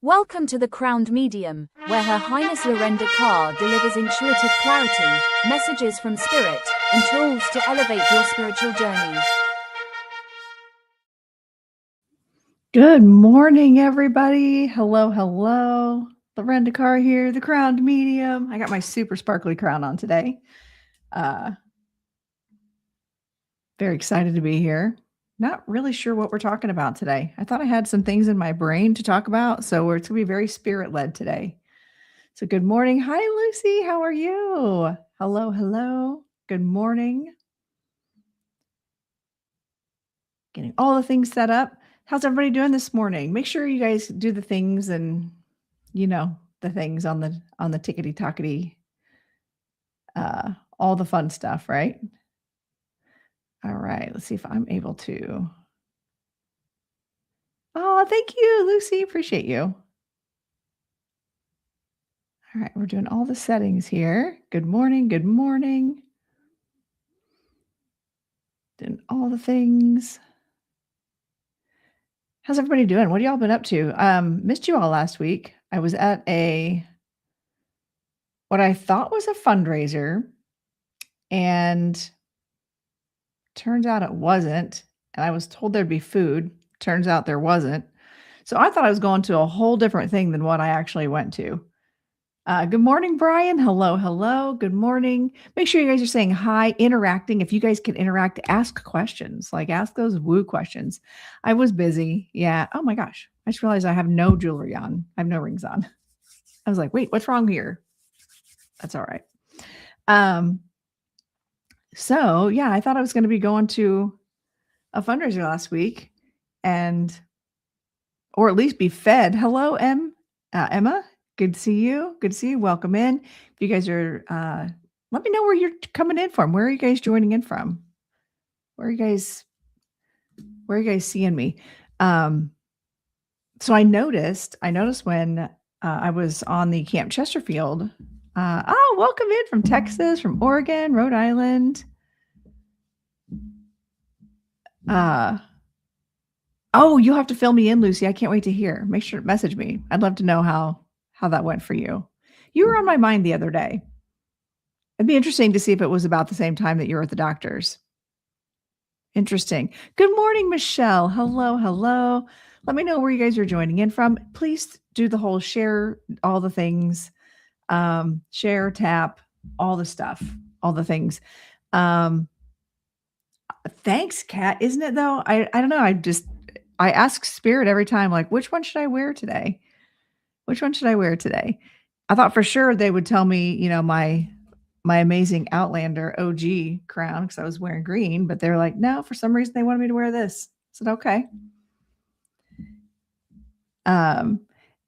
Welcome to the Crowned Medium, where Her Highness Lorenda Carr delivers intuitive clarity, messages from spirit, and tools to elevate your spiritual journey. Good morning, everybody. Hello, hello. Lorenda Carr here, the Crowned Medium. I got my super sparkly crown on today. Very excited to be here. Not really sure what we're talking about today. I thought I had some things in my brain to talk about, so it's going to be very spirit-led today. So good morning. Hi, Lucy. How are you? Hello, hello. Good morning. Getting all the things set up. How's everybody doing this morning? Make sure you guys do the things and the things on the tickety tockety, all the fun stuff, right? All right, let's see if I'm able to. Oh, thank you, Lucy. Appreciate you. All right, we're doing all the settings here. Good morning. Good morning. Doing all the things. How's everybody doing? What have y'all been up to? Missed you all last week. I was at what I thought was a fundraiser, and turns out it wasn't. And I was told there'd be food. Turns out there wasn't. So I thought I was going to a whole different thing than what I actually went to. Good morning, Brian. Hello, hello. Good morning. Make sure you guys are saying hi, interacting. If you guys can interact, ask questions, like ask those woo questions. I was busy. Yeah. Oh my gosh. I just realized I have no jewelry on. I have no rings on. I was like, wait, what's wrong here? That's all right. So yeah, I thought I was going to be going to a fundraiser last week or at least be fed. Hello, Emma. Good to see you. Good to see you. Welcome in. If you guys are, let me know where you're coming in from. Where are you guys joining in from? Where are you guys seeing me? So I noticed when I was on the Camp Chesterfield. Welcome in from Texas, from Oregon, Rhode Island. You'll have to fill me in, Lucy. I can't wait to hear. Make sure to message me. I'd love to know how that went for you. You were on my mind the other day. It'd be interesting to see if it was about the same time that you were at the doctor's. Interesting. Good morning, Michelle. Hello, hello. Let me know where you guys are joining in from. Please do the whole share, all the things, share, tap, all the stuff, all the things. Thanks, Kat. Isn't it though? I don't know. I ask Spirit every time, like, which one should I wear today? Which one should I wear today? I thought for sure they would tell me, my amazing Outlander OG crown, because I was wearing green, but they're like, no, for some reason they wanted me to wear this. I said, okay.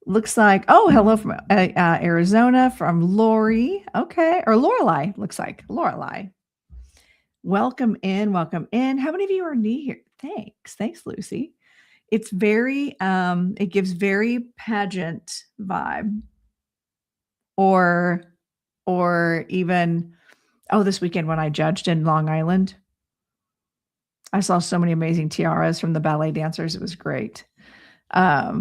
Looks like, hello from Arizona, from Lori. Okay. Or Lorelei, looks like. Lorelei. Welcome in. Welcome in. How many of you are new here? Thanks. Thanks, Lucy. It's very, it gives very pageant vibe. Or even, this weekend when I judged in Long Island, I saw so many amazing tiaras from the ballet dancers. It was great. I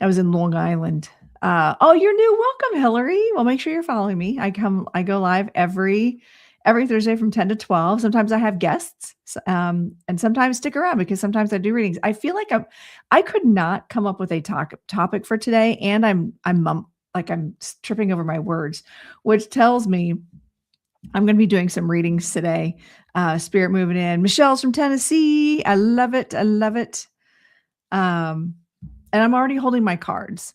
was in Long Island. You're new. Welcome, Hillary. Well, make sure you're following me. I go live every Thursday from 10 to 12. Sometimes I have guests, and sometimes stick around because sometimes I do readings. I feel like I could not come up with a topic for today, and I'm tripping over my words, which tells me I'm going to be doing some readings today. Spirit moving in. Michelle's from Tennessee. I love it. I love it. And I'm already holding my cards.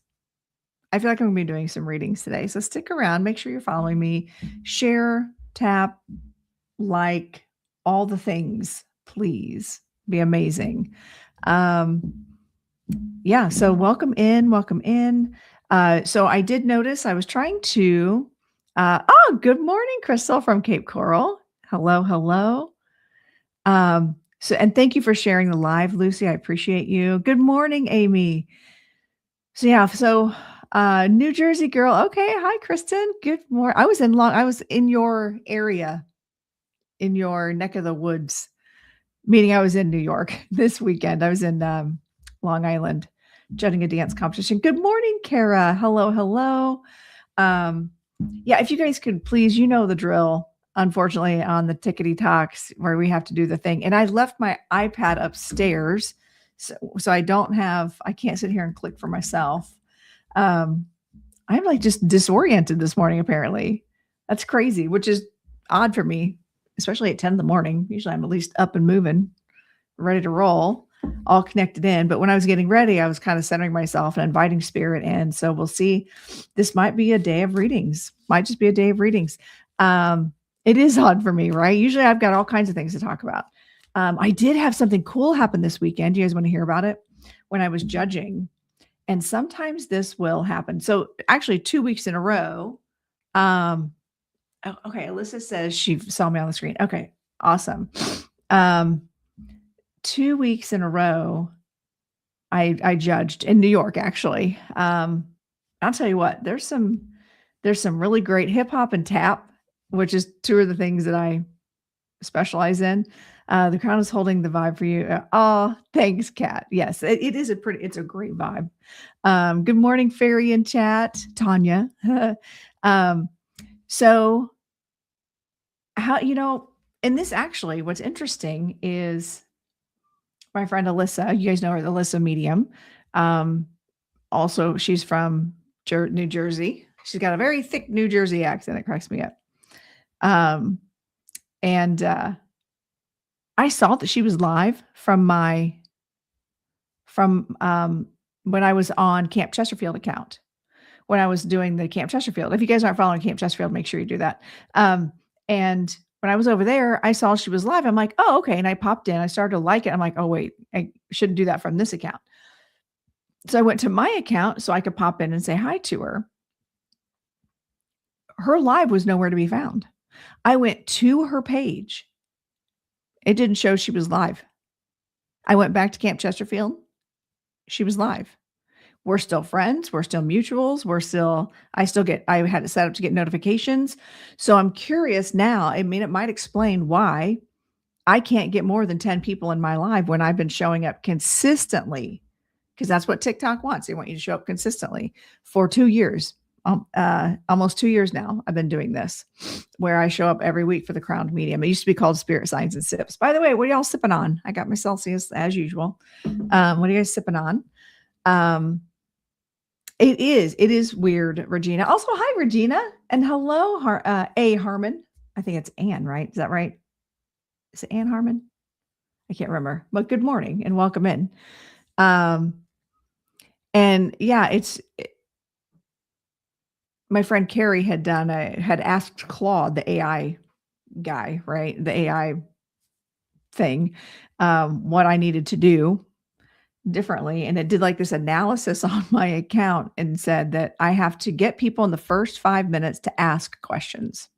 I feel like I'm going to be doing some readings today. So stick around. Make sure you're following me. Share, tap, like, all the things, please. Be amazing. So welcome in. Welcome in. So I did notice I was trying to, good morning, Crystal from Cape Coral. Hello, hello. And thank you for sharing the live, Lucy. I appreciate you. Good morning, Amy. So New Jersey girl. Okay. Hi, Kristen. Good morning. I was in your area, in your neck of the woods, meaning I was in New York this weekend. I was in Long Island. judging a dance competition. Good morning, Kara. Hello, hello. Yeah, if you guys could please, you know the drill. Unfortunately, on the Tickety Talks where we have to do the thing, and I left my iPad upstairs, so I can't sit here and click for myself. I'm like just disoriented this morning. Apparently, that's crazy, which is odd for me, especially at 10 in the morning. Usually, I'm at least up and moving, ready to roll, all connected in. But when I was getting ready, I was kind of centering myself and inviting spirit in. So we'll see. This might be a day of readings. Might just be a day of readings. It is odd for me, right? Usually I've got all kinds of things to talk about. I did have something cool happen this weekend. Do you guys want to hear about it? When I was judging, and sometimes this will happen. So actually 2 weeks in a row. Okay, Alyssa says she saw me on the screen. Okay, awesome. 2 weeks in a row, I judged in New York, actually. I'll tell you what, there's some really great hip hop and tap, which is two of the things that I specialize in. The Crown is holding the vibe for you. Oh, thanks, Kat. Yes, it's a great vibe. Good morning, Fairy in chat, Tanya. So how, and this actually, what's interesting is my friend Alyssa, you guys know her, Alyssa Medium. Also, she's from New Jersey. She's got a very thick New Jersey accent. It cracks me up. And I saw that she was live from when I was on Camp Chesterfield account, when I was doing the Camp Chesterfield. If you guys aren't following Camp Chesterfield, make sure you do that. And when I was over there, I saw she was live. I'm like, oh, okay. And I popped in. I started to like it. I'm like, oh, wait, I shouldn't do that from this account. So I went to my account so I could pop in and say hi to her. Her live was nowhere to be found. I went to her page. It didn't show she was live. I went back to Camp Chesterfield. She was live. We're still friends. We're still mutuals. I had it set up to get notifications. So I'm curious now. I mean, it might explain why I can't get more than 10 people in my live when I've been showing up consistently, because that's what TikTok wants. They want you to show up consistently for 2 years. Almost 2 years now, I've been doing this, where I show up every week for the Crowned Medium. It used to be called Spirit Signs and Sips. By the way, what are y'all sipping on? I got my Celsius as usual. What are you guys sipping on? It is weird, Regina. Also, hi, Regina. And hello, Harmon. I think it's Ann, right? Is that right? Is it Ann Harmon? I can't remember, but good morning and welcome in. And yeah, my friend Carrie had asked Claude, the AI guy, right? The AI thing, what I needed to do differently. And it did like this analysis on my account and said that I have to get people in the first 5 minutes to ask questions.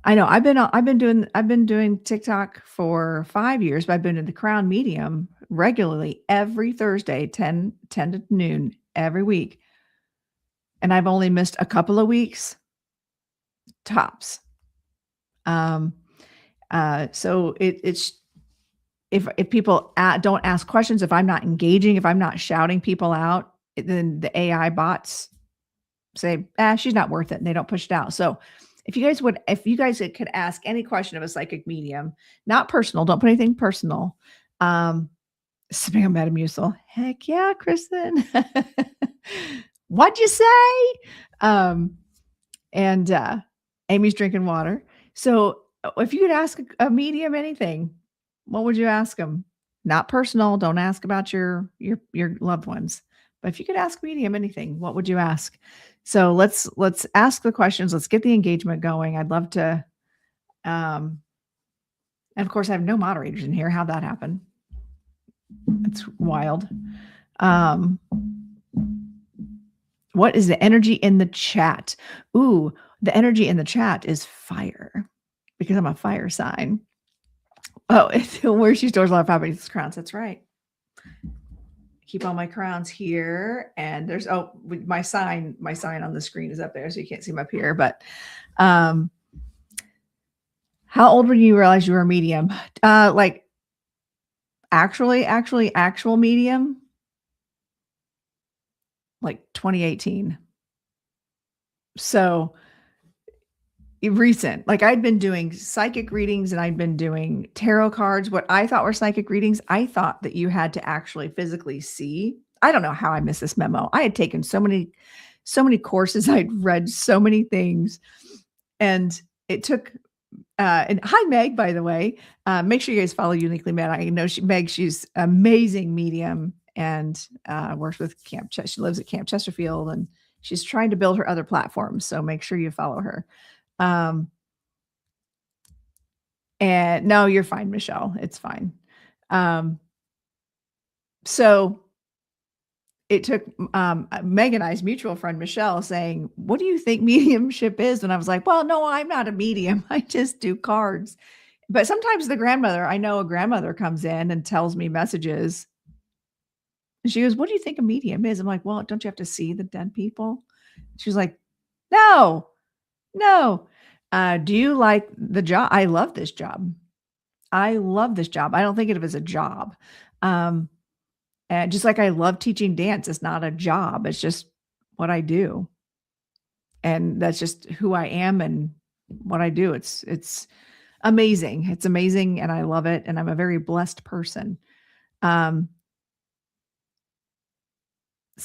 I know I've been doing TikTok for 5 years, but I've been in the Crown Medium regularly every Thursday, 10 to noon every week. And I've only missed a couple of weeks tops. So it's, if people don't ask questions, if I'm not engaging, if I'm not shouting people out, then the AI bots say, she's not worth it. And they don't push it out. So if you guys could ask any question of a psychic medium, not personal, don't put anything personal. Sipping on Metamucil. Heck yeah, Kristen. What'd you say? And Amy's drinking water. So if you could ask a medium anything, what would you ask them? Not personal. Don't ask about your loved ones. But if you could ask medium anything, what would you ask? So let's ask the questions. Let's get the engagement going. I'd love to. And of course, I have no moderators in here. How'd that happen? It's wild. What is the energy in the chat? Ooh, the energy in the chat is fire, because I'm a fire sign. Oh, where she stores a lot of fabulous crowns. That's right. Keep all my crowns here. And there's, my sign on the screen is up there, so you can't see them up here. But how old when you realized you were a medium? Like actual medium, like 2018. So recent, like I'd been doing psychic readings and I'd been doing tarot cards. What I thought were psychic readings, I thought that you had to actually physically see. I don't know how I missed this memo. I had taken so many courses. I'd read so many things, and it took, and hi, Meg, by the way, make sure you guys follow Uniquely Med. I know Meg, she's amazing medium and works with she lives at Camp Chesterfield, and she's trying to build her other platforms. So make sure you follow her. And no, you're fine, Michelle. It's fine. So it took Meg and I's mutual friend, Michelle, saying, what do you think mediumship is? And I was like, well, no, I'm not a medium. I just do cards. But sometimes I know a grandmother comes in and tells me messages. And she goes, what do you think a medium is? I'm like, well, don't you have to see the dead people? She's like, no. Do you like the job? I love this job. I don't think of it as a job. And just like I love teaching dance, it's not a job. It's just what I do. And that's just who I am and what I do. It's amazing. It's amazing. And I love it. And I'm a very blessed person.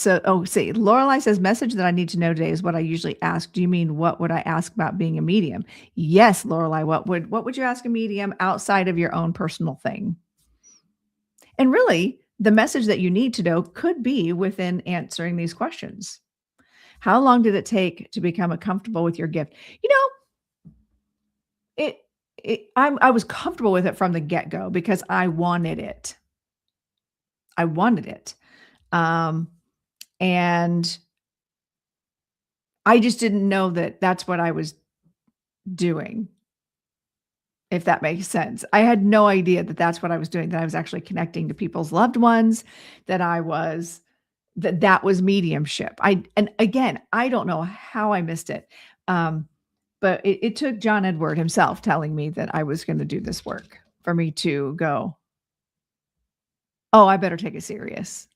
Lorelei says, message that I need to know today is what I usually ask. Do you mean what would I ask about being a medium? Yes, Lorelei. What would you ask a medium outside of your own personal thing? And really, the message that you need to know could be within answering these questions. How long did it take to become comfortable with your gift? I was comfortable with it from the get-go because I wanted it. And I just didn't know that that's what I was doing, if that makes sense. I had no idea that that's what I was doing, that I was actually connecting to people's loved ones, that was mediumship. And again, I don't know how I missed it. But it took John Edward himself telling me that I was going to do this work for me to go, oh, I better take it serious.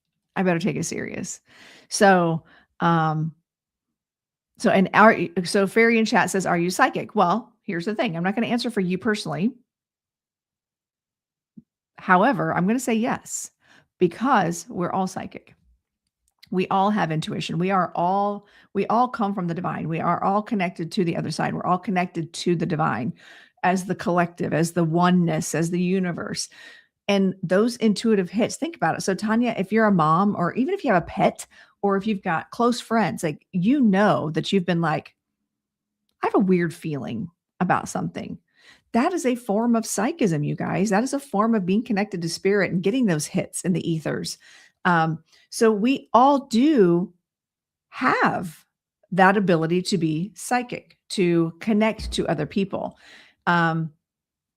So, Fairy in chat says, are you psychic? Well, here's the thing. I'm not going to answer for you personally. However, I'm going to say yes, because we're all psychic. We all have intuition. We all come from the divine. We are all connected to the other side. We're all connected to the divine as the collective, as the oneness, as the universe. And those intuitive hits, think about it. So Tanya, if you're a mom, or even if you have a pet, or if you've got close friends, like, that you've been like, I have a weird feeling about something. That is a form of psychism, you guys. That is a form of being connected to spirit and getting those hits in the ethers. So we all do have that ability to be psychic, to connect to other people. When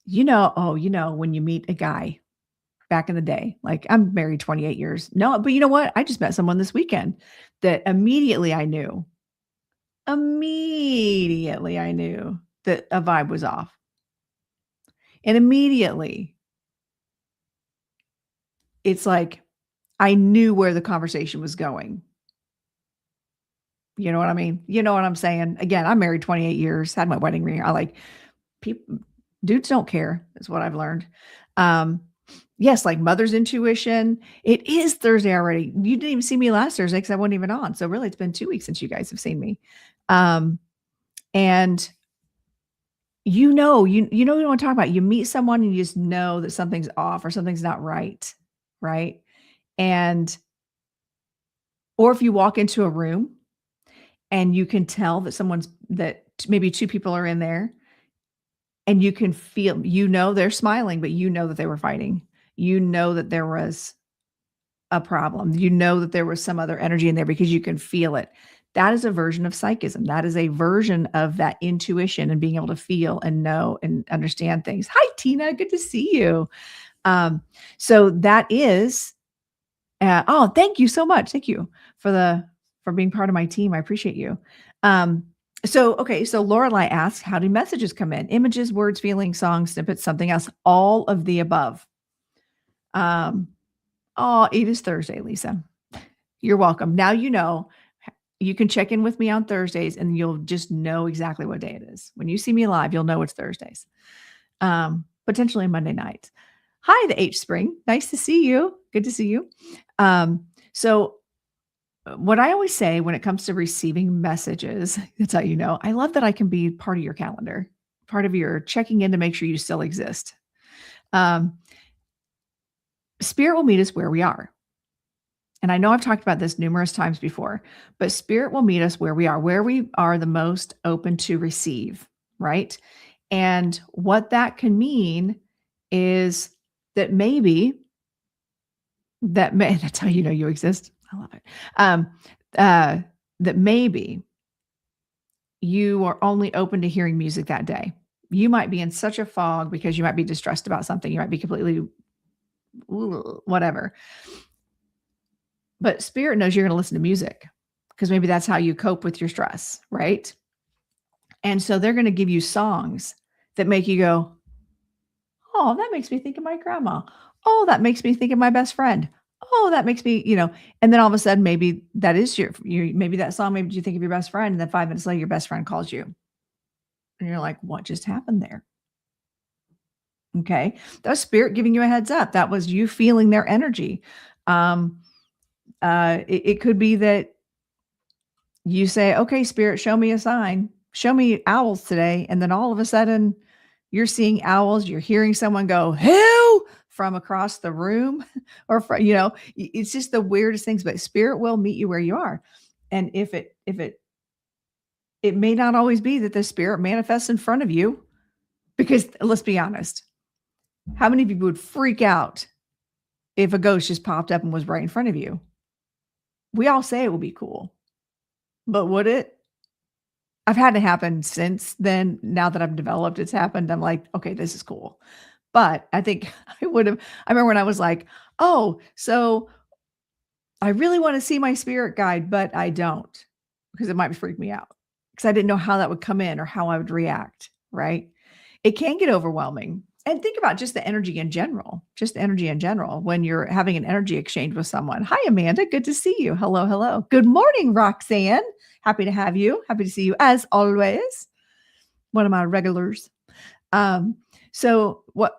you meet a guy back in the day, like, I'm married 28 years. No, but you know what? I just met someone this weekend that immediately I knew that a vibe was off. And immediately it's like, I knew where the conversation was going. You know what I mean? You know what I'm saying? Again, I'm married 28 years, had my wedding ring. Dudes don't care, is what I've learned. Yes, like mother's intuition. It is Thursday already. You didn't even see me last Thursday because I wasn't even on. So really, it's been 2 weeks since you guys have seen me. And you know what I want to talk about. You meet someone and you just know that something's off or something's not right. Right. Or if you walk into a room and you can tell that maybe two people are in there, and you can feel, they're smiling, but that they were fighting. That there was a problem. That there was some other energy in there because you can feel it. That is a version of psychism. That is a version of that intuition and being able to feel and know and understand things. Hi, Tina. Good to see you. So that is, thank you so much. Thank you for being part of my team. I appreciate you. So Lorelei asks, how do messages come in? Images, words, feelings, songs, snippets, something else, all of the above. Oh, it is Thursday, Lisa. You're welcome. Now you know. You can check in with me on Thursdays and you'll just know exactly what day it is. When you see me live, you'll know it's Thursdays. Potentially Monday nights. Hi, the H Spring. Nice to see you. Good to see you. So what I always say when it comes to receiving messages, that's how you know. I love that I can be part of your calendar, part of your checking in to make sure you still exist. Spirit will meet us where we are. And I know I've talked about this numerous times before, but spirit will meet us where we are the most open to receive, right? And what that can mean is that that's how you know you exist. I love it. That maybe you are only open to hearing music that day. You might be in such a fog because you might be distressed about something. You might be completely whatever. But spirit knows you're going to listen to music because maybe that's how you cope with your stress, right? And so they're going to give you songs that make you go, oh, that makes me think of my grandma. Oh, that makes me think of my best friend. Oh, that makes me, and then all of a sudden, maybe that is maybe that song made you think of your best friend. And then 5 minutes later, your best friend calls you. And you're like, what just happened there? Okay. That was spirit giving you a heads up. That was you feeling their energy. It could be that you say, okay, spirit, show me a sign, show me owls today. And then all of a sudden you're seeing owls, you're hearing someone go, who, from across the room or from, it's just the weirdest things, but spirit will meet you where you are. And it may not always be that the spirit manifests in front of you, because let's be honest, how many people would freak out if a ghost just popped up and was right in front of you? We all say it will be cool, but would it? I've had it happen since then. Now that I've developed, it's happened. I'm like, okay, this is cool. But I think I remember when I was like, oh, so I really want to see my spirit guide, but I don't, because it might freak me out because I didn't know how that would come in or how I would react. Right. It can get overwhelming. And think about just the energy in general, when you're having an energy exchange with someone. Hi, Amanda. Good to see you. Hello, hello. Good morning, Roxanne. Happy to have you. Happy to see you as always. One of my regulars. So what,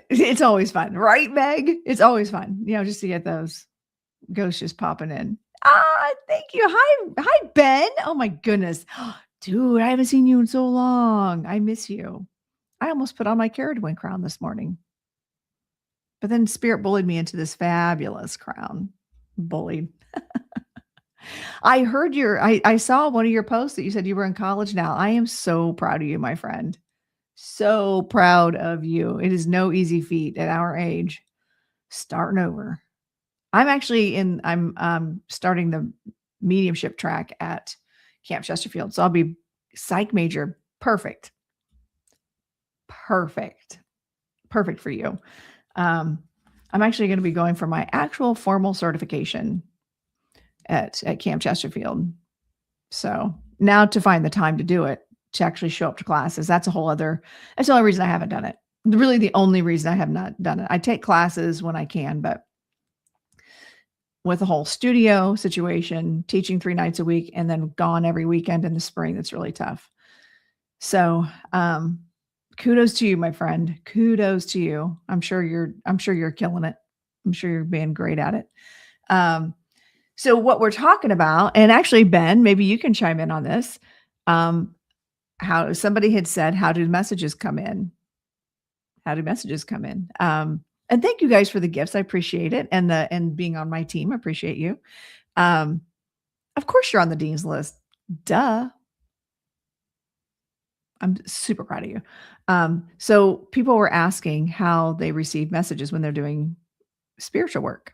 it's always fun, right, Meg? It's always fun, just to get those ghosts just popping in. Thank you. Hi, Ben. Oh my goodness. Dude, I haven't seen you in so long. I miss you. I almost put on my Carradine crown this morning, but then spirit bullied me into this fabulous crown. Bullied. I heard I saw one of your posts that you said you were in college now. I am so proud of you, my friend. So proud of you. It is no easy feat at our age, starting over. I'm starting the mediumship track at Camp Chesterfield. So I'll be psych major. Perfect for you. I'm actually going to be going for my actual formal certification at Camp Chesterfield. So now to find the time to do it, to actually show up to classes, that's the only reason I haven't done it. Really the only reason I have not done it. I take classes when I can, but with the whole studio situation, teaching 3 nights a week and then gone every weekend in the spring, that's really tough. So, kudos to you, my friend. Kudos to you. I'm sure you're killing it. I'm sure you're being great at it. So what we're talking about, and actually, Ben, maybe you can chime in on this. How somebody had said, how do messages come in? And thank you guys for the gifts. I appreciate it. And being on my team, I appreciate you. Of course you're on the Dean's list. Duh. I'm super proud of you. So people were asking how they receive messages when they're doing spiritual work.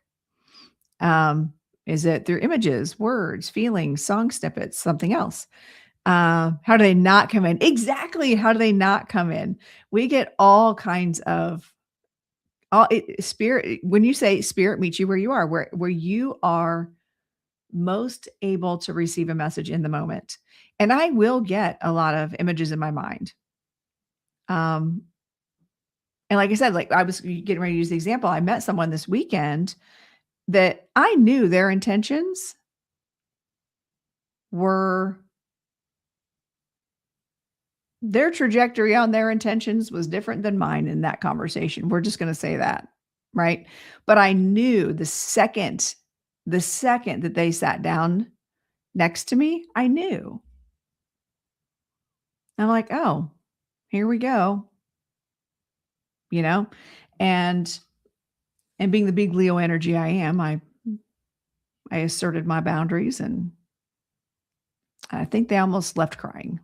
Is it through images, words, feelings, song snippets, something else? How do they not come in? Exactly. How do they not come in? We get all kinds of spirit. When you say spirit meets you where you are, where you are most able to receive a message in the moment. And I will get a lot of images in my mind. And And like I said, like I was getting ready to use the example, I met someone this weekend that I knew their intentions were, their trajectory on their intentions was different than mine in that conversation. We're just going to say that, right? But I knew the second that they sat down next to me, I knew. I'm like, oh, here we go. And being the big Leo energy I am, I asserted my boundaries, and I think they almost left crying.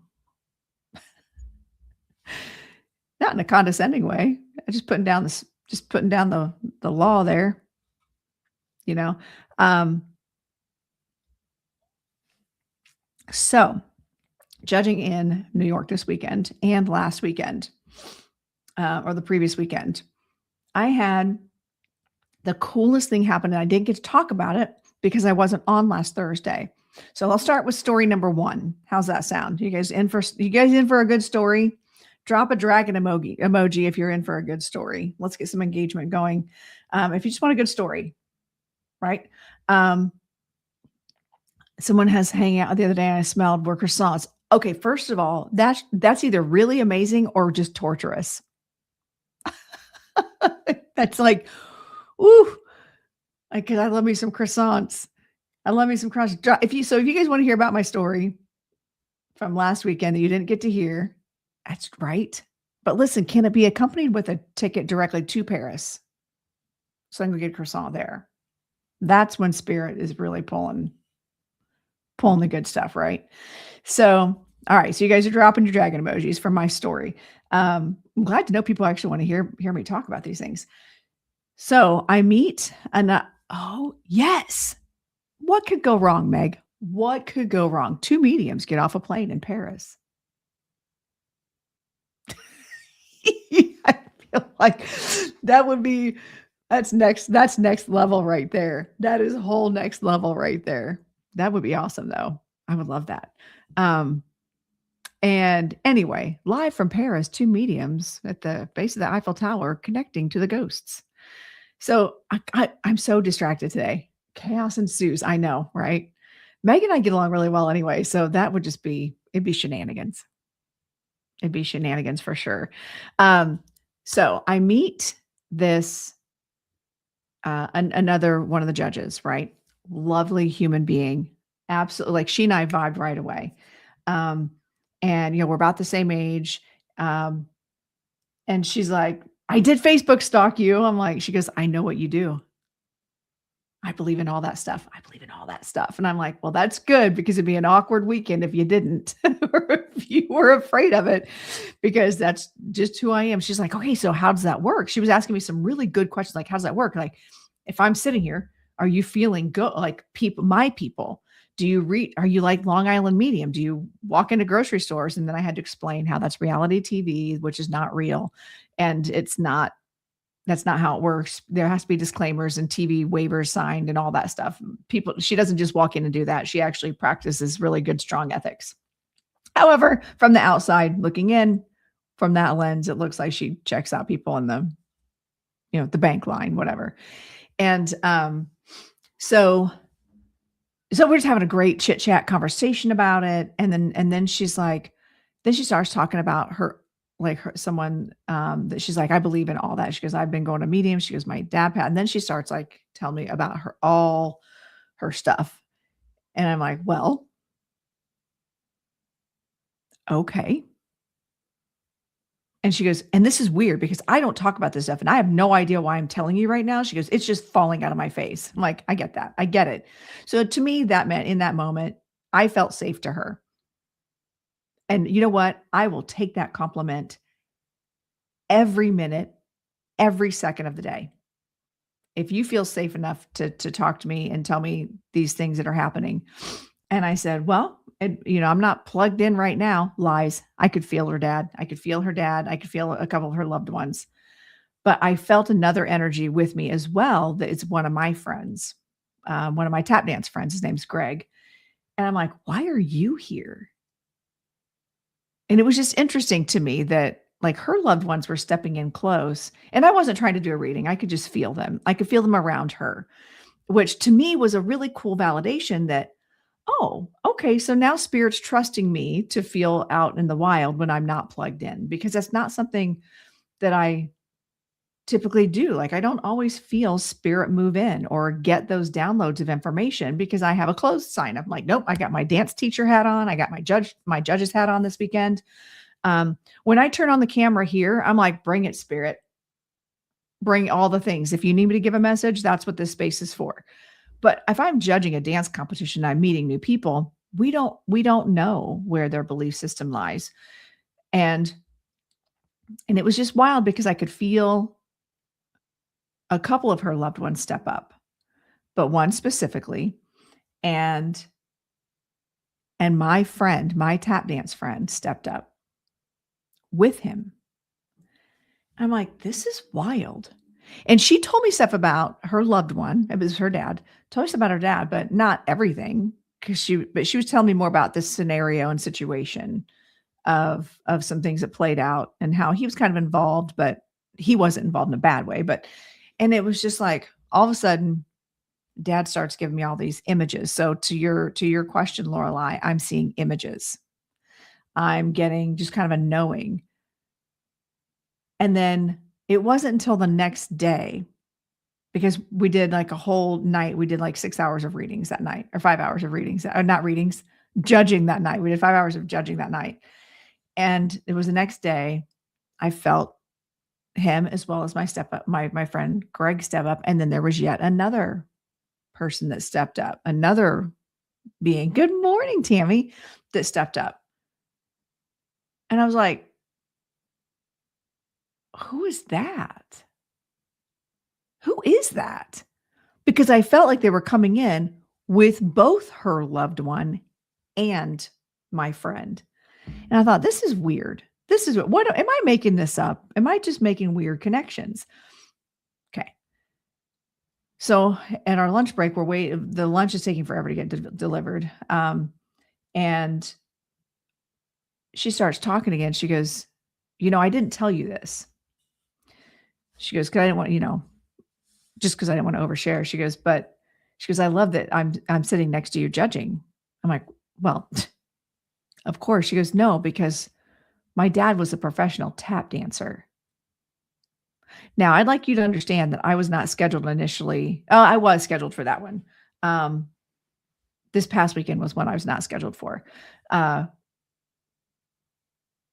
Not in a condescending way. I just putting down the law there, So judging in New York this weekend and last weekend, or the previous weekend, I had the coolest thing happen, and I didn't get to talk about it because I wasn't on last Thursday. So I'll start with story number 1. How's that sound? You guys in for a good story? Drop a dragon emoji if you're in for a good story. Let's get some engagement going. If you just want a good story, right? Someone has hanging out the other day and I smelled worker croissants. Okay, first of all, that's either really amazing or just torturous. That's like, ooh, because I love me some croissants. I love me some croissants. If you guys want to hear about my story from last weekend that you didn't get to hear, that's right. But listen, can it be accompanied with a ticket directly to Paris? So I'm going to get a croissant there. That's when spirit is really pulling the good stuff, right? So, all right. So you guys are dropping your dragon emojis for my story. I'm glad to know people actually want to hear me talk about these things. So I meet oh yes. What could go wrong, Meg? What could go wrong? 2 mediums get off a plane in Paris. I feel like that's next level right there. That is whole next level right there. That would be awesome though. I would love that. And anyway, live from Paris, 2 mediums at the base of the Eiffel Tower connecting to the ghosts. So I'm so distracted today. Chaos ensues. I know, right? Meg and I get along really well anyway. So that would it'd be shenanigans. It'd be shenanigans for sure. So I meet this, another one of the judges, right? Lovely human being. Absolutely. Like she and I vibed right away. And we're about the same age. And she's like, I did Facebook stalk you. I'm like, she goes, I know what you do. I believe in all that stuff. And I'm like, well, that's good because it'd be an awkward weekend if you didn't, or if you were afraid of it, because that's just who I am. She's like, okay, so how does that work? She was asking me some really good questions. Like, how does that work? Like, if I'm sitting here, are you feeling good? Like my people, are you like Long Island medium? Do you walk into grocery stores? And then I had to explain how that's reality TV, which is not real. And that's not how it works. There has to be disclaimers and TV waivers signed and all that stuff. She doesn't just walk in and do that. She actually practices really good, strong ethics. However, from the outside looking in, from that lens, it looks like she checks out people in the bank line, whatever. And so we're just having a great chit chat conversation about it. And then she's like, then she starts talking about someone that she's like, I believe in all that. She goes, I've been going to mediums. She goes, my dad had, and then she starts like telling me about all her stuff. And I'm like, well, okay. And she goes, and this is weird because I don't talk about this stuff and I have no idea why I'm telling you right now. She goes, it's just falling out of my face. I'm like, I get that. I get it. So to me, that meant in that moment, I felt safe to her. And you know what? I will take that compliment every minute, every second of the day. If you feel safe enough to talk to me and tell me these things that are happening. And I said, well, I'm not plugged in right now. Lies. I could feel her dad. I could feel a couple of her loved ones. But I felt another energy with me as well. That it's one of my friends, one of my tap dance friends. His name's Greg. And I'm like, why are you here? And it was just interesting to me that like her loved ones were stepping in close, and I wasn't trying to do a reading. I could just feel them. I could feel them around her, which to me was a really cool validation that, oh, okay, so now spirit's trusting me to feel out in the wild when I'm not plugged in, because that's not something that I typically do. Like, I don't always feel spirit move in or get those downloads of information because I have a closed sign. I'm like, nope, I got my dance teacher hat on. I got my judge's hat on this weekend. When I turn on the camera here, I'm like, bring it, spirit. Bring all the things. If you need me to give a message, that's what this space is for. But if I'm judging a dance competition, I'm meeting new people, we don't know where their belief system lies. And it was just wild because I could feel a couple of her loved ones step up, but one specifically, and my friend, my tap dance friend, stepped up with him. I'm like, this is wild. And she told me stuff about her loved one. It was her dad. Told us about her dad, but not everything. But she was telling me more about this scenario and situation of some things that played out and how he was kind of involved, but he wasn't involved in a bad way. And it was just like, all of a sudden, dad starts giving me all these images. So to your question, Lorelei, I'm seeing images. I'm getting just kind of a knowing. And then it wasn't until the next day, because we did like a whole night. We did like 6 hours of readings that night, or 5 hours of readings, not readings, judging that night. We did 5 hours of judging that night. And it was the next day I felt him, as well as my friend Greg, step up. And then there was yet another person that stepped up, another being, good morning, Tammy, that stepped up. And I was like, who is that? Who is that? Because I felt like they were coming in with both her loved one and my friend. And I thought, this is weird. This is what am I making this up? Am I just making weird connections? Okay. So at our lunch break, the lunch is taking forever to get delivered. And she starts talking again. She goes, I didn't tell you this. She goes, because I didn't want, just because I didn't want to overshare. She goes, I love that I'm sitting next to you judging. I'm like, well, of course. She goes, no, because my dad was a professional tap dancer. Now, I'd like you to understand that I was not scheduled initially. Oh, I was scheduled for that one. This past weekend was one I was not scheduled for.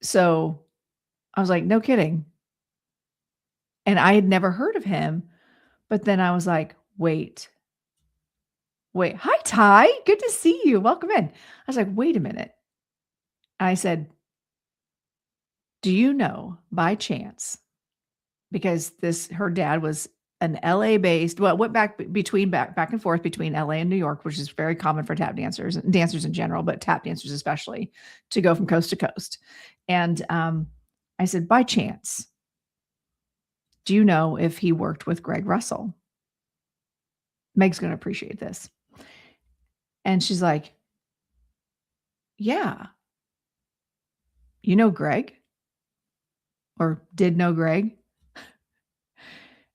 So I was like, no kidding. And I had never heard of him. But then I was like, wait. Hi, Ty. Good to see you. Welcome in. I was like, wait a minute. I said, do you know by chance, because her dad was an LA based, well, went back and forth between LA and New York, which is very common for tap dancers and dancers in general, but tap dancers especially, to go from coast to coast. And I said, by chance, do you know if he worked with Greg Russell? Meg's going to appreciate this. And she's like, yeah. You know Greg? Or did know Greg?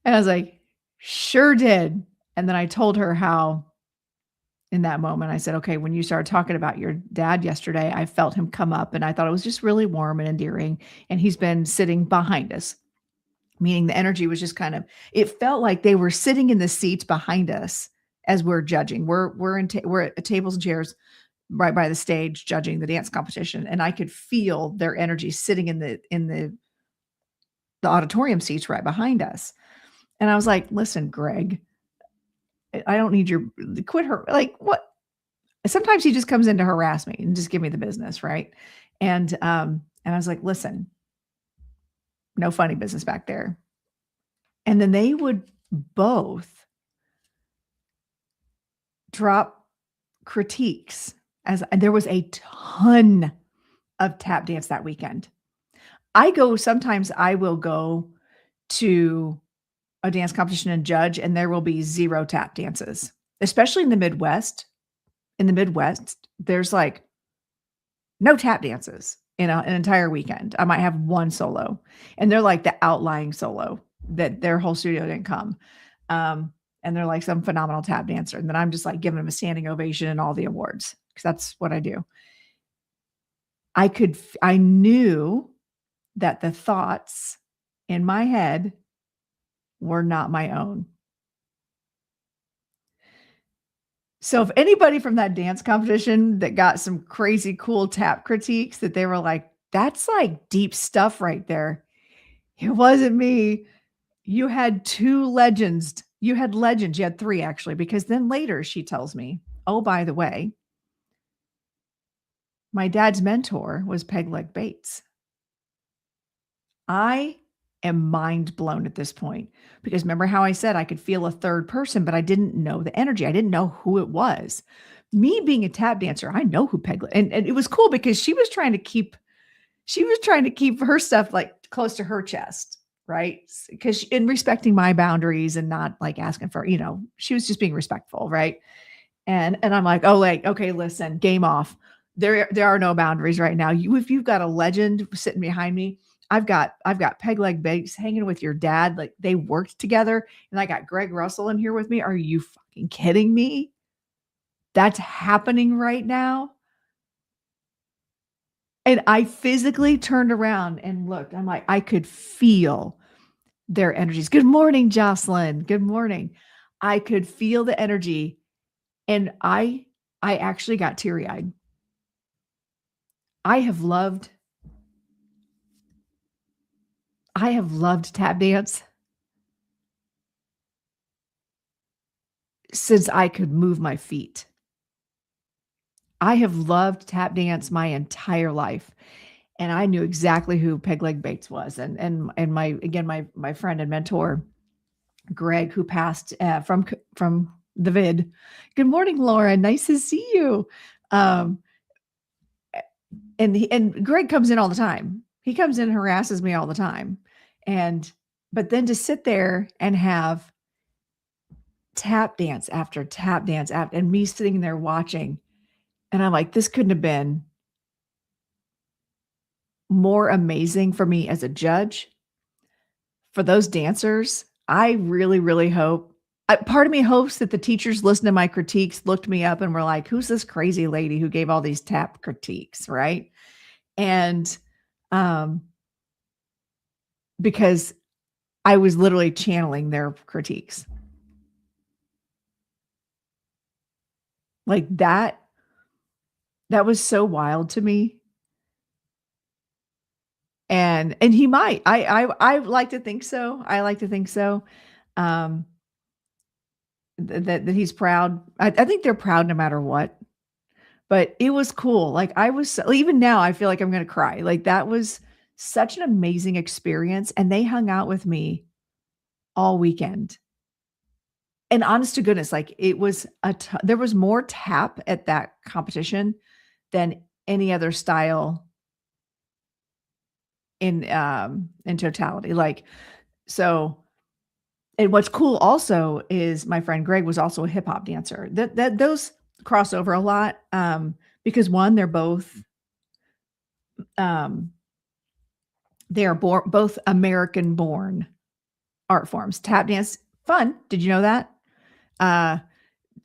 And I was like, sure did. And then I told her how, in that moment, I said, okay, when you started talking about your dad yesterday, I felt him come up and I thought it was just really warm and endearing. And he's been sitting behind us, meaning the energy was just it felt like they were sitting in the seats behind us as we're judging. We're at tables and chairs right by the stage judging the dance competition. And I could feel their energy sitting in the auditorium seats right behind us. And I was like, listen, Greg, I don't need your quit her. Like, what? Sometimes he just comes in to harass me and just give me the business. Right. And I was like, listen, no funny business back there. And then they would both drop critiques, and there was a ton of tap dance that weekend. Sometimes I will go to a dance competition and judge, and there will be 0 tap dances, especially in the Midwest. In the Midwest, there's like no tap dances. an entire weekend. I might have one solo, and they're like the outlying solo that their whole studio didn't come. And they're like some phenomenal tap dancer. And then I'm just like giving them a standing ovation and all the awards, because that's what I do. I knew that the thoughts in my head were not my own. So if anybody from that dance competition that got some crazy cool tap critiques that they were like, that's like deep stuff right there, it wasn't me. You had two legends. You had legends. You had three, actually, because then later she tells me, oh, by the way, my dad's mentor was Peg Leg Bates. I am mind blown at this point, because remember how I said I could feel a third person, but I didn't know the energy. I didn't know who it was. Me being a tap dancer, I know who Peg Leg, and it was cool because she was trying to keep her stuff like close to her chest, right? Because in respecting my boundaries and not like asking for, she was just being respectful, right? And I'm like, oh, like, okay, listen, game off. There are no boundaries right now. If you've got a legend sitting behind me, I've got Peg Leg Bates hanging with your dad. Like, they worked together, and I got Greg Russell in here with me. Are you fucking kidding me? That's happening right now. And I physically turned around and looked. I'm like, I could feel their energies. Good morning, Jocelyn. Good morning. I could feel the energy, and I actually got teary-eyed. I have loved tap dance since I could move my feet. I have loved tap dance my entire life, and I knew exactly who Peg Leg Bates was. And my friend and mentor, Greg, who passed from the vid. Good morning, Laura. Nice to see you. And Greg comes in all the time. He comes in and harasses me all the time. But then to sit there and have tap dance after tap dance after, and me sitting there watching, and I'm like, this couldn't have been more amazing for me as a judge. For those dancers, I really, really hope, part of me hopes that the teachers listen to my critiques, looked me up, and were like, who's this crazy lady who gave all these tap critiques, right? And because I was literally channeling their critiques. Like that was so wild to me. And he might. I like to think so. I like to think so. That he's proud. I think they're proud no matter what. But it was cool. Like, even now I feel like I'm going to cry. Like, that was such an amazing experience, and they hung out with me all weekend. And honest to goodness, like, it was there was more tap at that competition than any other style in totality. Like, so, and what's cool also is my friend Greg was also a hip hop dancer. That those cross over a lot, because one, they're both they are both American born art forms. Tap dance, fun. Did you know that?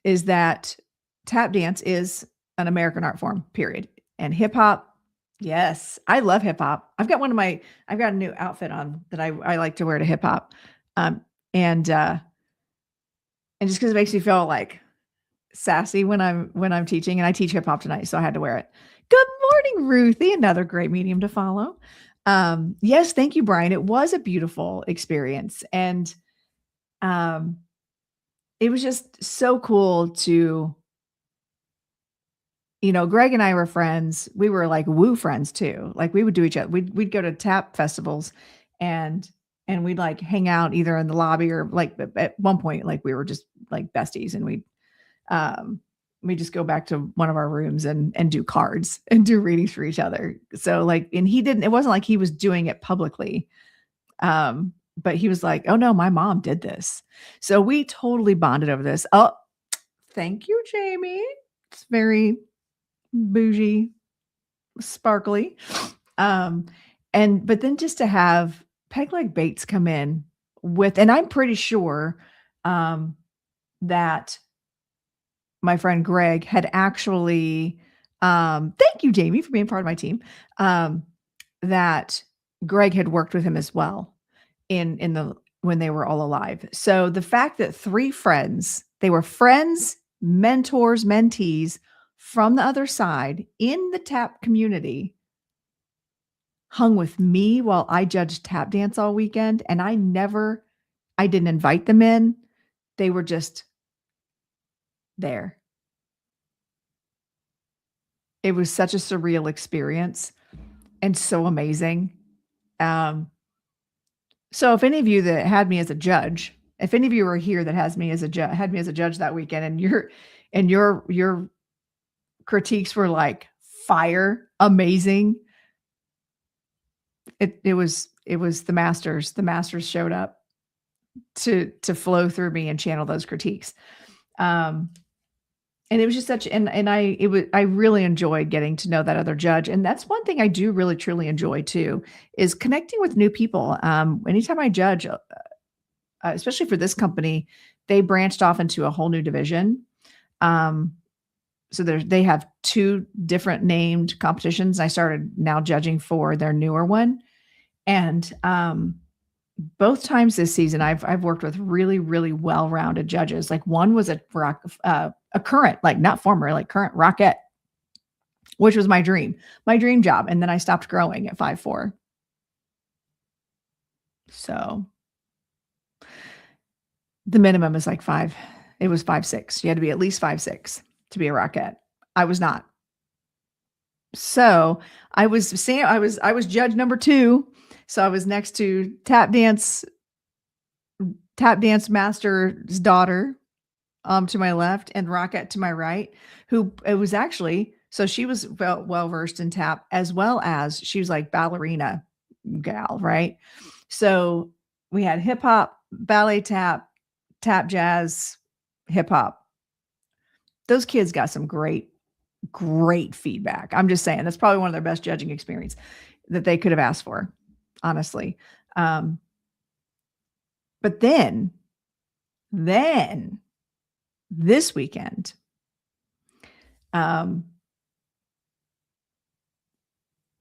Is that tap dance is an American art form, period. And hip hop, yes, I love hip hop. I've got a new outfit on that I like to wear to hip hop. And just because it makes me feel like sassy when I'm teaching, and I teach hip hop tonight, so I had to wear it. Good morning, Ruthie, another great medium to follow. Yes, thank you, Brian. It was a beautiful experience, and it was just so cool to, Greg and I were friends. We were like woo friends too. Like, we would do each other. We'd go to tap festivals, and we'd like hang out either in the lobby, or like at one point, like, we were just like besties, and we just go back to one of our rooms and do cards and do readings for each other. So like, and it wasn't like he was doing it publicly. But he was like, oh no, my mom did this. So we totally bonded over this. Oh, thank you, Jamie. It's very bougie, sparkly. Um, but then just to have Peg Leg Bates come in with, and I'm pretty sure that my friend Greg had actually, thank you, Jamie, for being part of my team. That Greg had worked with him as well in the when they were all alive. So the fact that 3 friends, they were friends, mentors, mentees from the other side in the tap community, hung with me while I judged tap dance all weekend, and I didn't invite them in. They were just there. It was such a surreal experience and so amazing. Um, so if any of you that had me as a judge, if any of you are here that had me as a judge that weekend, and your critiques were like fire, amazing. It was the masters. The masters showed up to flow through me and channel those critiques. And it was just I really enjoyed getting to know that other judge. And that's one thing I do really truly enjoy too, is connecting with new people. Anytime I judge, especially for this company, they branched off into a whole new division. So they have 2 different named competitions. I started now judging for their newer one. And both times this season, I've worked with really, really well-rounded judges. Like one was a current, like not former, like current Rockette, which was my dream job. And then I stopped growing at 5'4". So the minimum is like 5. It was 5'6". You had to be at least 5'6" to be a Rockette. I was not. So I was judge number 2. So I was next to tap dance master's daughter to my left and Rockette to my right, who it was actually, so she was well versed in tap, as well as she was like ballerina gal, right? So we had hip hop, ballet tap jazz, hip hop. Those kids got some great feedback. I'm just saying that's probably one of their best judging experience that they could have asked for, honestly. But then this weekend, I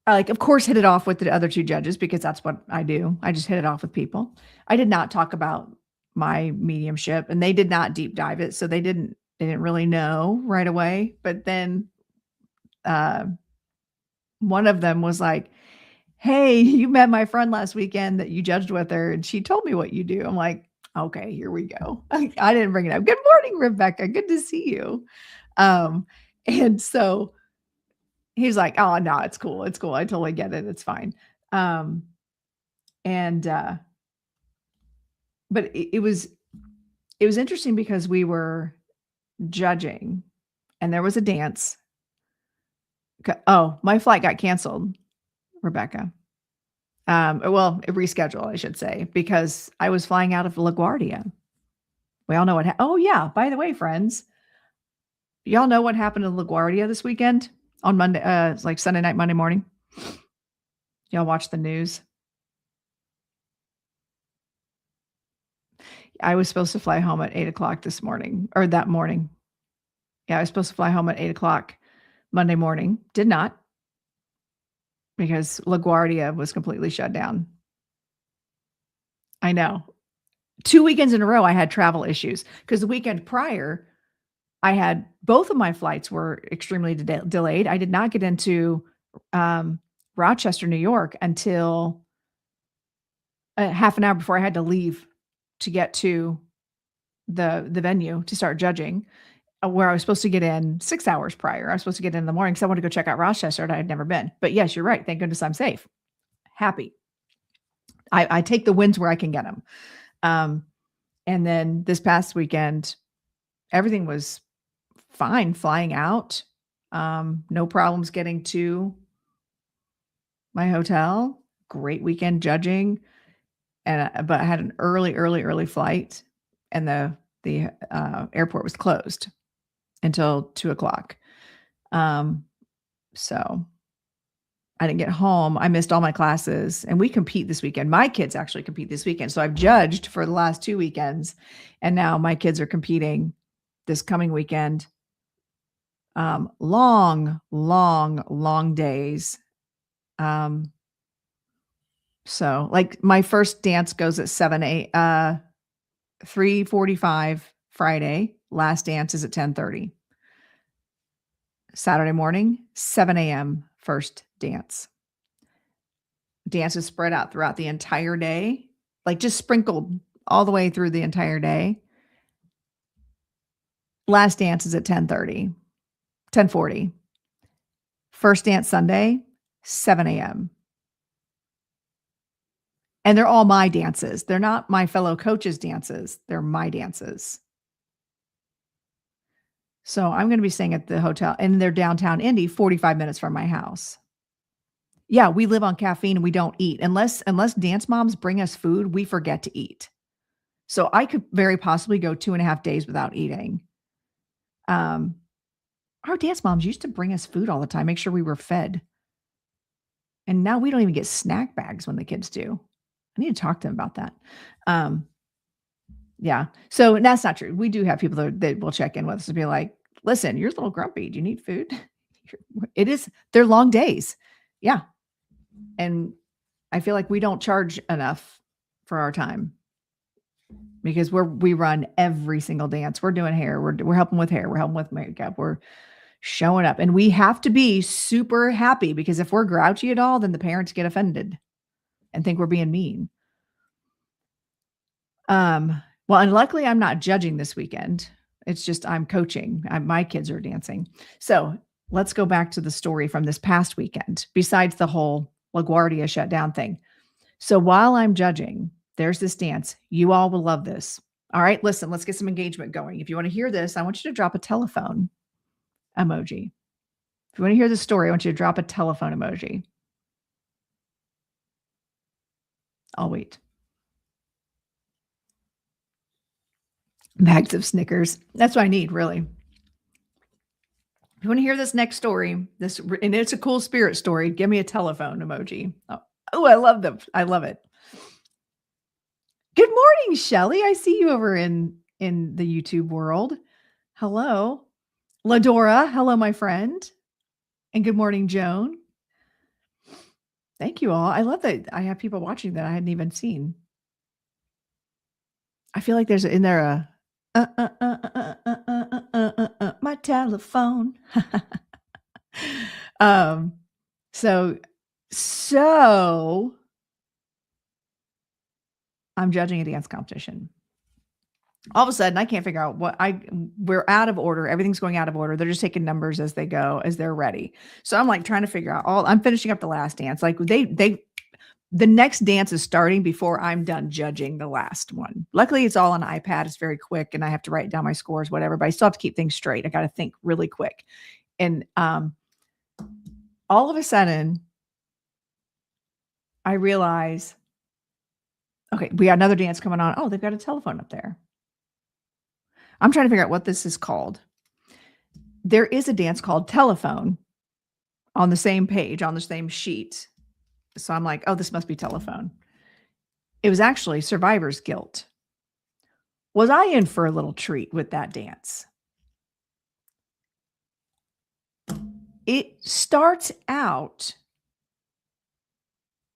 of course hit it off with the other 2 judges because that's what I do. I just hit it off with people. I did not talk about my mediumship, and they did not deep dive it, so they didn't really know right away. But then one of them was like, "Hey, you met my friend last weekend that you judged with her, and she told me what you do." I'm like, "Okay, here we go." I didn't bring it up. "Good morning, Rebecca. Good to see you." And so he's like, "Oh, no, it's cool. It's cool. I totally get it. It's fine." But it was interesting because we were judging and there was a dance. Oh, my flight got canceled, Rebecca. Well, rescheduled, I should say, because I was flying out of LaGuardia. We all know what oh yeah, by the way, friends, y'all know what happened in LaGuardia this weekend on Monday, like Sunday night, Monday morning? Y'all watch the news? I was supposed to fly home at 8:00 this morning, or that morning. Yeah, I was supposed to fly home at 8:00 Monday morning. Did not, because LaGuardia was completely shut down. I know. 2 weekends in a row, I had travel issues because the weekend prior, I had both of my flights were extremely delayed. I did not get into Rochester, New York until half an hour before I had to leave to get to the venue to start judging, where I was supposed to get in 6 hours prior. I was supposed to get in the morning because I wanted to go check out Rochester, and I had never been. But yes, you're right. Thank goodness I'm safe. Happy. I take the wins where I can get them. And then this past weekend, everything was fine flying out. No problems getting to my hotel. Great weekend judging. But I had an early flight, and the airport was closed until 2:00. So I didn't get home. I missed all my classes, and we compete this weekend. My kids actually compete this weekend. So I've judged for the last 2 weekends, and now my kids are competing this coming weekend. Long, long, long days. So like my first dance goes at 3:45 Friday. Last dance is at 10:30. Saturday morning, 7 a.m. first dance. Dance is spread out throughout the entire day, like just sprinkled all the way through the entire day. Last dance is at 10:30, 10:40. First dance Sunday, 7 a.m. And they're all my dances. They're not my fellow coaches' dances. They're my dances. So I'm going to be staying at the hotel, and they're downtown Indy, 45 minutes from my house. Yeah, we live on caffeine and we don't eat. Unless dance moms bring us food, we forget to eat. So I could very possibly go 2.5 days without eating. Our dance moms used to bring us food all the time, make sure we were fed. And now we don't even get snack bags when the kids do. I need to talk to them about that. Yeah. So that's not true. We do have people that will check in with us and be like, listen, you're a little grumpy. Do you need food? They're long days. Yeah. And I feel like we don't charge enough for our time because we run every single dance. We're doing hair. We're helping with hair. We're helping with makeup. We're showing up, and we have to be super happy, because if we're grouchy at all, then the parents get offended and think we're being mean. Well, and luckily I'm not judging this weekend. It's just I'm coaching. My kids are dancing. So let's go back to the story from this past weekend, besides the whole LaGuardia shutdown thing. So while I'm judging, there's this dance. You all will love this. All right, listen, let's get some engagement going. If you want to hear this, I want you to drop a telephone emoji. If you want to hear the story, I want you to drop a telephone emoji. I'll wait. Bags of Snickers. That's what I need, really. If you want to hear this next story, and it's a cool spirit story, give me a telephone emoji. Oh, I love them. I love it. Good morning, Shelly. I see you over in the YouTube world. Hello. Ladora. Hello, my friend. And good morning, Joan. Thank you all. I love that I have people watching that I hadn't even seen. I feel like there's my telephone. So I'm judging a dance competition. All of a sudden, I can't figure out we're out of order. Everything's going out of order. They're just taking numbers as they go, as they're ready. So I'm like trying to figure out I'm finishing up the last dance. Like the next dance is starting before I'm done judging the last one. Luckily, it's all on iPad. It's very quick, and I have to write down my scores, whatever, but I still have to keep things straight. I got to think really quick. And all of a sudden, I realize, okay, we got another dance coming on. Oh, they've got a telephone up there. I'm trying to figure out what this is called. There is a dance called Telephone on the same page, on the same sheet. So I'm like, oh, this must be telephone. It was actually Survivor's Guilt. Was I in for a little treat with that dance? It starts out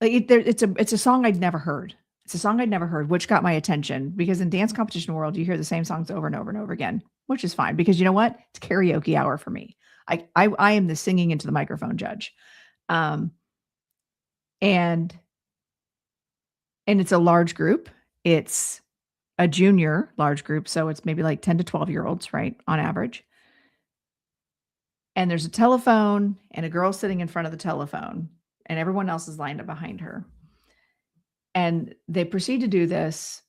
like it's a song I'd never heard. It's a song I'd never heard, which got my attention, because in dance competition world, you hear the same songs over and over and over again, which is fine, because you know what? It's karaoke hour for me. I am the singing into the microphone judge. And it's a large group. It's a junior large group. So it's maybe like 10 to 12-year-olds, right? On average. And there's a telephone and a girl sitting in front of the telephone, and everyone else is lined up behind her. And they proceed to do this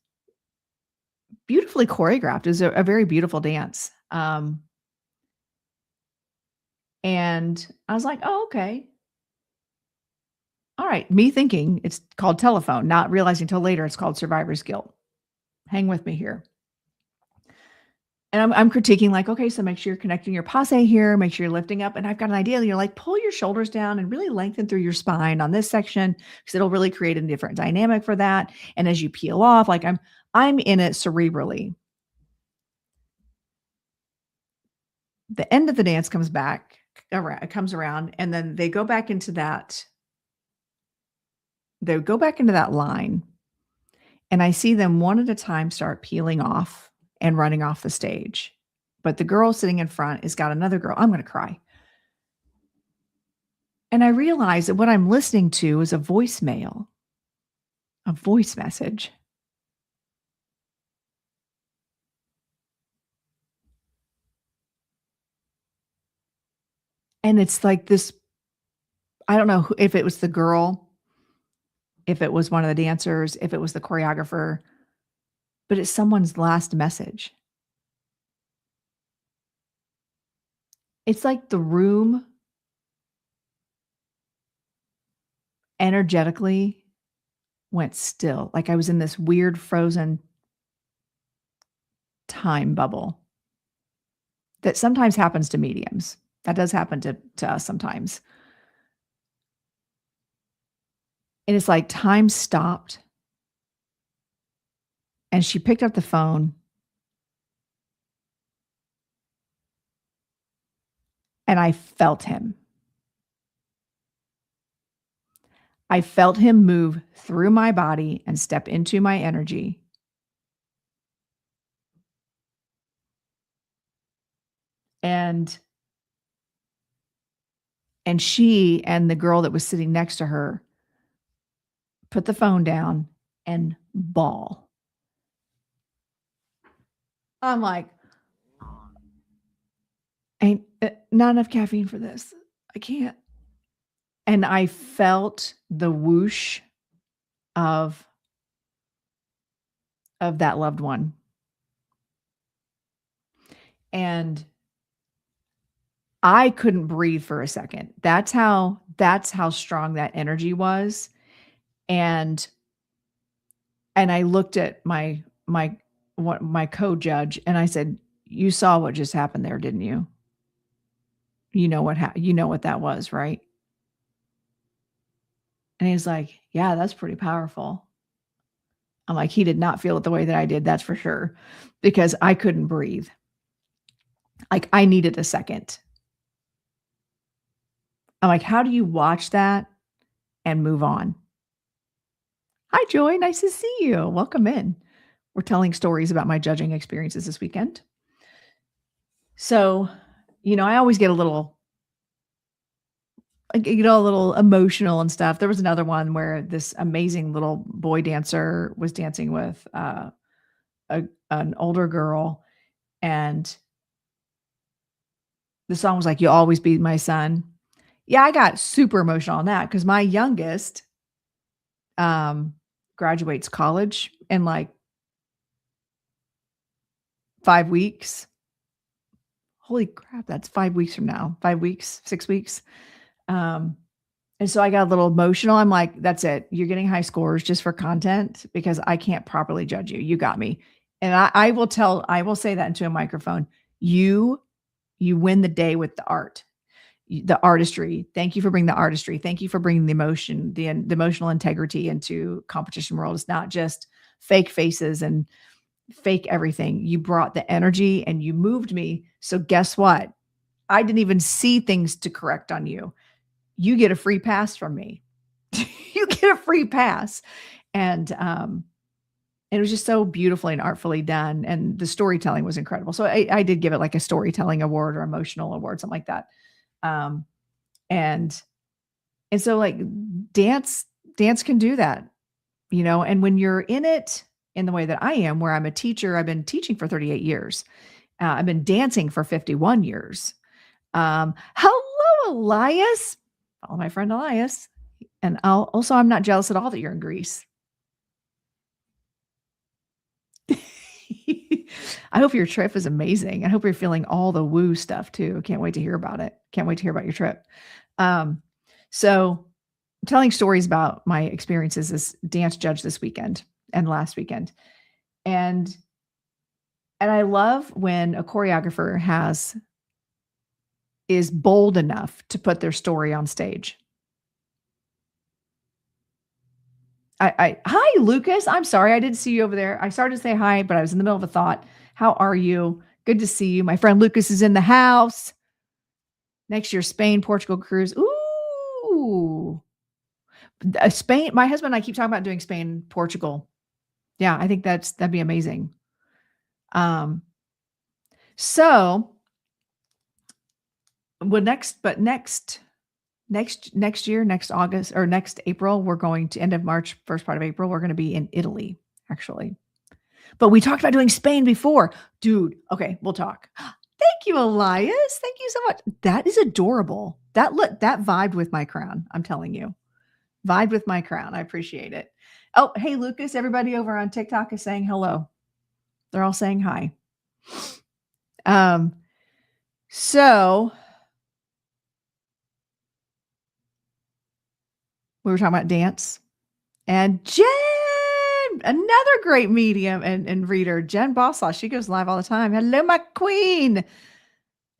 beautifully choreographed. It's a very beautiful dance. And I was like, oh, okay. All right. Me thinking it's called Telephone, not realizing until later it's called Survivor's Guilt. Hang with me here. And I'm critiquing like, okay, so make sure you're connecting your passe here, make sure you're lifting up. And I've got an idea. You're like, pull your shoulders down and really lengthen through your spine on this section because it'll really create a different dynamic for that. And as you peel off, like I'm in it cerebrally. The end of the dance comes around, and then they go back into that. They go back into that line, and I see them one at a time start peeling off and running off the stage. But the girl sitting in front has got another girl. I'm going to cry. And I realize that what I'm listening to is a voicemail, a voice message. And it's like this, I don't know if it was the girl, if it was one of the dancers, if it was the choreographer, but it's someone's last message. It's like the room energetically went still. Like I was in this weird frozen time bubble that sometimes happens to mediums. That does happen to us sometimes. And it's like time stopped. And she picked up the phone. And I felt him. I felt him move through my body and step into my energy. And she and the girl that was sitting next to her put the phone down and bawl. I'm like, ain't not enough caffeine for this. I can't. And I felt the whoosh of that loved one. And I couldn't breathe for a second. That's how strong that energy was. And I looked at my co-judge and I said, "You saw what just happened there, didn't you? You know what that was, right?" And he's like, "Yeah, that's pretty powerful." I'm like, he did not feel it the way that I did, that's for sure, because I couldn't breathe. Like I needed a second. I'm like, how do you watch that and move on? Hi, Joy. Nice to see you. Welcome in. We're telling stories about my judging experiences this weekend. So, I always get a little emotional and stuff. There was another one where this amazing little boy dancer was dancing with an older girl, and the song was like, "You'll always be my son." Yeah, I got super emotional on that because my youngest graduates college in like 5 weeks. Holy crap, that's 5 weeks from now. 5 weeks, 6 weeks. And so I got a little emotional. I'm like, that's it. You're getting high scores just for content because I can't properly judge you. You got me. And I will say that into a microphone. You win the day with the art, the artistry. Thank you for bringing the artistry. Thank you for bringing the emotion, the emotional integrity into competition world. It's not just fake faces and fake everything. You brought the energy and you moved me. So guess what? I didn't even see things to correct on you. You get a free pass from me. You get a free pass. And it was just so beautifully and artfully done. And the storytelling was incredible. So I did give it like a storytelling award or emotional award, something like that. And so like dance can do that, and when you're in it in the way that I am, where I'm a teacher, I've been teaching for 38 years. I've been dancing for 51 years. Hello, Elias. Follow my friend Elias. And I'm not jealous at all that you're in Greece. I hope your trip is amazing. I hope you're feeling all the woo stuff too. Can't wait to hear about it. Can't wait to hear about your trip. So I'm telling stories about my experiences as dance judge this weekend and last weekend. And And I love when a choreographer is bold enough to put their story on stage. Hi, Lucas. I'm sorry. I didn't see you over there. I started to say hi, but I was in the middle of a thought. How are you? Good to see you. My friend Lucas is in the house. Next year, Spain, Portugal cruise. Ooh, Spain. My husband and I keep talking about doing Spain, Portugal. Yeah, I think that'd be amazing. So next year, next August or next April, we're going to end of March, first part of April, we're going to be in Italy, actually. But we talked about doing Spain before. Dude, okay, we'll talk. Thank you, Elias. Thank you so much. That is adorable. That vibed with my crown. I'm telling you. Vibed with my crown. I appreciate it. Oh, hey, Lucas, everybody over on TikTok is saying hello. They're all saying hi. So we were talking about dance. And Jen, another great medium and reader, Jen Bosslaw. She goes live all the time. Hello, my queen.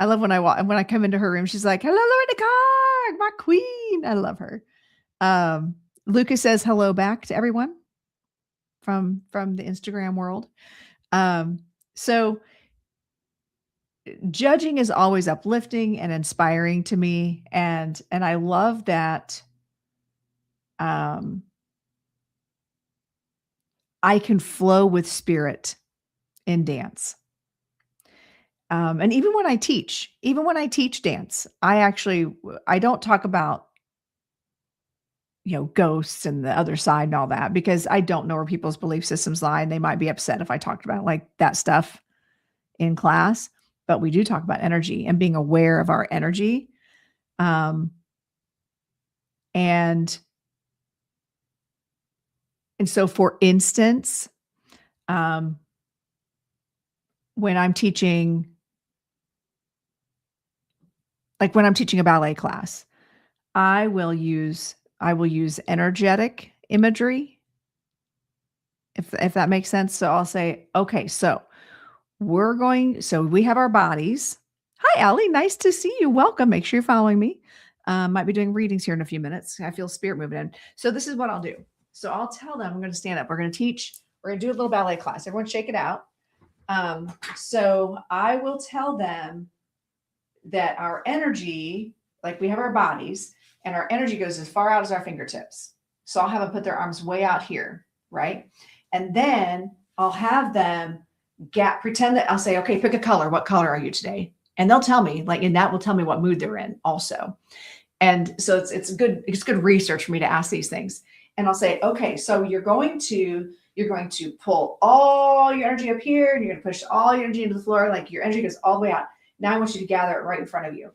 I love when I come into her room, she's like, hello, Lorenda Carr, my queen. I love her. Lucas says hello back to everyone from the Instagram world. So judging is always uplifting and inspiring to me. And I love that I can flow with spirit in dance. And even when I teach dance, I don't talk about, ghosts and the other side and all that, because I don't know where people's belief systems lie. And they might be upset if I talked about like that stuff in class, but we do talk about energy and being aware of our energy. And so for instance, when I'm teaching a ballet class, I will use energetic imagery, if that makes sense. So I'll say, okay, so we have our bodies. Hi, Allie. Nice to see you. Welcome. Make sure you're following me. Might be doing readings here in a few minutes. I feel spirit moving in. So this is what I'll do. So I'll tell them, I'm going to stand up. We're going to teach. We're going to do a little ballet class. Everyone shake it out. So I will tell them that our energy, like we have our bodies, and our energy goes as far out as our fingertips. So I'll have them put their arms way out here, right? And then I'll have them pretend that I'll say, okay, pick a color. What color are you today? And they'll tell me, and that will tell me what mood they're in also. And so it's good research for me to ask these things. And I'll say, okay, so you're going to pull all your energy up here, and you're going to push all your energy into the floor. Like your energy goes all the way out. Now I want you to gather it right in front of you.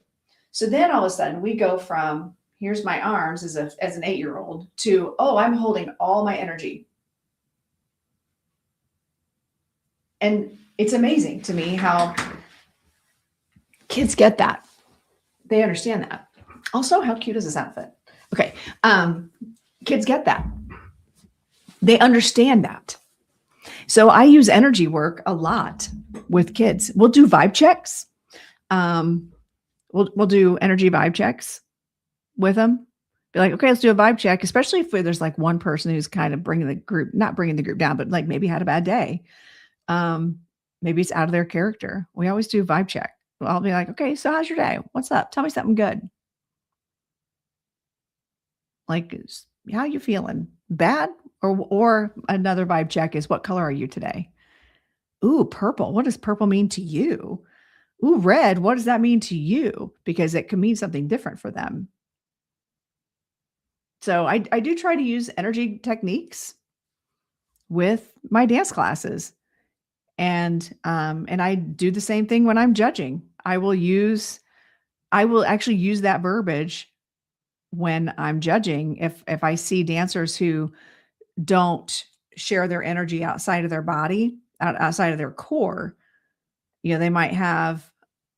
So then all of a sudden we go from, here's my arms as an 8-year-old to, oh, I'm holding all my energy. And it's amazing to me how kids get that. They understand that. Also, how cute is this outfit? Okay. Kids get that. They understand that. So I use energy work a lot with kids. We'll do vibe checks. We'll do energy vibe checks with them. Be like, okay, let's do a vibe check, especially if there's like one person who's kind of not bringing the group down, but like maybe had a bad day. Maybe it's out of their character. We always do a vibe check. I'll be like, okay, so how's your day? What's up? Tell me something good. Like, how are you feeling? Bad? Or another vibe check is, what color are you today? Ooh, purple. What does purple mean to you? Ooh, red. What does that mean to you? Because it can mean something different for them. So I do try to use energy techniques with my dance classes. And I do the same thing when I'm judging. I will actually use that verbiage when I'm judging. If I see dancers who don't share their energy outside of their body, outside of their core, they might have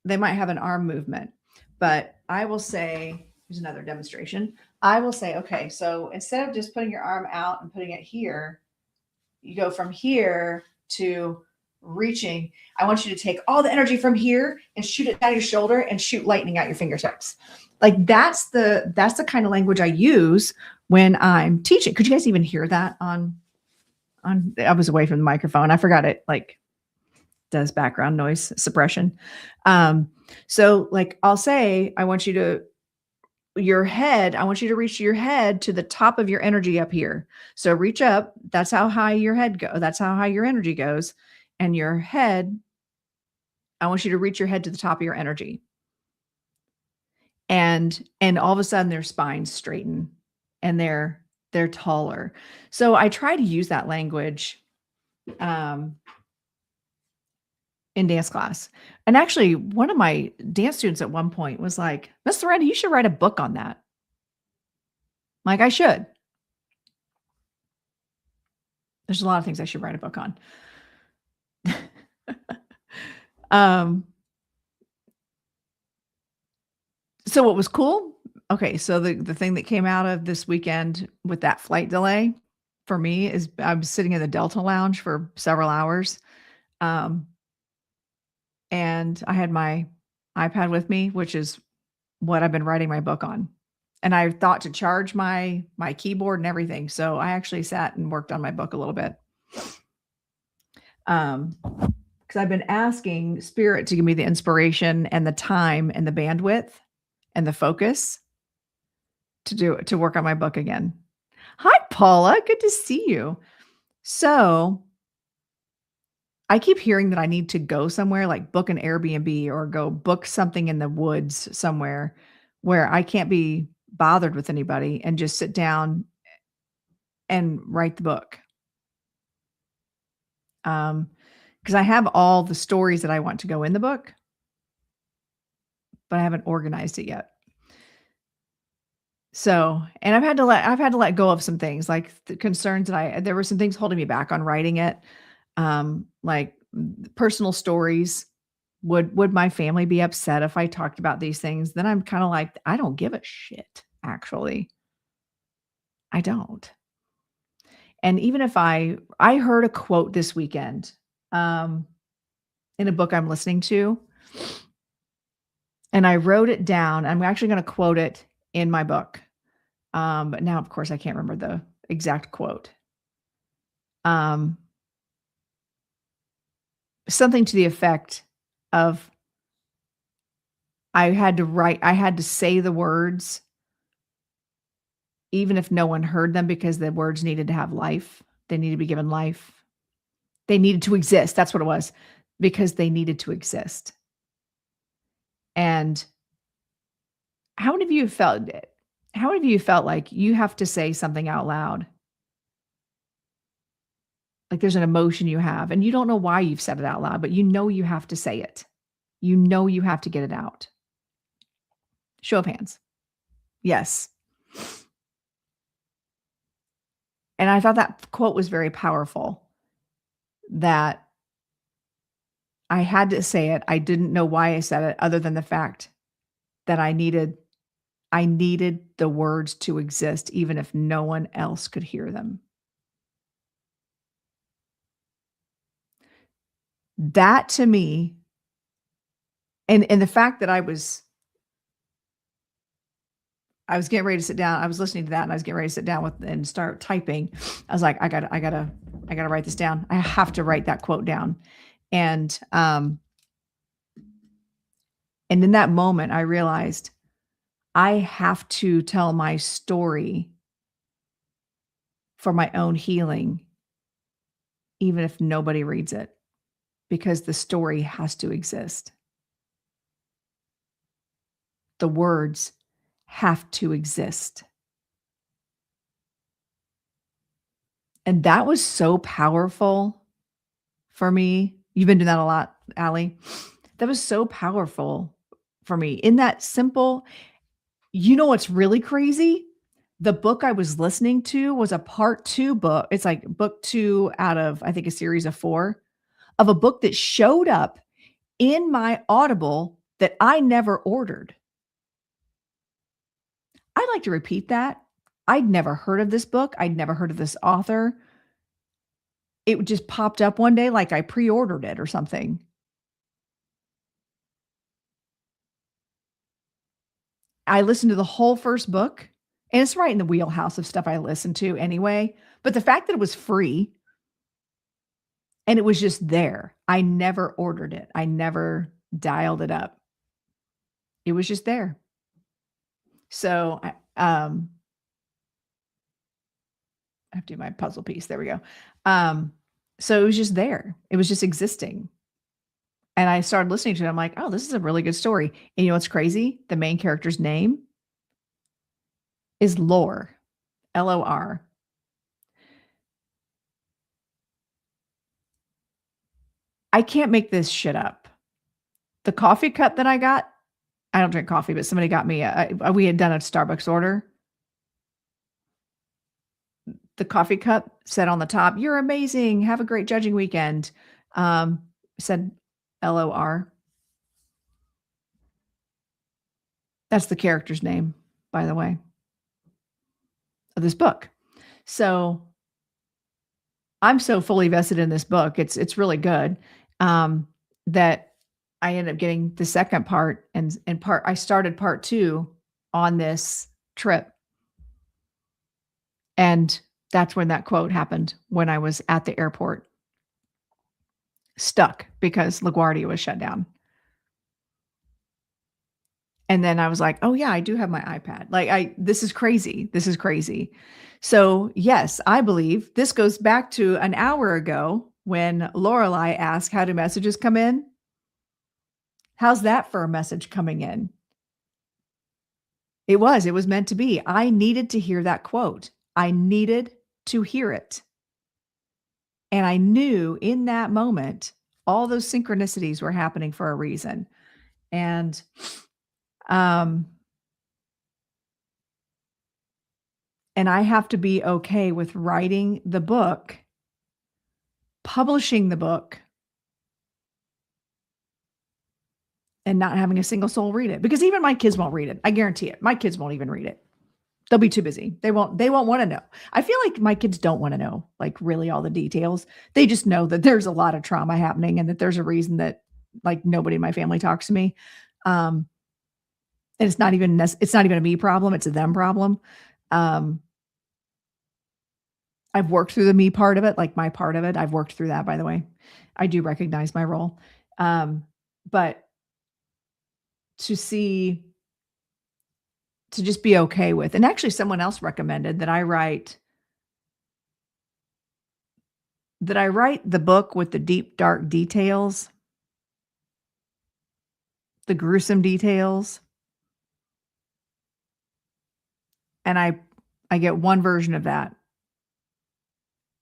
an arm movement, but I will say, here's another demonstration. I will say, okay, so instead of just putting your arm out and putting it here, you go from here to reaching. I want you to take all the energy from here and shoot it down your shoulder and shoot lightning out your fingertips. Like that's the kind of language I use when I'm teaching. Could you guys even hear that on I was away from the microphone. I forgot it like does background noise suppression. So like I'll say, I want you to reach your head to the top of your energy up here. So reach up. That's how high your head go. That's how high your energy goes. And your head, I want you to reach your head to the top of your energy. And all of a sudden their spines straighten and they're taller. So I try to use that language in dance class. And actually, one of my dance students at one point was like, Miss Lorenda, you should write a book on that. Like, I should. There's a lot of things I should write a book on. So what was cool? Okay, so the thing that came out of this weekend with that flight delay for me is I was sitting in the Delta Lounge for several hours. And I had my iPad with me, which is what I've been writing my book on. And I thought to charge my keyboard and everything. So I actually sat and worked on my book a little bit. Because I've been asking Spirit to give me the inspiration and the time and the bandwidth and the focus to work on my book again. Hi, Paula. Good to see you. So I keep hearing that I need to go somewhere, like book an Airbnb or go book something in the woods somewhere where I can't be bothered with anybody and just sit down and write the book. Because I have all the stories that I want to go in the book, but I haven't organized it yet. So, and I've had to let go of some things, like the concerns that there were some things holding me back on writing it. Like personal stories. Would my family be upset if I talked about these things? Then I'm kind of like, I don't give a shit, actually. I don't. And even if I heard a quote this weekend, in a book I'm listening to, and I wrote it down. I'm actually going to quote it in my book. But now, of course, I can't remember the exact quote. Something to the effect of, I had to say the words, even if no one heard them, because the words needed to have life. They needed to be given life. They needed to exist. That's what it was, because they needed to exist. And how many of you felt like you have to say something out loud? Like there's an emotion you have and you don't know why you've said it out loud, but you know you have to say it. You know you have to get it out. Show of hands. Yes. And I thought that quote was very powerful, that I had to say it. I didn't know why I said it, other than the fact that I needed the words to exist, even if no one else could hear them. That to me, and the fact that I was getting ready to sit down. I was listening to that and I was getting ready to sit down and start typing. I was like, I gotta write this down. I have to write that quote down. And in that moment, I realized I have to tell my story for my own healing, even if nobody reads it, because the story has to exist. The words have to exist. And that was so powerful for me. You've been doing that a lot, Allie. That was so powerful for me. In that simple, you know what's really crazy? The book I was listening to was a part 2 book. It's like book 2 out of, I think, a series of 4 of a book that showed up in my Audible that I never ordered. I'd like to repeat that. I'd never heard of this book. I'd never heard of this author. it just popped up one day like I pre-ordered it or something. I listened to the whole first book, and it's right in the wheelhouse of stuff I listen to anyway. But the fact that it was free and it was just there, I never ordered it. I never dialed it up. It was just there. So I have to do my puzzle piece. There we go. So it was just there. It was just existing. And I started listening to it. I'm like, oh, this is a really good story. And you know what's crazy? The main character's name is Lore, Lor. I can't make this shit up. The coffee cup that I got, I don't drink coffee, but somebody got me, we had done a Starbucks order. The coffee cup said on the top, "You're amazing. Have a great judging weekend." Said LOR. That's the character's name, by the way, of this book. So I'm so fully vested in this book. It's really good. That I ended up getting the second part and I started part 2 on this trip. And that's when that quote happened, when I was at the airport, stuck because LaGuardia was shut down. And then I was like, "Oh yeah, I do have my iPad." Like this is crazy. This is crazy. So yes, I believe this goes back to an hour ago when Lorelei asked, "How do messages come in?" How's that for a message coming in? It was meant to be. I needed to hear that quote. I needed to hear it. And I knew in that moment, all those synchronicities were happening for a reason. And I have to be okay with writing the book, publishing the book, and not having a single soul read it. Because even my kids won't read it. I guarantee it. My kids won't even read it. They'll be too busy. They won't want to know. I feel like my kids don't want to know, like, really all the details. They just know that there's a lot of trauma happening and that there's a reason that, like, nobody in my family talks to me. And it's not even a me problem. It's a them problem. I've worked through the me part of it, like my part of it. I've worked through that, by the way. I do recognize my role. But to just be okay with, and actually someone else recommended that I write the book with the deep, dark details, the gruesome details. And I get one version of that.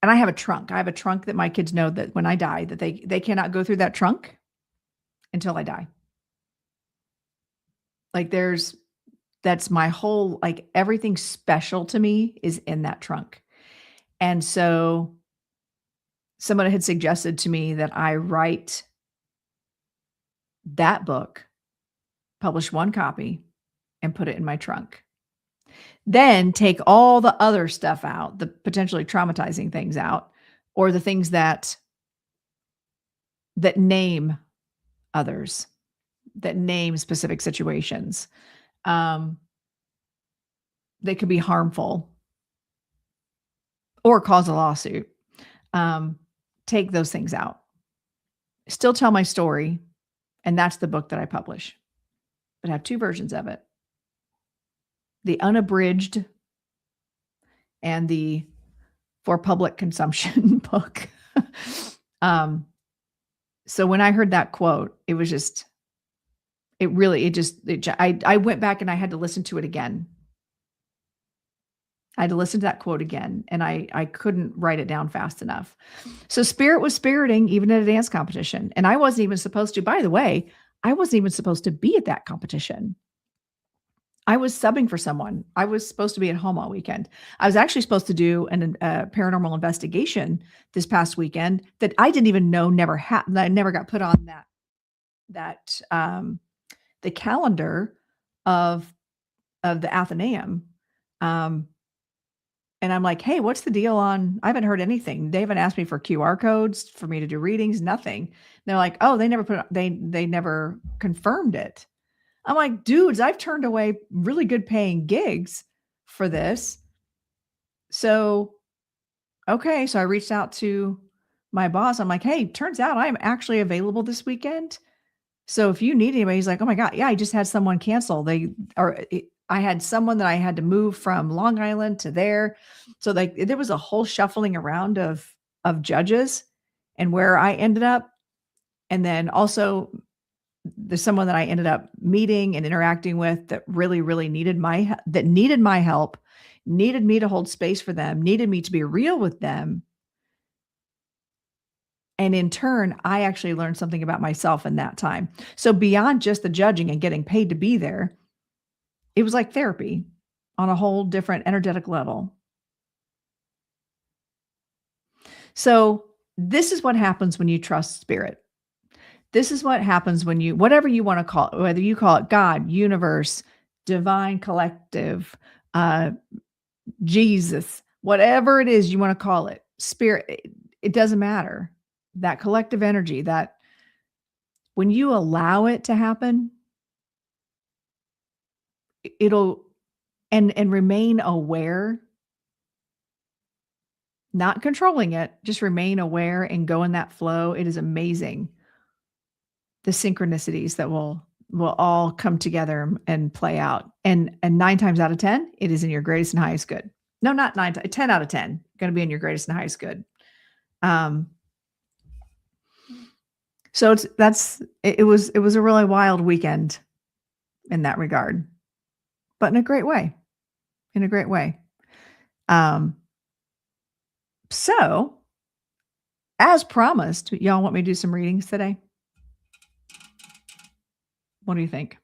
And I have a trunk. I have a trunk that my kids know that when I die, that they cannot go through that trunk until I die. Like that's my whole, like, everything special to me is in that trunk. And so someone had suggested to me that I write that book, publish one copy, and put it in my trunk. Then take all the other stuff out, the potentially traumatizing things out, or the things that name others, that name specific situations. They could be harmful or cause a lawsuit. Take those things out. Still tell my story, and that's the book that I publish. But I have 2 versions of it. The unabridged and the for public consumption book. So when I heard that quote, it was just, I went back and I had to listen to it again. I had to listen to that quote again, and I couldn't write it down fast enough. So Spirit was spiriting even at a dance competition. And I wasn't even supposed to, by the way, I wasn't even supposed to be at that competition. I was subbing for someone. I was supposed to be at home all weekend. I was actually supposed to do a paranormal investigation this past weekend that I didn't even know never happened. I never got put on that the calendar of the Athenaeum. And And I'm like, hey, what's the deal on, I haven't heard anything. They haven't asked me for QR codes for me to do readings, nothing. They're like, oh, they never confirmed it. I'm like, dudes, I've turned away really good paying gigs for this. So, okay. So I reached out to my boss. I'm like, hey, turns out I'm actually available this weekend. So if you need anybody, he's like, oh my God, yeah, I just had someone cancel. I had someone that I had to move from Long Island to there. So like there was a whole shuffling around of judges and where I ended up. And then also there's someone that I ended up meeting and interacting with that really, really needed my help, needed me to hold space for them, needed me to be real with them. And in turn, I actually learned something about myself in that time. So beyond just the judging and getting paid to be there, it was like therapy on a whole different energetic level. So this is what happens when you trust spirit. This is what happens when you, whatever you want to call it, whether you call it God, universe, divine collective, Jesus, whatever it is you want to call it, spirit, it doesn't matter. That collective energy, that when you allow it to happen, it'll, and remain aware, not controlling it, just remain aware and go in that flow. It is amazing. The synchronicities that will all come together and play out. And 9 times out of 10, it is in your greatest and highest good. No, not 9, 10 out of 10, going to be in your greatest and highest good. So it was a really wild weekend in that regard, but in a great way, So as promised, y'all want me to do some readings today? What do you think?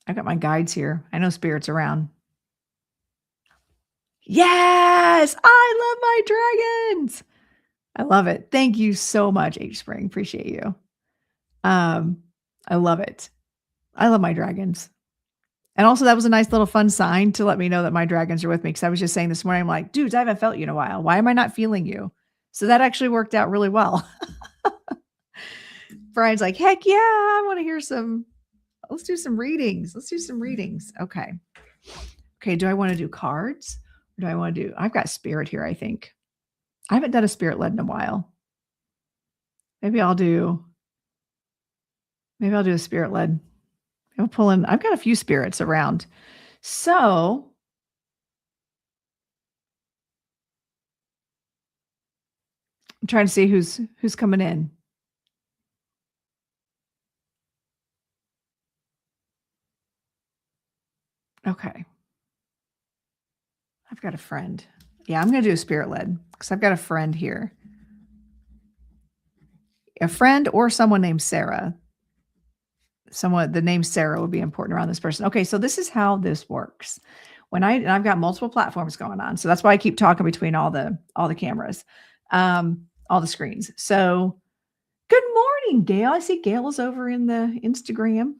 I got my guides here. I know spirit's around. Yes, I love my dragons. I love it. Thank you so much, H Spring. Appreciate you. I love it. I love my dragons. And also that was a nice little fun sign to let me know that my dragons are with me. Because I was just saying this morning, I'm like, dudes, I haven't felt you in a while. Why am I not feeling you? So that actually worked out really well. Brian's like, heck yeah, I want to hear let's do some readings. Okay. Do I want to do cards? Or do I want to do, I've got spirit here, I think. I haven't done a spirit led in a while. Maybe I'll do a spirit led. I'll pull in, I've got a few spirits around. So I'm trying to see who's coming in. Okay. I've got a friend. Yeah, I'm going to do a spirit led because I've got a friend here. A friend or someone named Sarah. The name Sarah would be important around this person. Okay, so this is how this works. I've got multiple platforms going on, so that's why I keep talking between all the cameras, all the screens. So, good morning, Gail. I see Gail is over in the Instagram.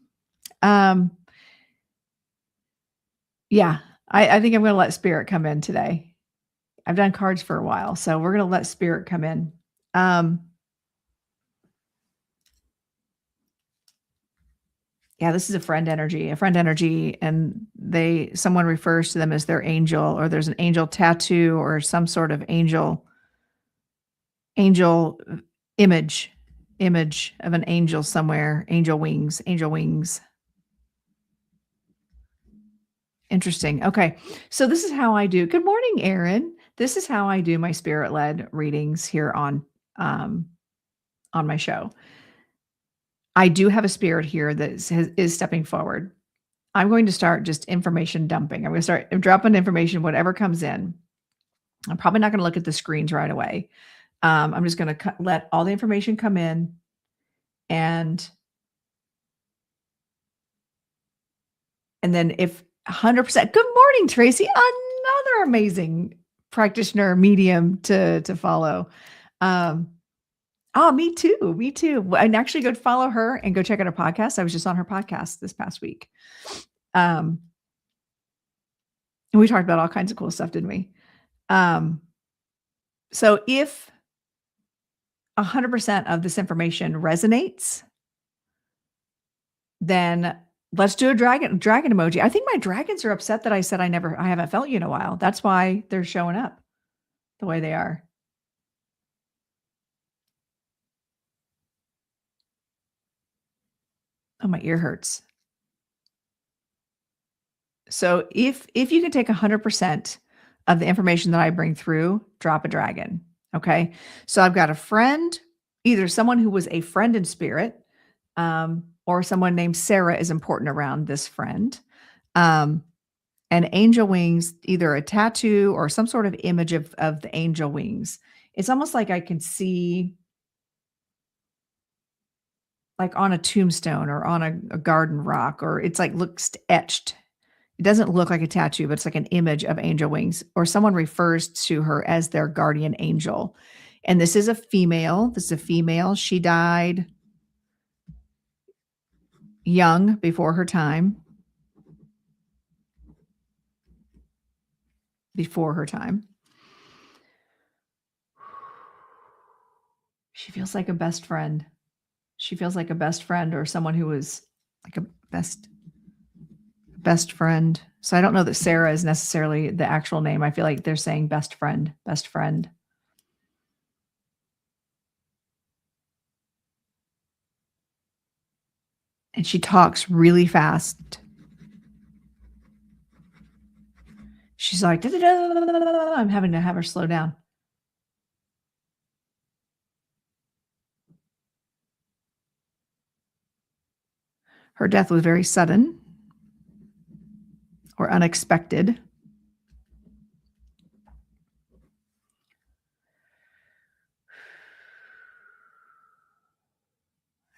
Yeah, I think I'm going to let spirit come in today. I've done cards for a while, so we're going to let spirit come in. Yeah, this is a friend energy, and someone refers to them as their angel, or there's an angel tattoo or some sort of angel image of an angel somewhere, angel wings. Interesting. Okay. So this is how I do. Good morning, Erin. This is how I do my spirit-led readings here on my show. I do have a spirit here that is stepping forward. I'm going to start just information dumping. I'm going to start dropping information, whatever comes in. I'm probably not going to look at the screens right away. I'm just going to let all the information come in, and then if 100%. Good morning, Tracy. Another amazing practitioner medium to follow. Me too. And actually go follow her and go check out her podcast. I was just on her podcast this past week. And we talked about all kinds of cool stuff, didn't we? So if 100% of this information resonates, then let's do a dragon emoji. I think my dragons are upset that I said I haven't felt you in a while. That's why they're showing up the way they are. Oh, my ear hurts. So if you can take 100% of the information that I bring through, drop a dragon. Okay. So I've got a friend, either someone who was a friend in spirit, or someone named Sarah is important around this friend. And angel wings, either a tattoo or some sort of image of the angel wings. It's almost like I can see, like on a tombstone or on a garden rock, or it's like looks etched. It doesn't look like a tattoo, but it's like an image of angel wings, or someone refers to her as their guardian angel. And this is a female. This is a female. She died young, before her time. Before her time. She feels like a best friend. She feels like a best friend, or someone who was like a best friend. So I don't know that Sarah is necessarily the actual name. I feel like they're saying best friend, best friend. And she talks really fast. She's like, I'm having to have her slow down. Her death was very sudden or unexpected.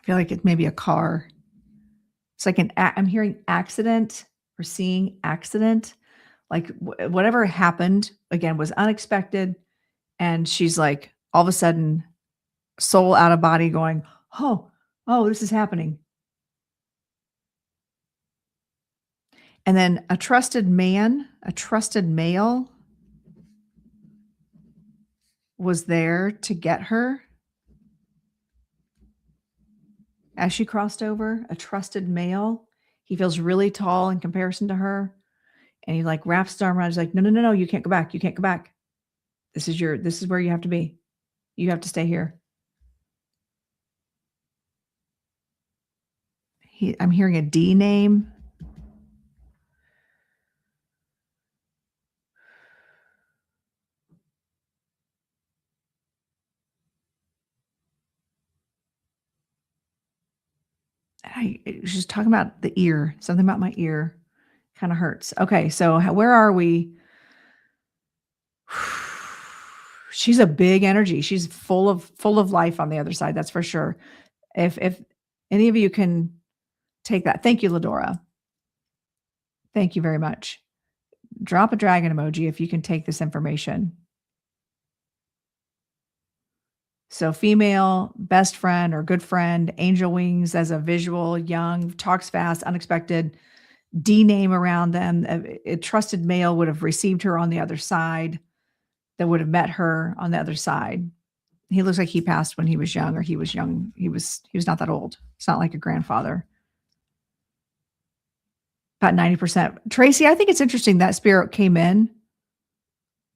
I feel like it may be a car. It's like I'm hearing accident or seeing accident. Like whatever happened, again, was unexpected. And she's like, all of a sudden, soul out of body going, oh, this is happening. And then a trusted male was there to get her as she crossed over. A trusted male. He feels really tall in comparison to her. And he like wraps his arm around. He's like, no, you can't go back. You can't go back. This is where you have to be. You have to stay here. I'm hearing a D name. She's talking about the ear. Something about my ear kind of hurts. Okay, so where are we? She's a big energy. She's full of life on the other side. That's for sure. If any of you can take that, thank you, Ladora. Thank you very much. Drop a dragon emoji if you can take this information. So female, best friend or good friend, angel wings as a visual, young, talks fast, unexpected, D name around them. A trusted male would have received her on the other side, that would have met her on the other side. He looks like he passed when he was young, or he was young. He was not that old. It's not like a grandfather. About 90%. Tracy, I think it's interesting that spirit came in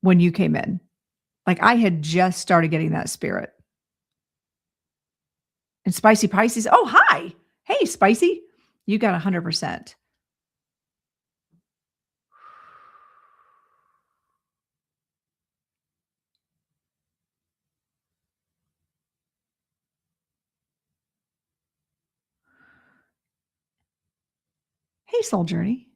when you came in. Like I had just started getting that spirit. And Spicy Pisces, oh, hi. Hey, Spicy, you got 100%. Hey, Soul Journey.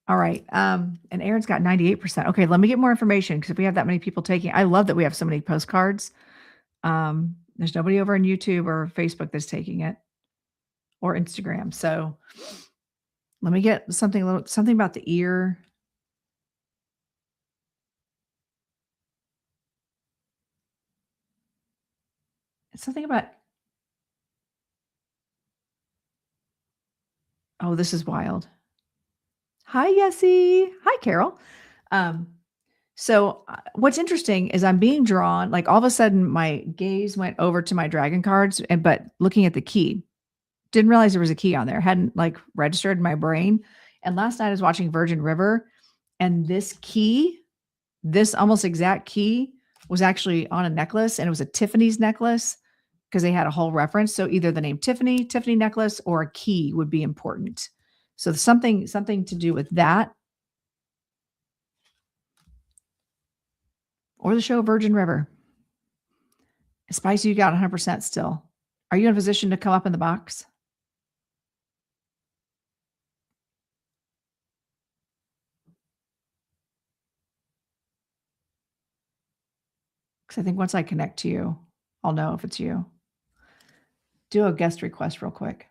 All right. And Aaron's got 98%. Okay, let me get more information, because if we have that many people taking, I love that we have so many postcards. There's nobody over on YouTube or Facebook that's taking it, or Instagram. So let me get something about the ear. It's something about, oh, this is wild. Hi, Yessie. Hi, Carol. So what's interesting is I'm being drawn, like all of a sudden my gaze went over to my dragon cards but looking at the key. Didn't realize there was a key on there. Hadn't like registered in my brain. And last night I was watching Virgin River and this key, this almost exact key was actually on a necklace and it was a Tiffany's necklace because they had a whole reference. So either the name Tiffany necklace or a key would be important. So something to do with that. Or the show Virgin River. Spicy, you got 100% still. Are you in a position to come up in the box? Because I think once I connect to you, I'll know if it's you. Do a guest request real quick.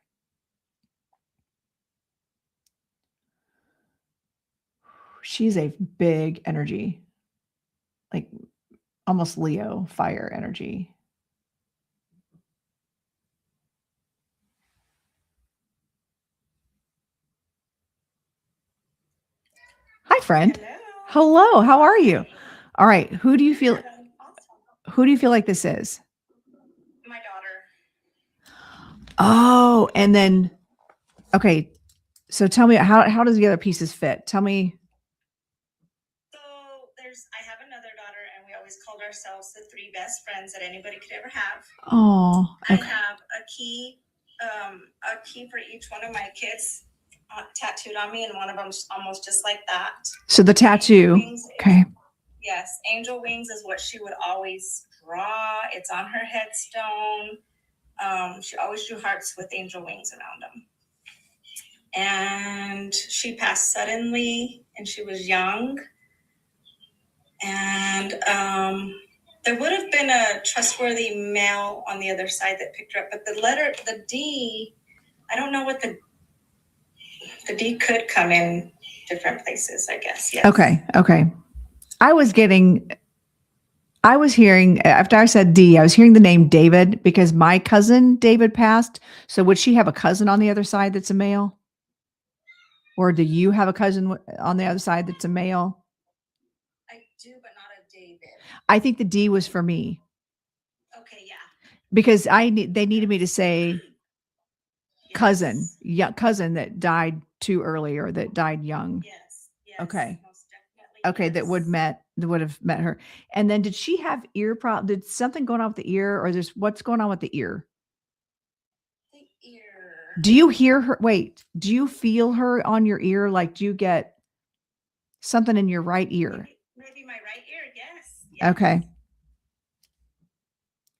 She's a big energy, like almost Leo fire energy. Hi, friend. Hello. How are you? All right. Who do you feel like this is? My daughter. Oh, and then okay. So tell me how does the other pieces fit? Tell me. So I have another daughter, and we always called ourselves the three best friends that anybody could ever have. Oh, okay. I have a key for each one of my kids tattooed on me, and one of them's almost just like that. So the tattoo, okay. Yes, angel wings is what she would always draw. It's on her headstone. She always drew hearts with angel wings around them. And she passed suddenly, and she was young. And there would have been a trustworthy male on the other side that picked her up, but the D, I don't know what the D could come in different places, I guess. Yes. Okay. I was hearing, after I said D, I was hearing the name David because my cousin David passed. So would she have a cousin on the other side that's a male? Or do you have a cousin on the other side that's a male? I do, but not a David. I think the D was for me. Okay, yeah. Because they needed me to say cousin, cousin that died too early or that died young. Yes. Okay. Most definitely. Okay, yes. that would have met her. And then did she have ear problem? Did something going on with the ear, or what's going on with the ear? The ear. Do you hear her? Wait, do you feel her on your ear? Like, do you get something in your right ear? Maybe my right ear, yes. Okay.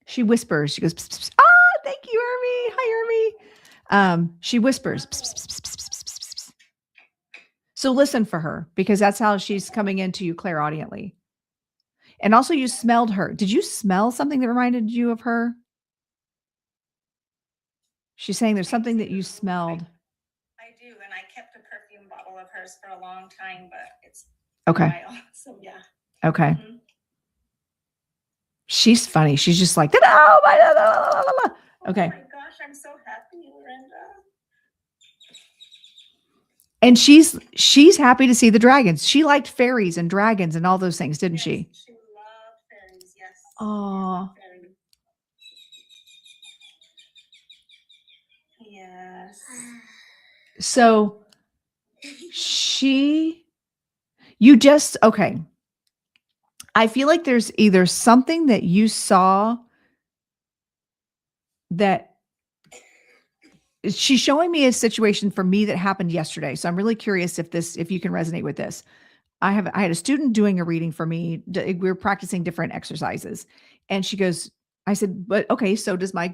She whispers. She goes, pss, pss, pss. "Ah, thank you, Ermi. Hi, Ermi." She whispers. Pss, pss, pss, pss, pss, pss, pss. So listen for her because that's how she's coming into you clairaudiently. And also, you smelled her. Did you smell something that reminded you of her? She's saying there's something that you smelled. I do, and I kept a perfume bottle of hers for a long time, but it's okay. a while, so yeah. Okay. Mm-hmm. She's funny. She's just like, oh my, okay. Oh my gosh, I'm so happy, Lorenda. And she's happy to see the dragons. She liked fairies and dragons and all those things, didn't she? She loved fairies, yes. Oh. Yes. So you just, okay. I feel like there's either something that you saw that she's showing me a situation for me that happened yesterday. So I'm really curious if you can resonate with this. I had a student doing a reading for me. We were practicing different exercises, and she goes, I said, but okay, so does my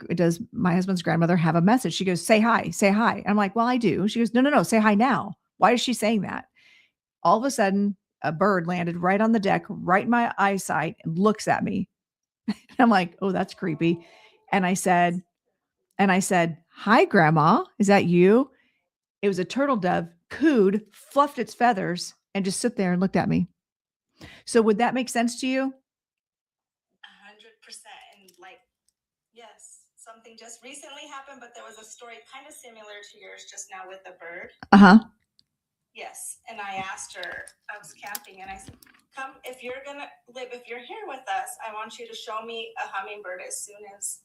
husband's grandmother have a message? She goes, say hi, say hi. I'm like, well, I do. She goes, no, say hi now. Why is she saying that? All of a sudden, a bird landed right on the deck, right in my eyesight, and looks at me. And I'm like, oh, that's creepy. And I said, hi, Grandma. Is that you? It was a turtle dove, cooed, fluffed its feathers, and just sit there and looked at me. So would that make sense to you? 100%. And yes, something just recently happened, but there was a story kind of similar to yours just now with the bird. Uh-huh. Yes. And I asked her, I was camping, and I said, come, if you're going to live, if you're here with us, I want you to show me a hummingbird as soon as,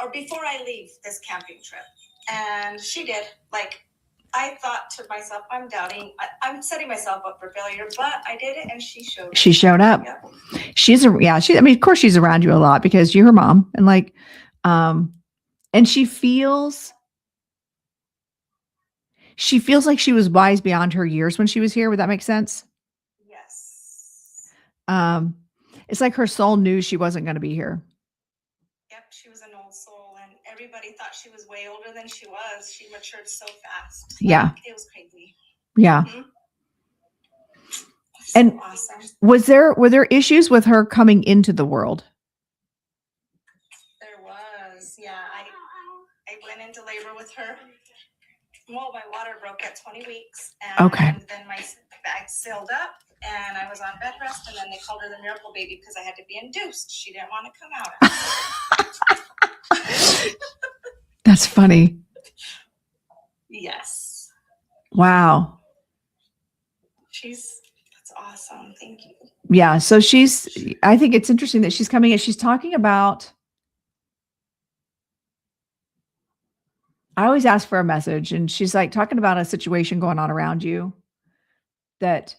or before I leave this camping trip. And she did. Like, I thought to myself, I'm doubting, I'm setting myself up for failure, but I did it, and she showed up. She showed up. Yep. I mean, of course she's around you a lot because you're her mom, and like, and she feels like she was wise beyond her years when she was here. Would that make sense? Yes. It's like her soul knew she wasn't going to be here. Yep, she was an old soul, and everybody thought she was way older than she was. She matured so fast. Yeah. It was crazy. Yeah. Mm-hmm. And so awesome. were there issues with her coming into the world? There was. Yeah, I went into labor with her. Well, my water broke at 20 weeks, and then my bag sealed up, and I was on bed rest, and then they called her the miracle baby because I had to be induced. She didn't want to come out. That's funny. Yes. Wow. That's awesome. Thank you. Yeah. So I think it's interesting that she's coming in. She's talking about, I always ask for a message, and she's like talking about a situation going on around you that's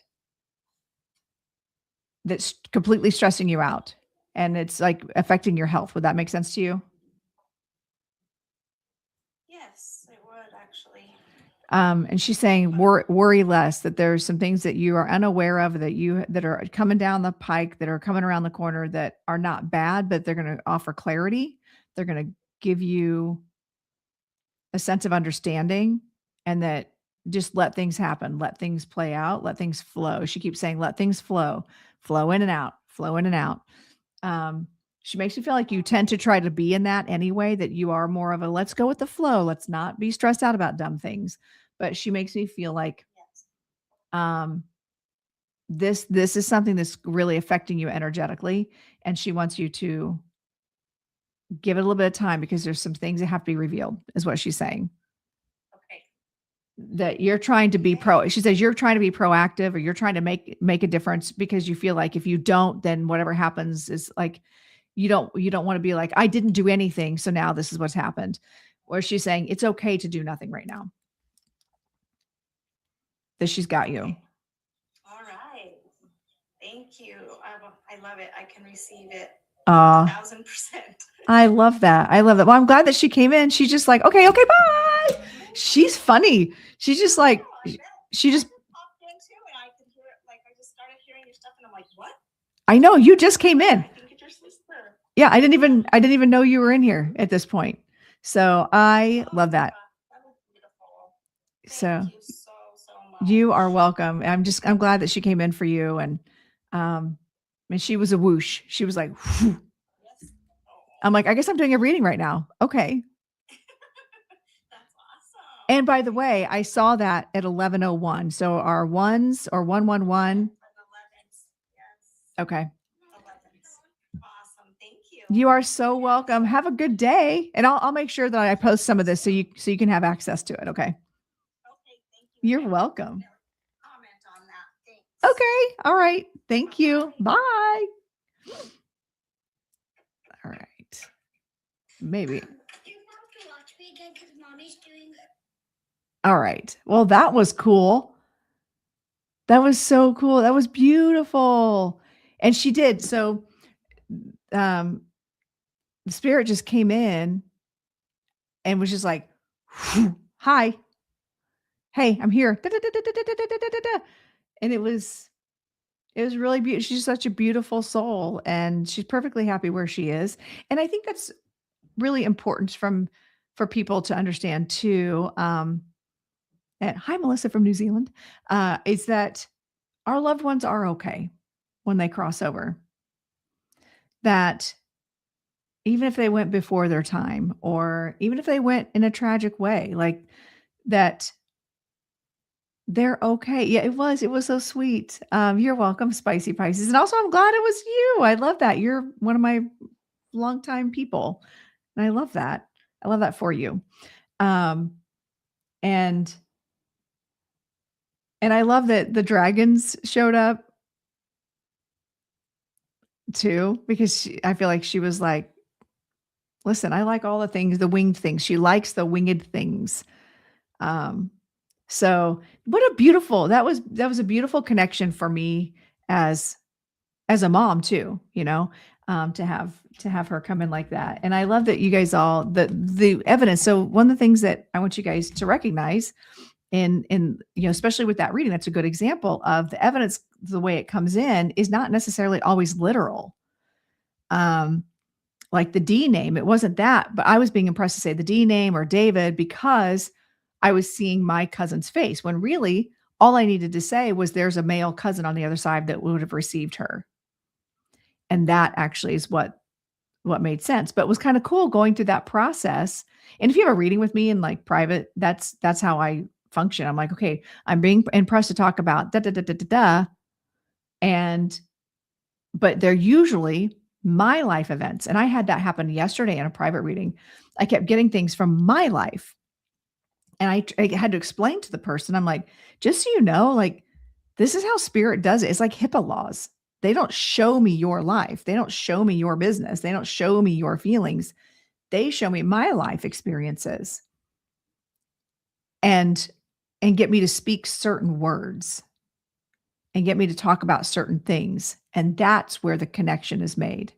completely stressing you out, and it's like affecting your health. Would that make sense to you? Yes, it would actually. And she's saying, worry less, that there's some things that you are unaware of that are coming down the pike, that are coming around the corner, that are not bad, but they're going to offer clarity. They're going to give you a sense of understanding, and that just let things happen, let things play out, let things flow. She keeps saying, let things flow in and out, flow in and out. She makes me feel like you tend to try to be in that anyway, that you are more of a, let's go with the flow. Let's not be stressed out about dumb things. But she makes me feel like, this is something that's really affecting you energetically. And she wants you to give it a little bit of time, because there's some things that have to be revealed, is what she's saying. Okay. That you're trying to be she says you're trying to be proactive, or you're trying to make a difference, because you feel like if you don't, then whatever happens is like, you don't want to be like, I didn't do anything, so now this is what's happened. Or she's saying it's okay to do nothing right now. That she's got you. All right. Thank you. I love it. I can receive it. 1,000%. I love that. Well, I'm glad that she came in. She's just like, okay, bye. She's funny. She's just like, she just popped in too, and I could hear it. Like, I just started hearing your stuff, and I'm like, what? I know, you just came in. I think it's your sister. Yeah, I didn't even know you were in here at this point. So I love that. That was beautiful. So Thank you so much. You are welcome. I'm glad that she came in for you. And she was a whoosh. She was like, whew. Yes. I'm like, I guess I'm doing a reading right now. Okay. That's awesome. And by the way, I saw that at 11:01. So our ones or 111. 11s. Yes. Okay. 11s. Awesome. Thank you. You are so welcome. Have a good day. And I'll make sure that I post some of this so you can have access to it. Okay. Okay. Thank you. You're welcome. Comment on that. Thanks. Okay. All right. Thank you. Bye. All right. Maybe. Do you have to watch me again because mommy's doing it? All right. Well, that was cool. That was so cool. That was beautiful. And she did. So the spirit just came in and was just like, hi. Hey, I'm here. And it was really beautiful. She's such a beautiful soul, and she's perfectly happy where she is. And I think that's really important for people to understand too. And hi, Melissa from New Zealand, is that our loved ones are okay when they cross over. That even if they went before their time, or even if they went in a tragic way, like that, they're okay. Yeah, it was so sweet. You're welcome, Spicy Pisces. And also I'm glad it was you. I love that. You're one of my longtime people. And I love that. I love that for you. And And I love that the dragons showed up too, because I feel like she was like, listen, I like all the things, the winged things. She likes the winged things. So what a beautiful, that was a beautiful connection for me as a mom too, to have her come in like that. And I love that you guys all, the evidence. So one of the things that I want you guys to recognize in, especially with that reading, that's a good example of the evidence. The way it comes in is not necessarily always literal. Like the D name, it wasn't that, but I was being impressed to say the D name or David because I was seeing my cousin's face, when really all I needed to say was there's a male cousin on the other side that would have received her. And that actually is what made sense, but it was kind of cool going through that process. And if you have a reading with me in like private, that's how I function. I'm like, okay, I'm being impressed to talk about da da da da da da. But they're usually my life events. And I had that happen yesterday in a private reading. I kept getting things from my life. And I had to explain to the person, I'm like, just so you know, like, this is how spirit does it. It's like HIPAA laws. They don't show me your life. They don't show me your business. They don't show me your feelings. They show me my life experiences and get me to speak certain words and get me to talk about certain things. And that's where the connection is made.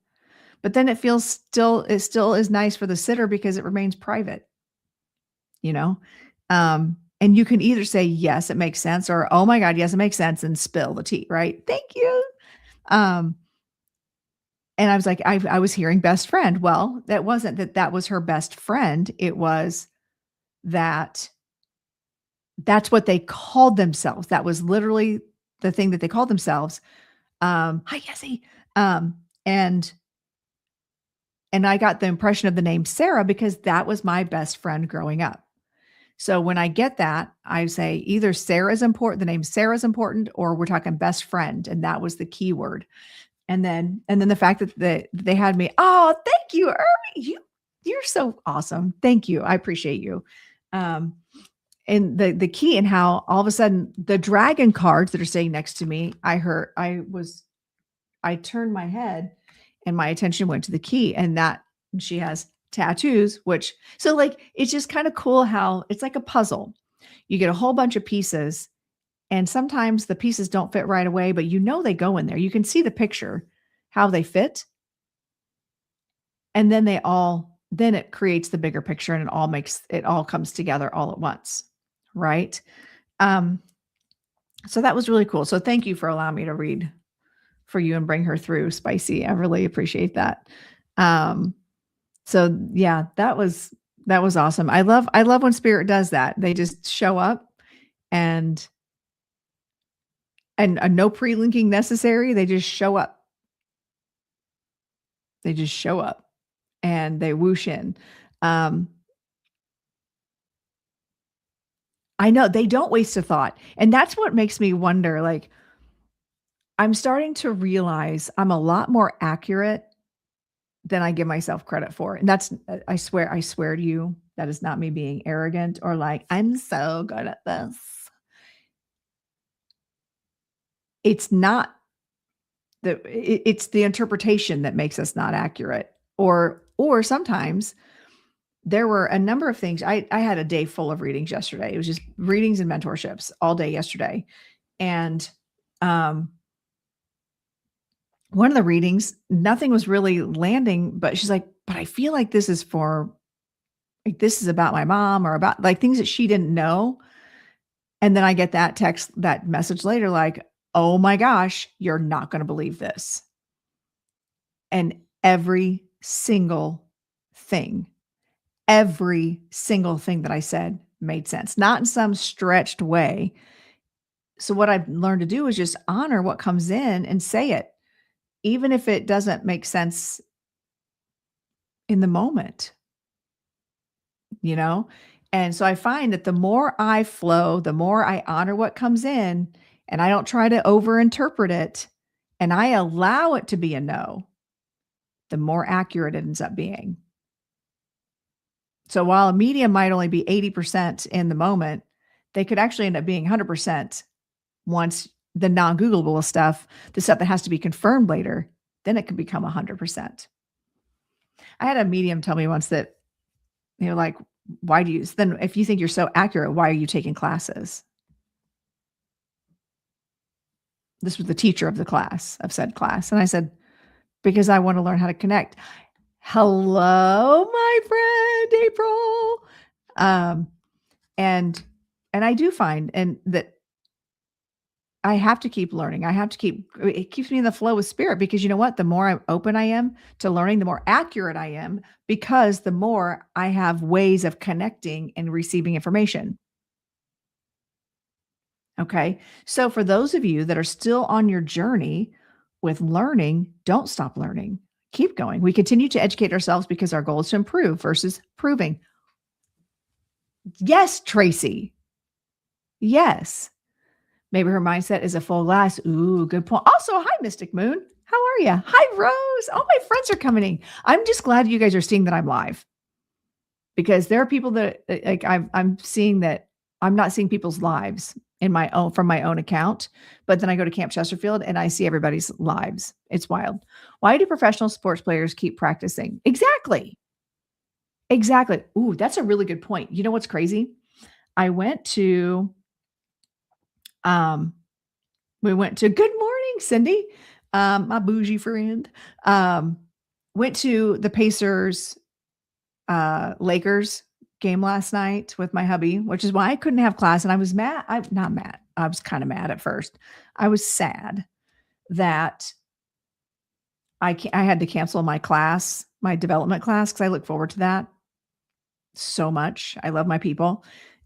But then it still is nice for the sitter because it remains private, and you can either say, yes, it makes sense, or, oh my God, yes, it makes sense, and spill the tea, right? Thank you. And I was like, I was hearing best friend. Well, that wasn't that was her best friend. It was that's what they called themselves. That was literally the thing that they called themselves. Hi, Yessie. And I got the impression of the name Sarah because that was my best friend growing up. So when I get that, I say either Sarah is important, the name Sarah is important, or we're talking best friend. And that was the key word. And then the fact that they had me, oh, thank you, Irving. You're so awesome. Thank you. I appreciate you. And the key and how all of a sudden the dragon cards that are sitting next to me, I turned my head and my attention went to the key, and that she has tattoos, so like, it's just kind of cool how it's like a puzzle. You get a whole bunch of pieces, and sometimes the pieces don't fit right away, but they go in there. You can see the picture, how they fit. And then it creates the bigger picture, and it all comes together all at once. Right. So that was really cool. So thank you for allowing me to read for you and bring her through, Spicy. I really appreciate that. So yeah, that was awesome. I love when spirit does that. They just show up and no pre-linking necessary. They just show up. And they whoosh in. I know they don't waste a thought. And that's what makes me wonder, like, I'm starting to realize I'm a lot more accurate than I give myself credit for. And that's, I swear to you, that is not me being arrogant or like, I'm so good at this. It's not it's the interpretation that makes us not accurate. Or sometimes there were a number of things. I had a day full of readings yesterday. It was just readings and mentorships all day yesterday. And, one of the readings, nothing was really landing, but she's like, but I feel like this is about my mom, or about like things that she didn't know. And then I get that message later, like, oh my gosh, you're not going to believe this. And every single thing that I said made sense, not in some stretched way. So what I've learned to do is just honor what comes in and say it, even if it doesn't make sense in the moment, And so I find that the more I flow, the more I honor what comes in, and I don't try to overinterpret it, and I allow it to be a no, the more accurate it ends up being. So while a medium might only be 80% in the moment, they could actually end up being 100% once the non-Googleable stuff, the stuff that has to be confirmed later, then it can become 100%. I had a medium tell me once that, like, why do you, then if you think you're so accurate, why are you taking classes? This was the teacher of said class. And I said, because I want to learn how to connect. Hello, my friend, April. And I do find that I have to keep learning. It keeps me in the flow with spirit, because you know what? The more open I am to learning, the more accurate I am, because the more I have ways of connecting and receiving information. Okay. So for those of you that are still on your journey with learning, don't stop learning. Keep going. We continue to educate ourselves because our goal is to improve versus proving. Yes, Tracy. Yes. Maybe her mindset is a full glass. Ooh, good point. Also, hi, Mystic Moon. How are you? Hi, Rose. All my friends are coming in. I'm just glad you guys are seeing that I'm live, because there are people that, like, I'm seeing that I'm not seeing people's lives from my own account, but then I go to Camp Chesterfield and I see everybody's lives. It's wild. Why do professional sports players keep practicing? Exactly. Ooh, that's a really good point. You know what's crazy? We went to good morning, Cindy, my bougie friend, went to the Pacers, Lakers game last night with my hubby, which is why I couldn't have class. And I was mad. Not mad. I was kind of mad at first. I was sad that I had to cancel my class, my development class, because I look forward to that so much. I love my people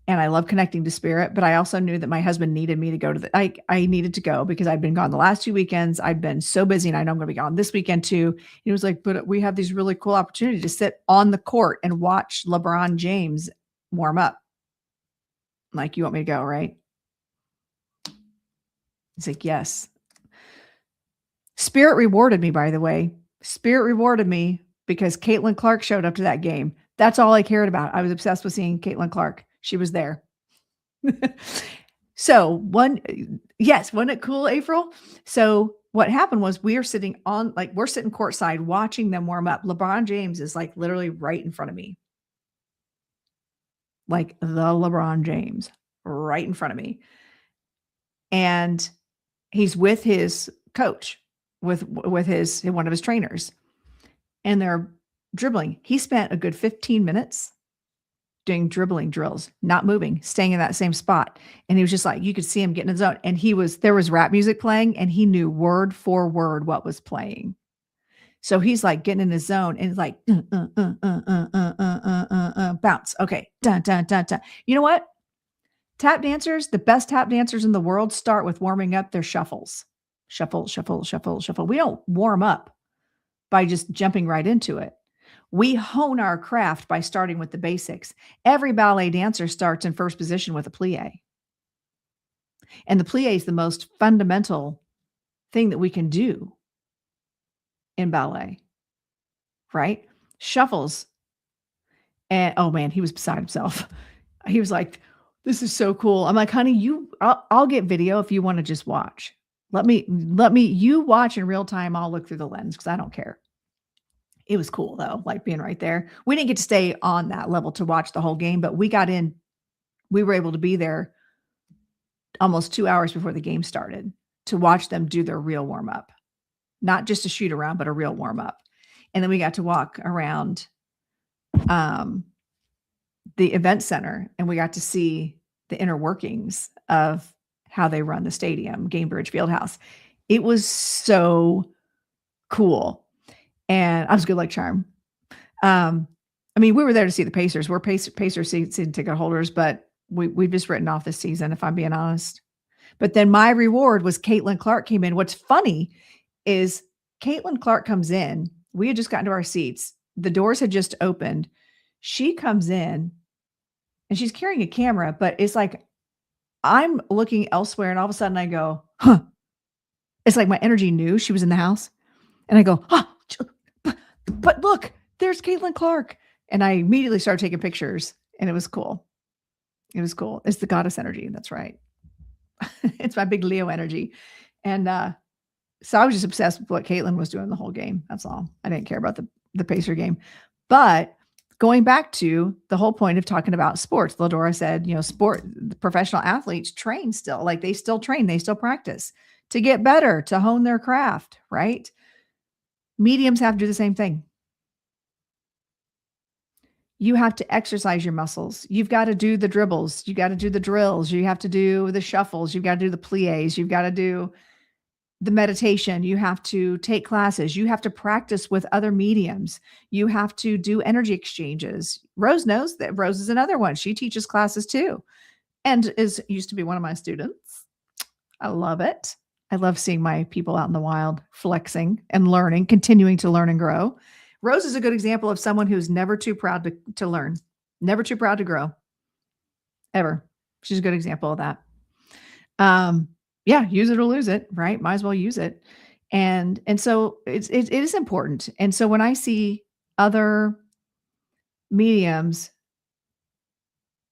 and I love connecting to spirit, but I also knew that my husband needed me to go to I needed to go because I'd been gone the last 2 weekends. I've been so busy, and I know I'm going to be gone this weekend too. He was like, but we have these really cool opportunities to sit on the court and watch LeBron James warm up. I'm like, you want me to go, right? He's like, yes. Spirit rewarded me, by the way. Spirit rewarded me because Caitlin Clark showed up to that game. That's all I cared about. I was obsessed with seeing Caitlin Clark. She was there. So wasn't it cool, April? So what happened was we're sitting courtside watching them warm up. LeBron James is like literally right in front of me. Like the LeBron James right in front of me. And he's with his coach, with one of his trainers, and they're dribbling. He spent a good 15 minutes doing dribbling drills, not moving, staying in that same spot. And he was just like, you could see him getting in the zone. And there was rap music playing, and he knew word for word what was playing. So he's like getting in his zone, and it's like, bounce. Okay. Dun, dun, dun, dun. You know what? Tap dancers, the best tap dancers in the world, start with warming up their shuffles. Shuffle, shuffle, shuffle, shuffle. We don't warm up by just jumping right into it. We hone our craft by starting with the basics. Every ballet dancer starts in first position with a plie. And the plie is the most fundamental thing that we can do in ballet, right? Shuffles. And oh man, he was beside himself. He was like, this is so cool. I'm like, honey, I'll get video if you want to just watch. You watch in real time. I'll look through the lens because I don't care. It was cool though, like being right there. We didn't get to stay on that level to watch the whole game, but we were able to be there almost 2 hours before the game started to watch them do their real warm up, not just a shoot around, but a real warm up. And then we got to walk around the event center, and we got to see the inner workings of how they run the stadium, Gamebridge Fieldhouse. It was so cool. And I was good like charm. I mean, we were there to see the Pacers. We're Pacer season ticket holders, but we've just written off this season, if I'm being honest. But then my reward was Caitlin Clark came in. What's funny is Caitlin Clark comes in. We had just gotten to our seats. The doors had just opened. She comes in and she's carrying a camera, but it's like I'm looking elsewhere, and all of a sudden I go, huh. It's like my energy knew she was in the house. And I go, huh. But look, there's Caitlin Clark. And I immediately started taking pictures, and it was cool. It was cool. It's the goddess energy. That's right. It's my big Leo energy. And so I was just obsessed with what Caitlin was doing the whole game. That's all. I didn't care about the Pacer game. But going back to the whole point of talking about sports, Ladora said, the professional athletes train still. Like they still train, they still practice to get better, to hone their craft, right? Mediums have to do the same thing. You have to exercise your muscles. You've got to do the dribbles. You got to do the drills. You have to do the shuffles. You've got to do the plies. You've got to do the meditation. You have to take classes. You have to practice with other mediums. You have to do energy exchanges. Rose knows that. Rose is another one. She teaches classes too, and used to be one of my students. I love it. I love seeing my people out in the wild flexing and learning, continuing to learn and grow. Rose is a good example of someone who's never too proud to learn, never too proud to grow, ever. She's a good example of that. Yeah, use it or lose it, right? Might as well use it. And so it is important. And so when I see other mediums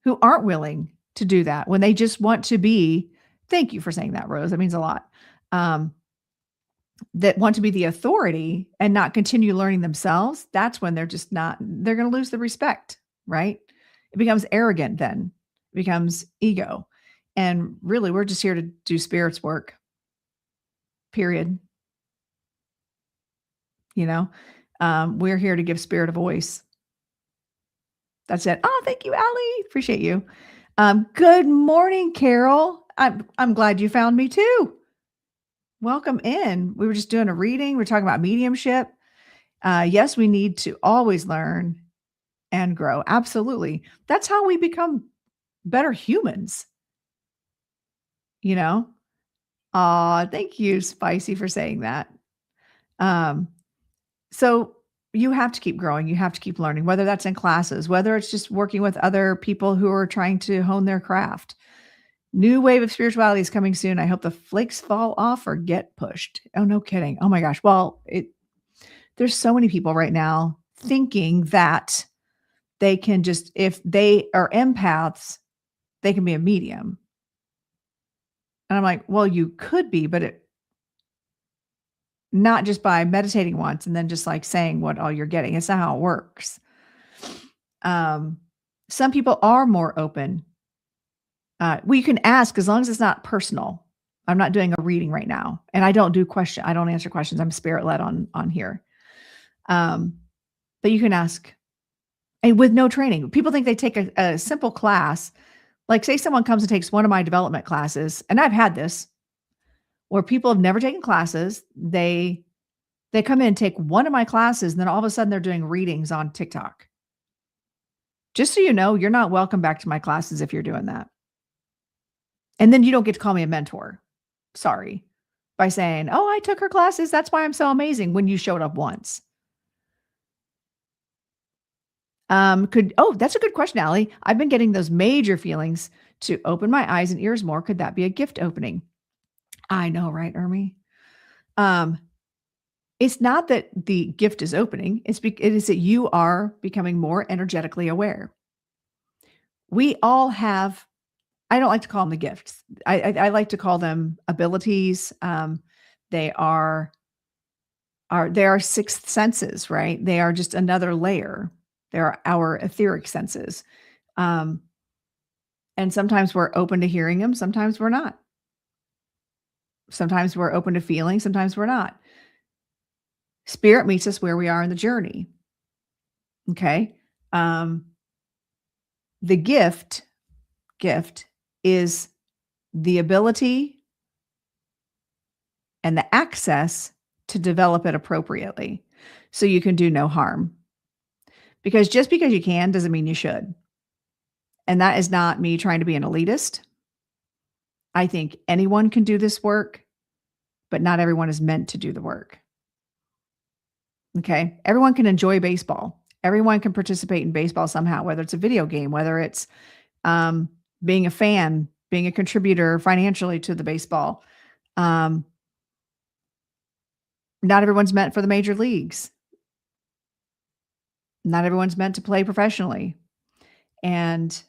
who aren't willing to do that, when they just want to be, thank you for saying that, Rose. That means a lot. That want to be the authority and not continue learning themselves, that's when they're going to lose the respect, right? It becomes arrogant then. It becomes ego. And really, we're just here to do spirit's work, period. We're here to give spirit a voice. That's it. Oh, thank you, Allie. Appreciate you. Good morning, Carol. I'm glad you found me too. Welcome in. We were just doing a reading. We're talking about mediumship. Yes, we need to always learn and grow. Absolutely. That's how we become better humans. Thank you, Spicy, for saying that. So you have to keep growing. You have to keep learning, whether that's in classes, whether it's just working with other people who are trying to hone their craft. New wave of spirituality is coming soon. I hope the flakes fall off or get pushed. Oh, no kidding. Oh my gosh. Well, there's so many people right now thinking that they can just, if they are empaths, they can be a medium. And I'm like, well, you could be, but not just by meditating once and then just like saying what all you're getting. It's not how it works. Some people are more open. Well, you can ask as long as it's not personal. I'm not doing a reading right now, and I don't answer questions. I'm spirit led on here. But you can ask, and with no training. People think they take a simple class. Like say someone comes and takes one of my development classes, and I've had this where people have never taken classes. They come in and take one of my classes, and then all of a sudden they're doing readings on TikTok. Just so you know, you're not welcome back to my classes if you're doing that. And then you don't get to call me a mentor. Sorry. By saying, oh, I took her classes. That's why I'm so amazing, when you showed up once. That's a good question, Allie. I've been getting those major feelings to open my eyes and ears more. Could that be a gift opening? I know, right, Ermi? It's not that the gift is opening. It is that you are becoming more energetically aware. We all have, I don't like to call them the gifts. I like to call them abilities. They are sixth senses, right? They are just another layer. They're our etheric senses. And sometimes we're open to hearing them. Sometimes we're not. Sometimes we're open to feeling. Sometimes we're not. Spirit meets us where we are in the journey. Okay. The gift is the ability and the access to develop it appropriately so you can do no harm. Because just because you can doesn't mean you should. And that is not me trying to be an elitist. I think anyone can do this work, but not everyone is meant to do the work. Okay. Everyone can enjoy baseball. Everyone can participate in baseball somehow, whether it's a video game, whether it's being a fan, being a contributor financially to the baseball. Not everyone's meant for the major leagues. Not everyone's meant to play professionally. And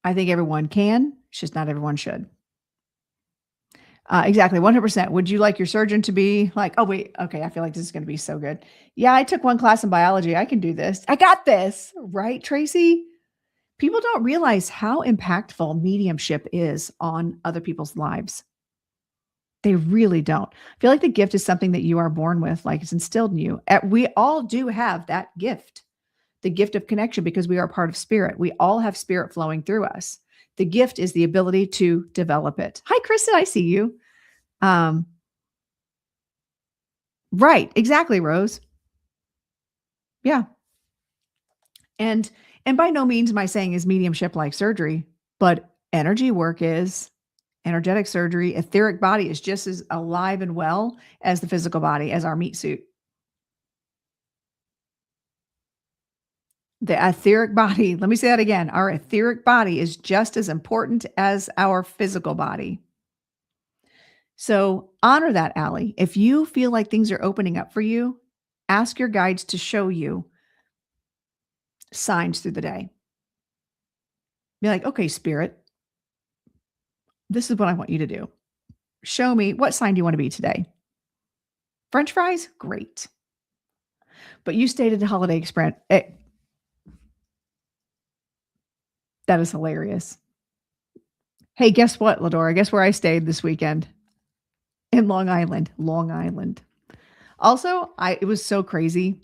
I think everyone can. It's just not everyone should. Exactly. 100%. Would you like your surgeon to be like, oh, wait, okay, I feel like this is going to be so good. Yeah, I took one class in biology. I can do this. I got this. Right, Tracy? People don't realize how impactful mediumship is on other people's lives. They really don't. I feel like the gift is something that you are born with, like it's instilled in you. We all do have that gift, the gift of connection, because we are part of spirit. We all have spirit flowing through us. The gift is the ability to develop it. Hi, Kristen. I see you. Right. Exactly, Rose. Yeah. And by no means am I saying is mediumship like surgery, but energy work is. Energetic surgery, etheric body is just as alive and well as the physical body, as our meat suit. The etheric body, let me say that again. Our etheric body is just as important as our physical body. So honor that, Allie. If you feel like things are opening up for you, ask your guides to show you signs through the day. Be like, okay, spirit, this is what I want you to do. Show me, what sign do you want to be today? French fries? Great. But you stayed at the Holiday Express. That is hilarious. Hey, guess what, Ladora? Guess where I stayed this weekend? In Long Island. Long Island. Also, it was so crazy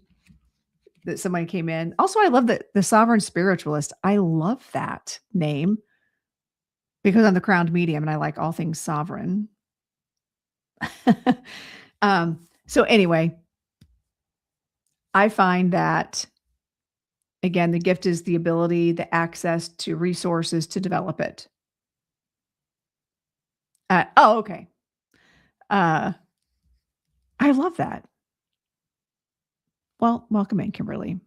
that somebody came in. Also, I love that the Sovereign Spiritualist. I love that name because I'm the crowned medium and I like all things sovereign. So anyway, I find that, again, the gift is the ability, the access to resources to develop it. Okay. I love that. Well, welcome in, Kimberly.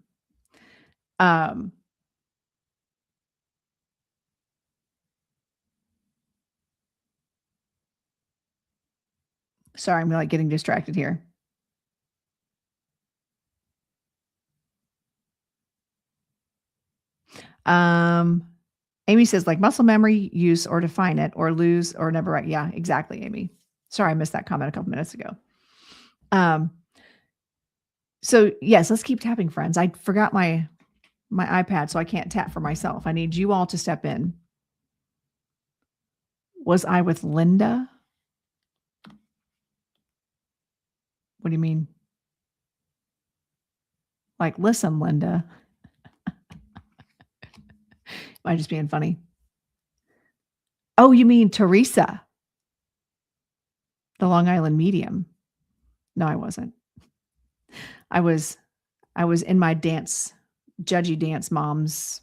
Sorry, I'm like getting distracted here. Amy says like muscle memory, use or define it or lose or never write. Yeah, exactly, Amy. Sorry, I missed that comment a couple minutes ago. So yes, let's keep tapping, friends. I forgot my iPad, so I can't tap for myself. I need you all to step in. Was I with Linda? What do you mean? Like, listen, Linda. Am I just being funny? Oh, you mean Teresa, the Long Island medium? No, I wasn't. I was in my judgy dance moms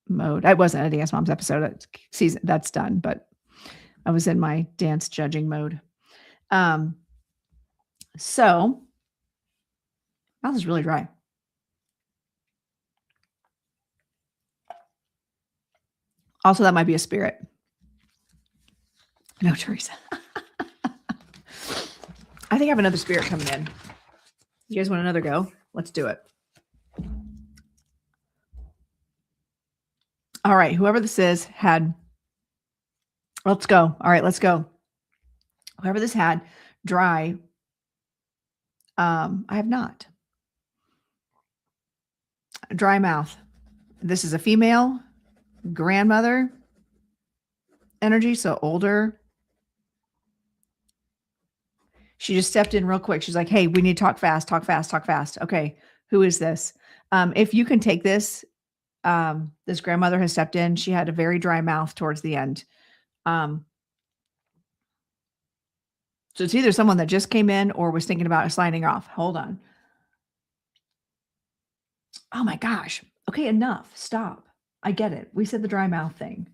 mode. I wasn't a dance moms episode season. That's done, but I was in my dance judging mode. So mouth is really dry. Also, that might be a spirit. No, Teresa. I think I have another spirit coming in. You guys want another go? Let's do it. All right. Whoever this is let's go. All right, let's go. Whoever this had dry. I have not. Dry mouth. This is a female grandmother energy, so older. She just stepped in real quick. She's like, hey, we need to talk fast, talk fast, talk fast. Okay, who is this? If you can take this, this grandmother has stepped in. She had a very dry mouth towards the end. So it's either someone that just came in or was thinking about signing off. Hold on. Oh my gosh. Okay, enough. Stop. I get it. We said the dry mouth thing.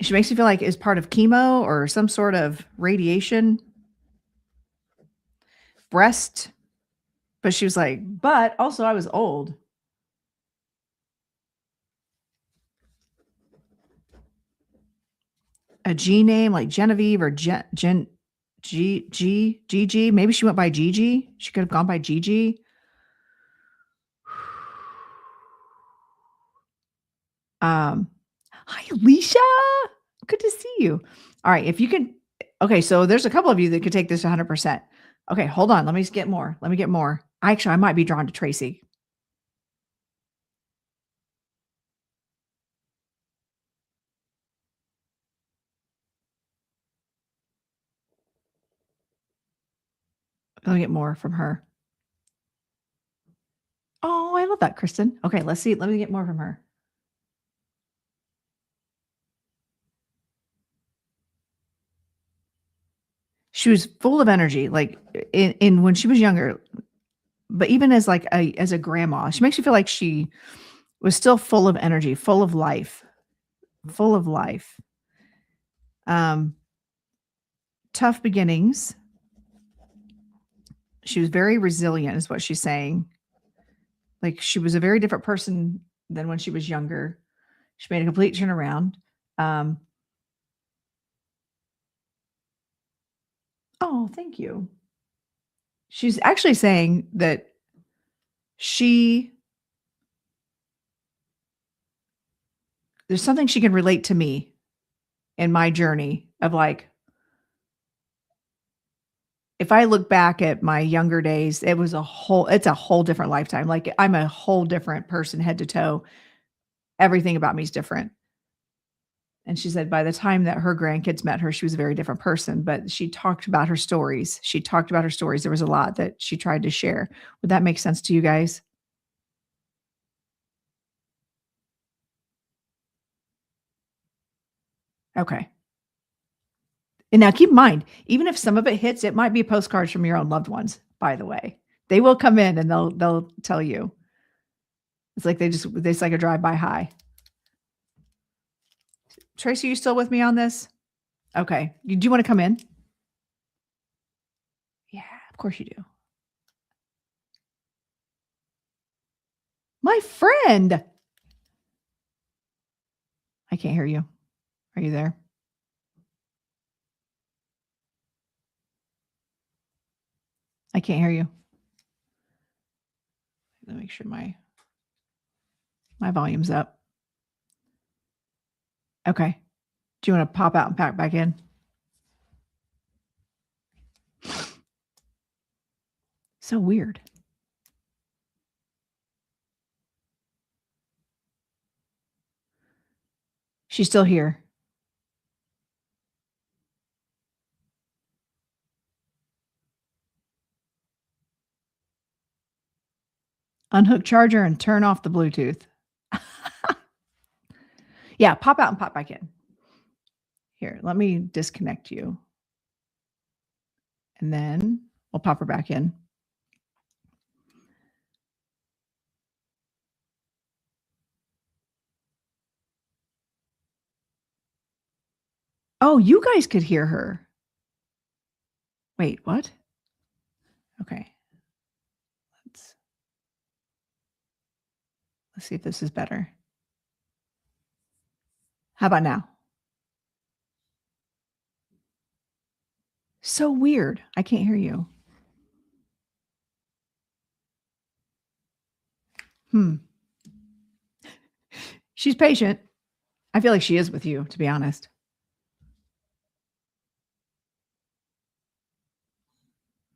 She makes me feel like it's part of chemo or some sort of radiation. Breast. But she was like, but also I was old. A G name like Genevieve or Gigi. Maybe she went by Gigi. She could have gone by Gigi. Hi, Alicia. Good to see you. All right. If you can. Okay. So there's a couple of you that could take this 100%. Okay. Hold on. Let me just get more. Let me get more. Actually, I might be drawn to Tracy. Let me get more from her. Oh, I love that, Kristen. Okay. Let's see. Let me get more from her. She was full of energy, like in when she was younger, but even as like as a grandma, she makes you feel like she was still full of energy, full of life, full of life. Tough beginnings. She was very resilient, is what she's saying. Like she was a very different person than when she was younger. She made a complete turnaround. Oh, thank you. She's actually saying that there's something she can relate to me in my journey of like, if I look back at my younger days, it's a whole different lifetime. Like I'm a whole different person head to toe. Everything about me is different. And she said by the time that her grandkids met her, she was a very different person, but she talked about her stories. There was a lot that she tried to share. Would that make sense to you guys? Okay. And now keep in mind, even if some of it hits, it might be postcards from your own loved ones, by the way. They will come in and they'll tell you. It's like it's like a drive-by high. Tracy, are you still with me on this? Okay. Do you want to come in? Yeah, of course you do. My friend. I can't hear you. Are you there? I can't hear you. Let me make sure my volume's up. Okay. Do you want to pop out and pack back in? So weird. She's still here. Unhook charger and turn off the Bluetooth. Yeah, pop out and pop back in. Here, let me disconnect you. And then we'll pop her back in. Oh, you guys could hear her. Wait, what? Okay. Let's see if this is better. How about now? So weird. I can't hear you. She's patient. I feel like she is with you, to be honest.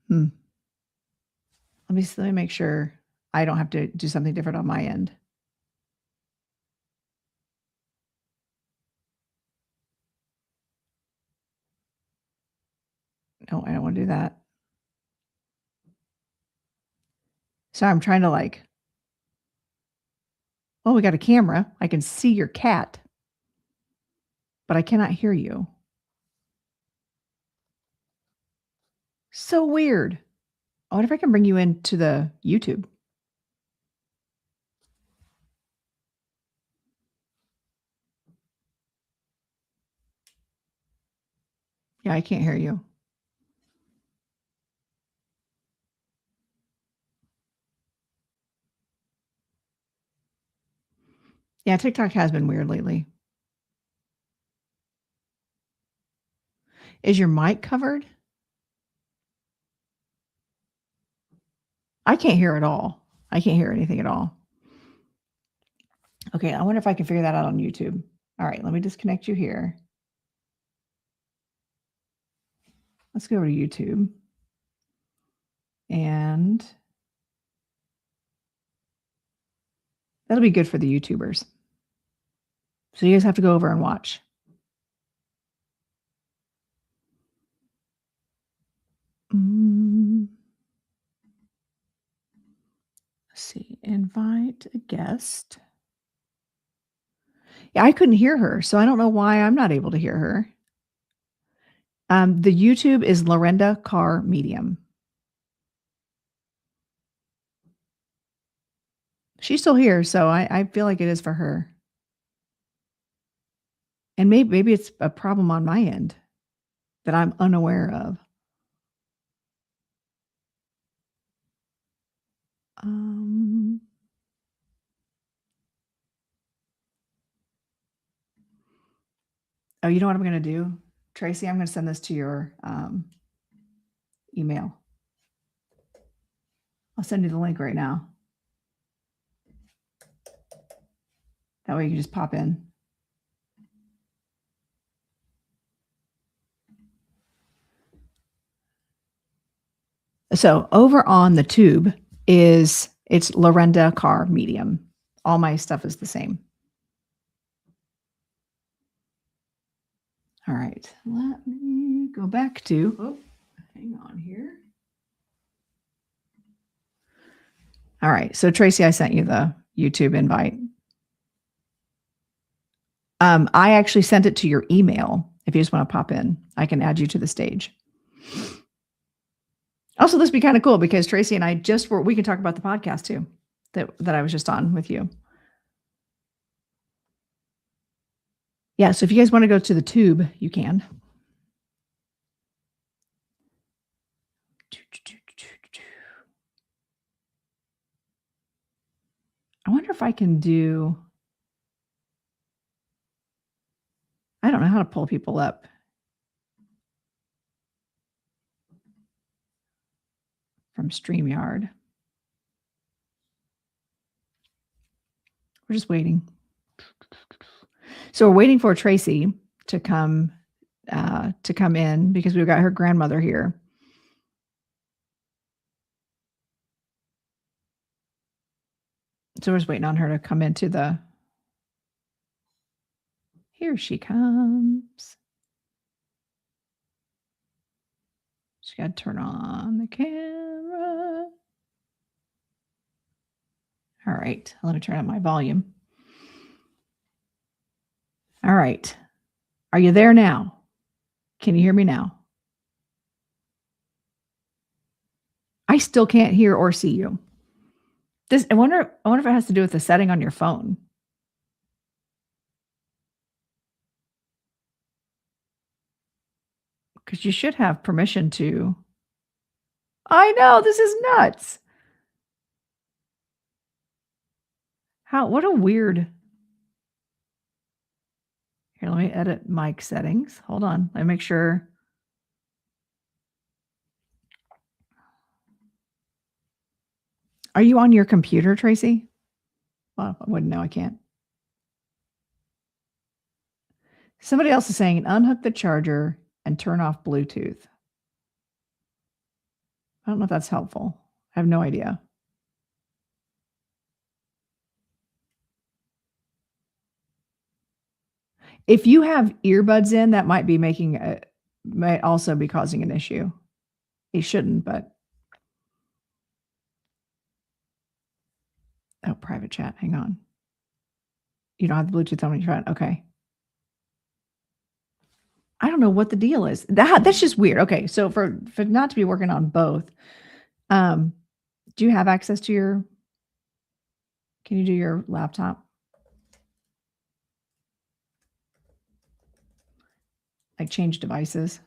Let me make sure I don't have to do something different on my end. No, I don't want to do that. So I'm trying to we got a camera. I can see your cat, but I cannot hear you. So weird. I wonder if I can bring you into the YouTube. Yeah, I can't hear you. Yeah, TikTok has been weird lately. Is your mic covered? I can't hear at all. I can't hear anything at all. Okay, I wonder if I can figure that out on YouTube. All right, let me disconnect you here. Let's go over to YouTube. And that'll be good for the YouTubers. So you guys have to go over and watch. Let's see, invite a guest. Yeah, I couldn't hear her, so I don't know why I'm not able to hear her. The YouTube is Lorenda Carr Medium. She's still here, so I feel like it is for her. And maybe it's a problem on my end that I'm unaware of. Oh, you know what I'm going to do? Tracy, I'm going to send this to your email. I'll send you the link right now. That way you can just pop in. So over on the tube it's Lorenda Carr Medium. All my stuff is the same. All right, let me go back to, hang on here. All right, so Tracy, I sent you the YouTube invite. I actually sent it to your email. If you just want to pop in, I can add you to the stage. Also, this would be kind of cool because Tracy and I we can talk about the podcast too, that I was just on with you. Yeah, so if you guys want to go to the tube, you can. I wonder if I can do, I don't know how to pull people up. From StreamYard. We're just waiting. So we're waiting for Tracy to come in because we've got her grandmother here. So we're just waiting on her to come into the, here she comes. She got to turn on the camera. All right, let me turn up my volume. All right, are you there now? Can you hear me now? I still can't hear or see you. I wonder if it has to do with the setting on your phone. Because you should have permission to. I know, this is nuts. What a weird. Here, let me edit mic settings. Hold on, let me make sure. Are you on your computer, Tracy? Well, I wouldn't know, I can't. Somebody else is saying unhook the charger and turn off Bluetooth. I don't know if that's helpful. I have no idea. If you have earbuds in, that might be might also be causing an issue. It shouldn't, but. Oh, private chat. Hang on. You don't have the Bluetooth on your phone. Okay. I don't know what the deal is. That's just weird. Okay, so for not to be working on both, do you have access to your? Can you do your laptop? Like change devices.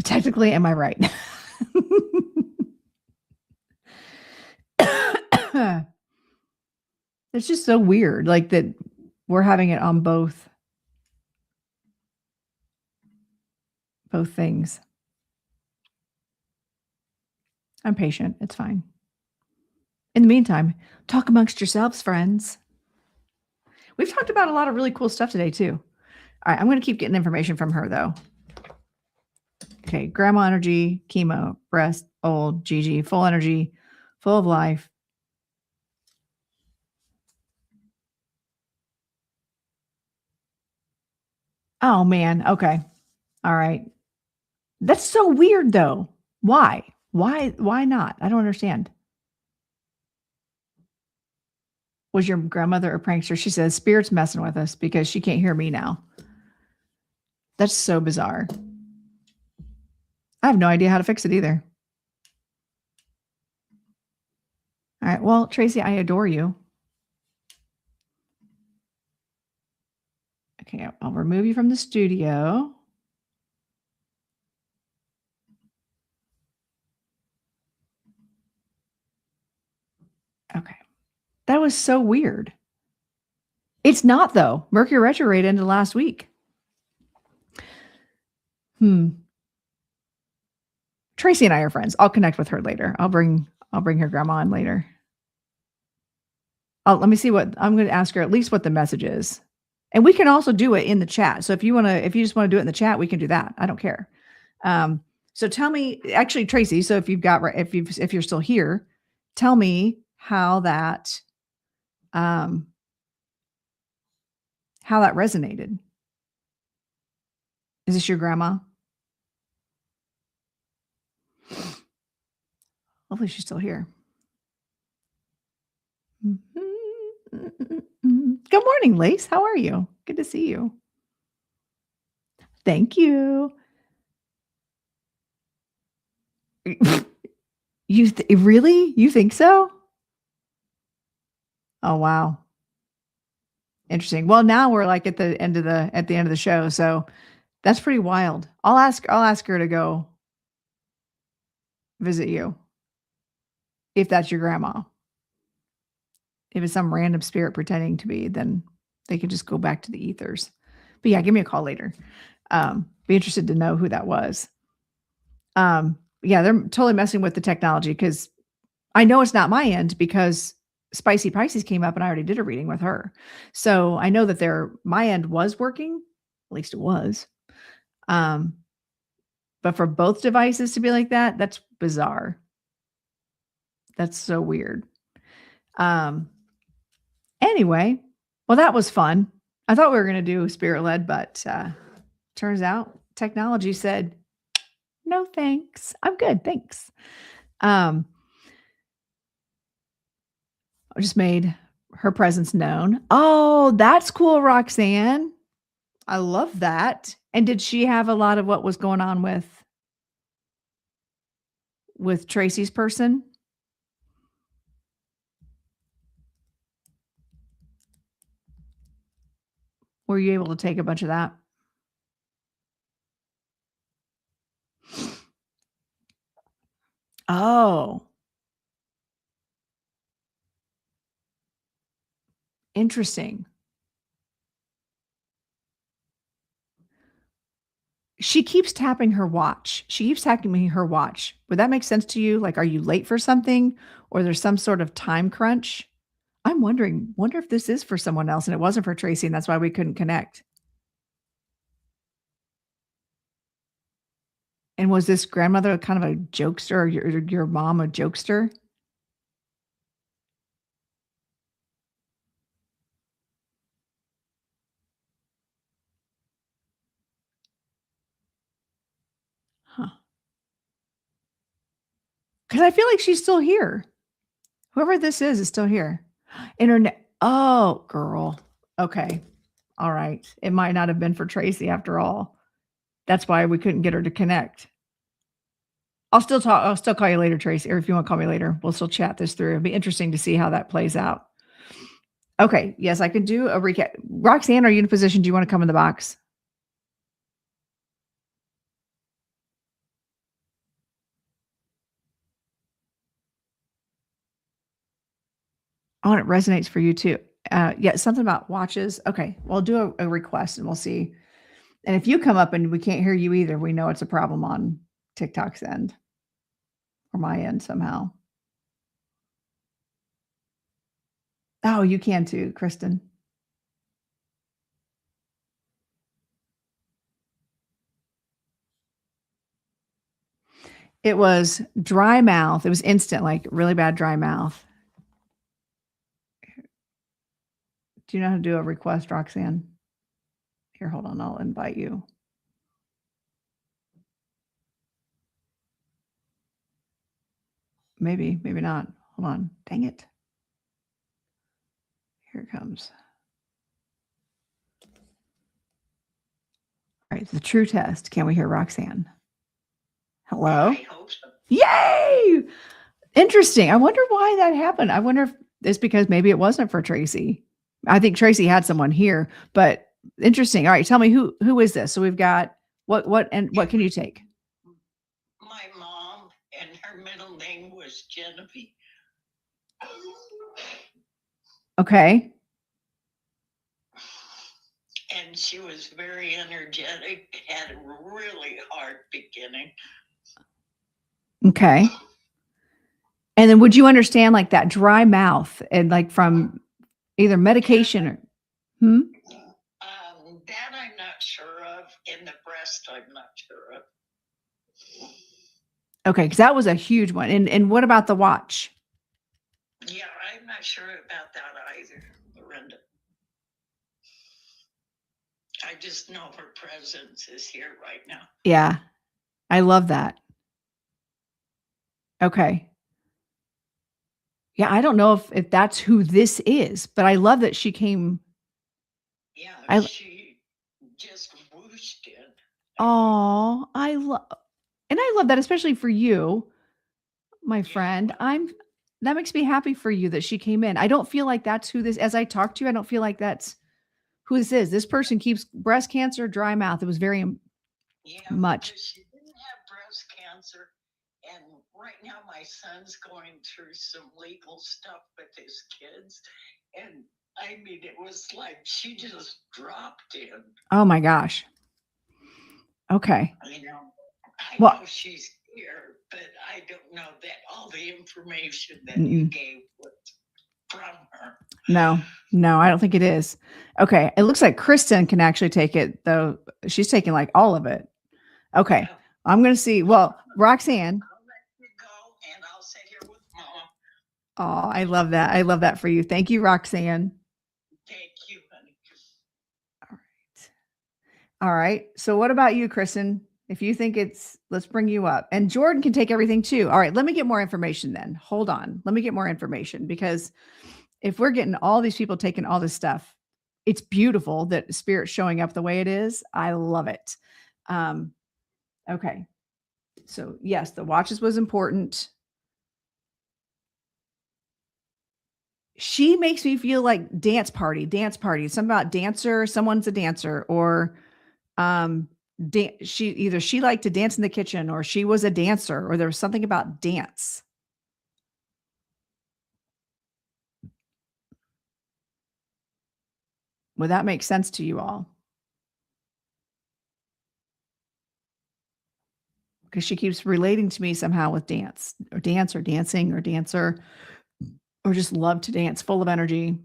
Technically, am I right? It's just so weird, like that we're having it on both. both things. I'm patient. It's fine. In the meantime, talk amongst yourselves, friends. We've talked about a lot of really cool stuff today, too. All right, I'm going to keep getting information from her, though. Okay, grandma energy, chemo, breast, old, Gigi, full energy, full of life. Oh, man. Okay. All right. That's so weird, though. Why? Why not? I don't understand. Was your grandmother a prankster? She says, Spirit's messing with us because she can't hear me now. That's so bizarre. I have no idea how to fix it either. All right. Well, Tracy, I adore you. Okay. I'll remove you from the studio. Okay. That was so weird. It's not, though. Mercury retrograde ended last week. Tracy and I are friends. I'll connect with her later. I'll bring her grandma in later. Let me see what I'm going to ask her at least what the message is. And we can also do it in the chat. So if you just want to do it in the chat, we can do that. I don't care. So tell me, actually, Tracy, so if you're still here, tell me how that resonated. Is this your grandma? Hopefully she's still here. Good morning, Lace. How are you? Good to see you. Thank you. Really? You think so? Oh, wow. Interesting. Well, now we're like at the end of the show, so that's pretty wild. I'll ask her to go visit you if that's your grandma. If it's some random spirit pretending to be, then they can just go back to the ethers. But yeah, give me a call later. Be interested to know who that was. Yeah, they're totally messing with the technology because I know it's not my end because Spicy Pisces came up and I already did a reading with her. So I know that my end was working. At least it was. But for both devices to be like that, that's bizarre. That's so weird. Anyway, well, that was fun. I thought we were going to do spirit led, but turns out technology said, no, thanks. I'm good. Thanks. I just made her presence known. Oh, that's cool, Roxanne. I love that. And did she have a lot of what was going on with Tracy's person? Were you able to take a bunch of that? Oh. Interesting. She keeps tapping her watch. Would that make sense to you? Like, are you late for something or there's some sort of time crunch? I'm wonder if this is for someone else and it wasn't for Tracy and that's why we couldn't connect. And was this grandmother kind of a jokester or your mom a jokester? Huh. Because I feel like she's still here. Whoever this is still here. Internet. Oh, girl. Okay. All right. It might not have been for Tracy after all. That's why we couldn't get her to connect. I'll still call you later, Tracy, or if you want to call me later, we'll still chat this through. It'll be interesting to see how that plays out. Okay. Yes, I can do a recap. Roxanne, are you in a position? Do you want to come in the box? Oh, and it resonates for you too. Yeah, something about watches. Okay. Well, I'll do a request and we'll see And if you come up and we can't hear you either, we know it's a problem on TikTok's end or my end somehow. Oh, you can too, Kristen. It was dry mouth. It was instant, like really bad dry mouth. Do you know how to do a request, Roxanne? Here, hold on. I'll invite you. Maybe, maybe not. Hold on. Dang it. Here it comes. All right, the true test. Can we hear Roxanne? Hello? I hope so. Yay! Interesting. I wonder why that happened. I wonder if it's because maybe it wasn't for Tracy. I think Tracy had someone here, but interesting. All right, tell me who is this? So we've got what can you take? My mom, and her middle name was Genevieve. Okay. And she was very energetic, had a really hard beginning. Okay. And then would you understand like that dry mouth and like from either medication or That I'm not sure of. In the breast, I'm not sure of. Okay, because that was a huge one. And what about the watch? Yeah, I'm not sure about that either, Lorenda. I just know her presence is here right now. Yeah. I love that. Okay. Yeah, I don't know if that's who this is, but I love that she came. Yeah, she just whooshed in. Oh, I love that, especially for you, my friend. That makes me happy for you that she came in. I don't feel like that's who this, as I talk to you, I don't feel like that's who this is. This person keeps breast cancer, dry mouth. It was very much. She didn't have breast cancer. And right now my son's going through some legal stuff with his kids. And I mean, it was like she just dropped in. Oh my gosh. Okay. I know she's here, but I don't know that all the information that you gave was from her. No, I don't think it is. Okay. It looks like Kristen can actually take it, though. She's taking like all of it. Okay. Yeah. I'm going to see. Well, Roxanne. I'll let you go and I'll sit here with Mom. Oh, I love that. I love that for you. Thank you, Roxanne. Thank you, honey. All right. So what about you, Kristen? If you think let's bring you up. And Jordan can take everything too. All right. Let me get more information then. Hold on. Let me get more information, because if we're getting all these people taking all this stuff, it's beautiful that Spirit's showing up the way it is. I love it. Okay. So yes, the watches was important. She makes me feel like dance party, something about dancer. Someone's a dancer, or, she liked to dance in the kitchen, or she was a dancer, or there was something about dance. Would that make sense to you all? Because she keeps relating to me somehow with dance or dancing or dancer, or just love to dance, full of energy.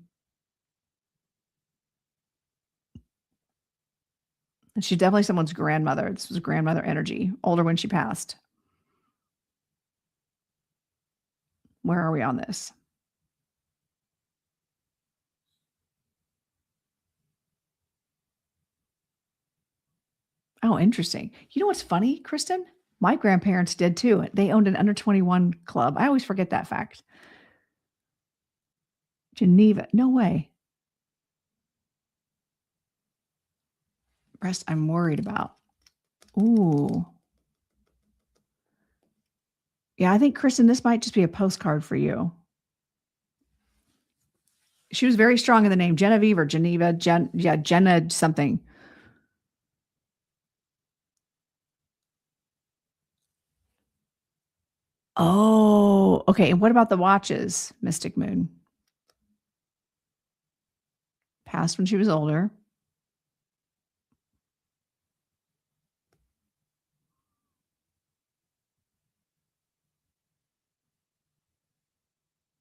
And she's definitely someone's grandmother. This was grandmother energy, older when she passed. Where are we on this? Oh, interesting. You know what's funny, Kristen? My grandparents did too. They owned an under 21 club. I always forget that fact. Geneva. No way. Breast I'm worried about. Ooh. Yeah, I think, Kristen, this might just be a postcard for you. She was very strong in the name Genevieve or Geneva. Jenna something. Oh, okay. And what about the watches, Mystic Moon? Passed when she was older.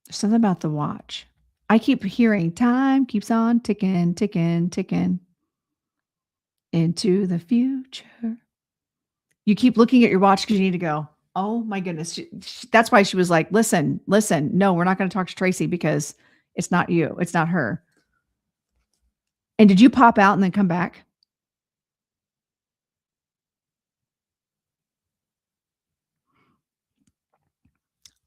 There's something about the watch. I keep hearing time keeps on ticking, ticking, ticking into the future. You keep looking at your watch because you need to go, oh my goodness. That's why she was like, listen, no, we're not going to talk to Tracy because it's not you. It's not her. And did you pop out and then come back?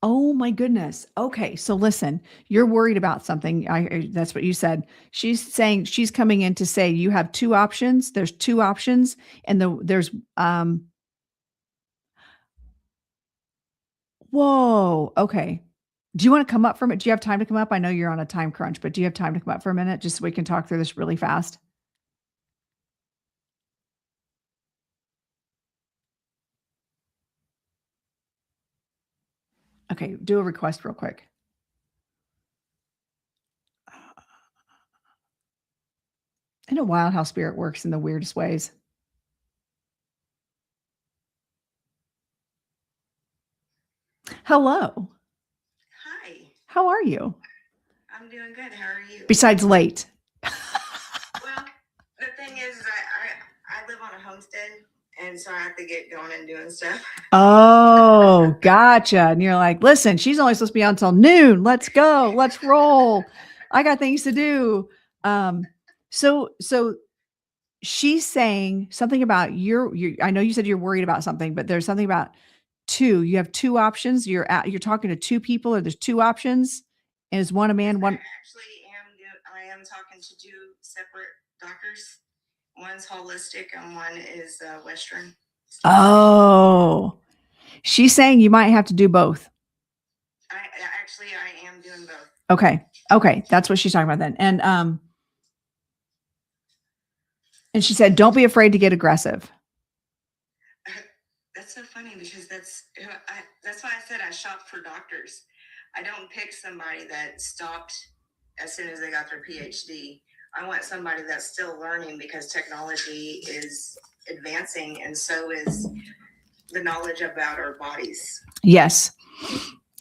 Oh my goodness. Okay. So listen, you're worried about something. That's what you said. She's saying she's coming in to say you have two options. There's two options and there's whoa. Okay. Do you want to come up from it? Do you have time to come up? I know you're on a time crunch, but do you have time to come up for a minute just so we can talk through this really fast? Okay, do a request real quick. Isn't it wild how spirit works in the weirdest ways? Hello. Hi, How are you? I'm doing good. How are you? Besides late. Well, the thing is, I live on a homestead, and so I have to get going and doing stuff. Oh, gotcha. And you're like, listen, she's only supposed to be on until noon. Let's go. Let's roll. I got things to do. So she's saying something about your I know you said you're worried about something, but there's something about two. You have two options. You're talking to two people, or there's two options. And is one a man, one I am talking to two separate doctors. One's holistic, and one is Western. Oh. She's saying you might have to do both. I am doing both. Okay. That's what she's talking about then. And she said, don't be afraid to get aggressive. That's so funny because that's why I said I shop for doctors. I don't pick somebody that stopped as soon as they got their PhD. I want somebody that's still learning because technology is advancing, and so is the knowledge about our bodies. Yes.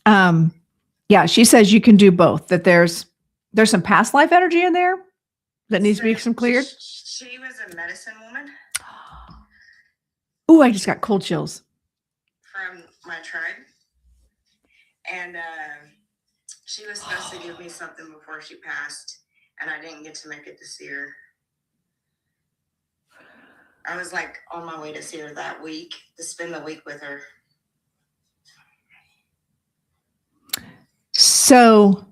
Yeah, she says you can do both, that there's some past life energy in there that needs to be some cleared. She was a medicine woman. Oh, I just got cold chills. From my tribe. And she was supposed to give me something before she passed, and I didn't get to make it to see her. I was like on my way to see her that week, to spend the week with her. So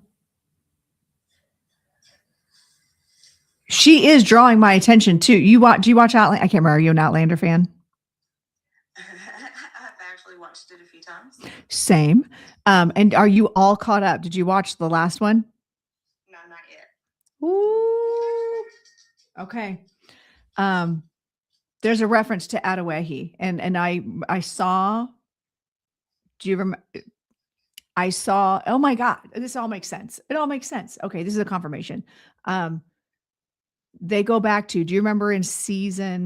she is drawing my attention too. Do you watch Outlander? I can't remember. Are you an Outlander fan? I've actually watched it a few times. Same. And are you all caught up? Did you watch the last one? No, not yet. Ooh. Okay. There's a reference to Atawehi, and I saw. Do you remember? I saw. Oh my God! This all makes sense. It all makes sense. Okay, this is a confirmation. They go back to. Do you remember in season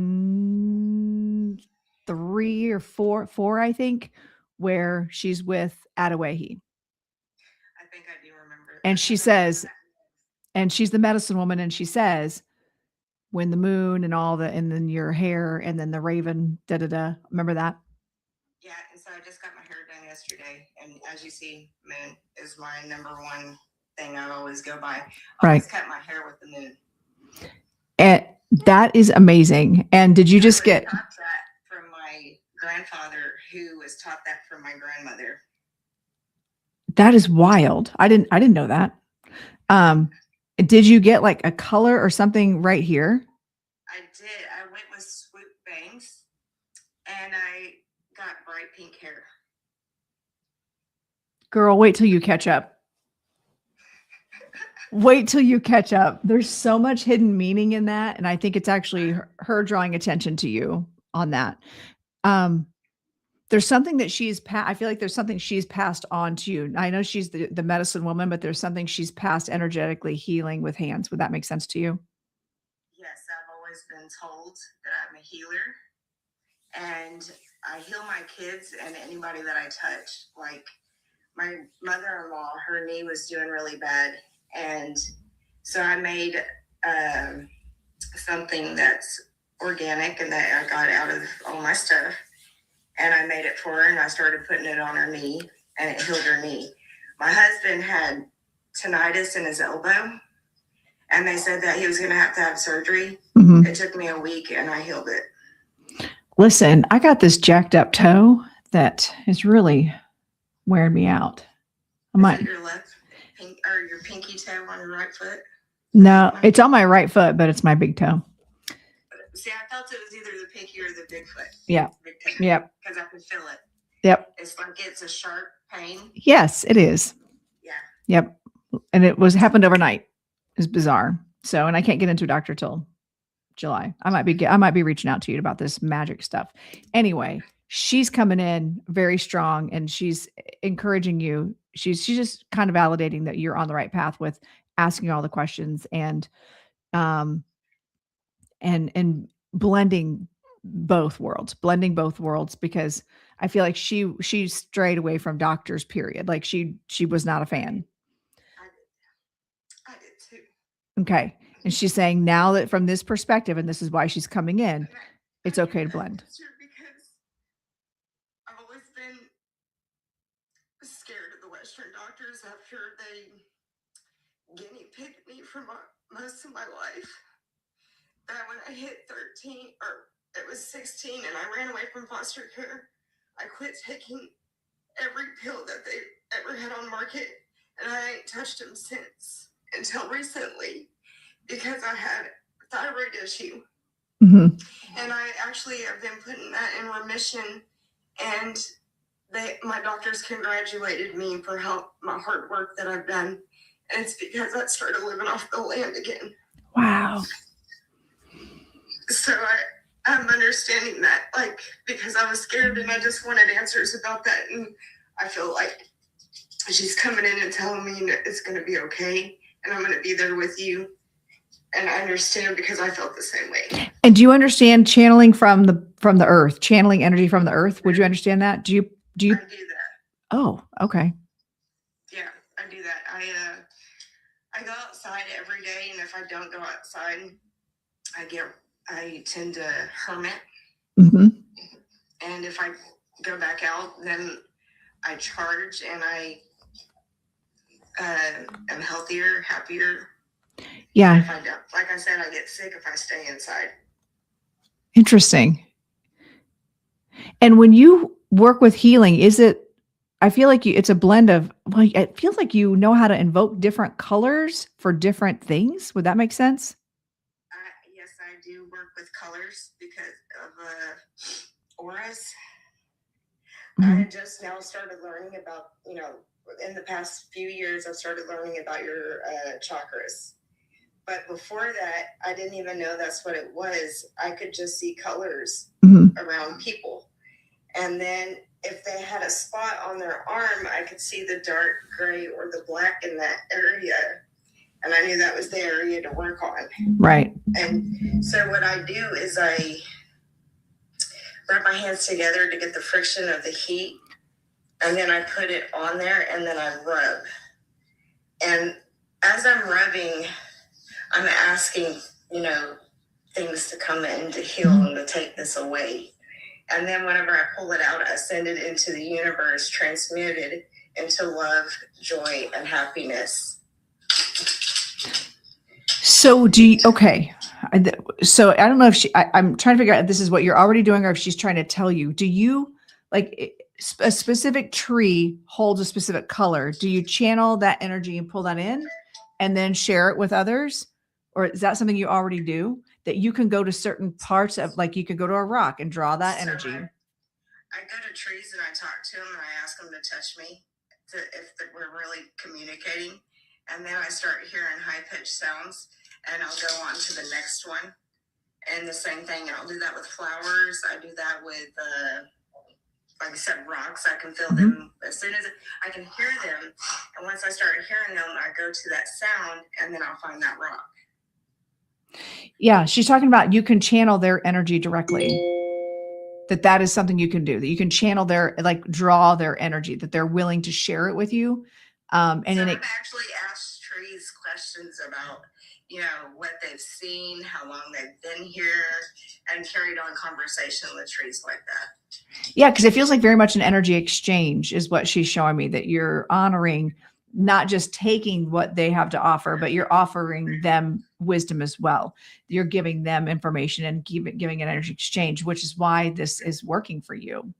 3 or 4, I think, where she's with Atawehi? I think I do remember. And she says, and she's the medicine woman, and she says, when the moon and all the, and then your hair, and then the raven, Remember that? Yeah, and so I just got my hair done yesterday, and as you see, moon is my number one thing I always go by. I always cut my hair with the moon. And that is amazing. And did you just get that from my grandfather, who was taught that from my grandmother? That is wild. I didn't know that. Did you get like a color or something right here? I did. I went with swoop bangs, and I got bright pink hair. Girl, wait till you catch up. Wait till you catch up. There's so much hidden meaning in that. And I think it's actually her drawing attention to you on that. There's something that I feel like there's something she's passed on to you. I know she's the medicine woman, but there's something she's passed energetically healing with hands. Would that make sense to you? Yes, I've always been told that I'm a healer, and I heal my kids and anybody that I touch. Like my mother-in-law, her knee was doing really bad. And so I made something that's organic and that I got out of all my stuff. And I made it for her and I started putting it on her knee and it healed her knee. My husband had tinnitus in his elbow and they said that he was going to have surgery. Mm-hmm. It took me a week and I healed it. Listen, I got this jacked up toe that is really wearing me out. Is it your left or your pinky toe on your right foot? No, it's on my right foot, but it's my big toe. See, I felt it was either the pinky or the big foot. Yeah. Big toe. Yep. Because I could feel it. Yep. It's like it's a sharp pain. Yes, it is. Yeah. Yep. And it happened overnight. It's bizarre. So, and I can't get into a doctor till July. I might be reaching out to you about this magic stuff. Anyway, she's coming in very strong and she's encouraging you. She's just kind of validating that you're on the right path with asking all the questions and blending both worlds, because I feel like she strayed away from doctors, period. Like she was not a fan. I did too. Okay. And she's saying now that from this perspective, and this is why she's coming in, it's okay to blend. Because I've always been scared of the Western doctors after they guinea pigged me for most of my life. That when I hit 13, or it was 16, and I ran away from foster care, I quit taking every pill that they ever had on market, and I ain't touched them since until recently because I had a thyroid issue. Mm-hmm. And I actually have been putting that in remission, and my doctors congratulated me for my hard work that I've done. And it's because I started living off the land again. Wow. So I'm understanding that, like, because I was scared and I just wanted answers about that. And I feel like she's coming in and telling me that it's going to be okay and I'm going to be there with you. And I understand because I felt the same way. And do you understand channeling from the earth, channeling energy from the earth? Would you understand that? Do you? I do that. Oh, okay. Yeah, I do that. I go outside every day, and if I don't go outside, I tend to hermit. Mm-hmm. And if I go back out, then I charge and I am healthier, happier. Yeah. If I don't, like I said, I get sick if I stay inside. Interesting. And when you work with healing, I feel like it's a blend of, well, it feels like you know how to invoke different colors for different things. Would that make sense? Yes, I do work with colors because of auras. Mm-hmm. I just now started learning about, in the past few years, I've started learning about your chakras. But before that, I didn't even know that's what it was. I could just see colors around people. And then if they had a spot on their arm, I could see the dark gray or the black in that area. And I knew that was the area to work on. Right. And so what I do is I rub my hands together to get the friction of the heat. And then I put it on there and then I rub. And as I'm rubbing, I'm asking, things to come in to heal and to take this away. And then whenever I pull it out, I send it into the universe, transmuted into love, joy, and happiness. So okay. So I don't know if I'm trying to figure out if this is what you're already doing or if she's trying to tell you. Do you, like, a specific tree holds a specific color? Do you channel that energy and pull that in and then share it with others? Or is that something you already do, that you can go to certain parts of, like, you can go to a rock and draw that energy? I go to trees and I talk to them and I ask them to touch me if we're really communicating. And then I start hearing high-pitched sounds and I'll go on to the next one. And the same thing, and I'll do that with flowers. I do that with, like I said, rocks. I can feel them as soon as I can hear them. And once I start hearing them, I go to that sound and then I'll find that rock. Yeah, she's talking about you can channel their energy directly. that is something you can do, that you can channel their, like draw their energy, that they're willing to share it with you. And So then I've actually asked trees questions about, what they've seen, how long they've been here, and carried on conversation with trees like that. yeah, because it feels like very much an energy exchange is what she's showing me, that you're honoring, not just taking what they have to offer, but you're offering them wisdom as well. You're giving them information and giving an energy exchange, which is why this is working for you.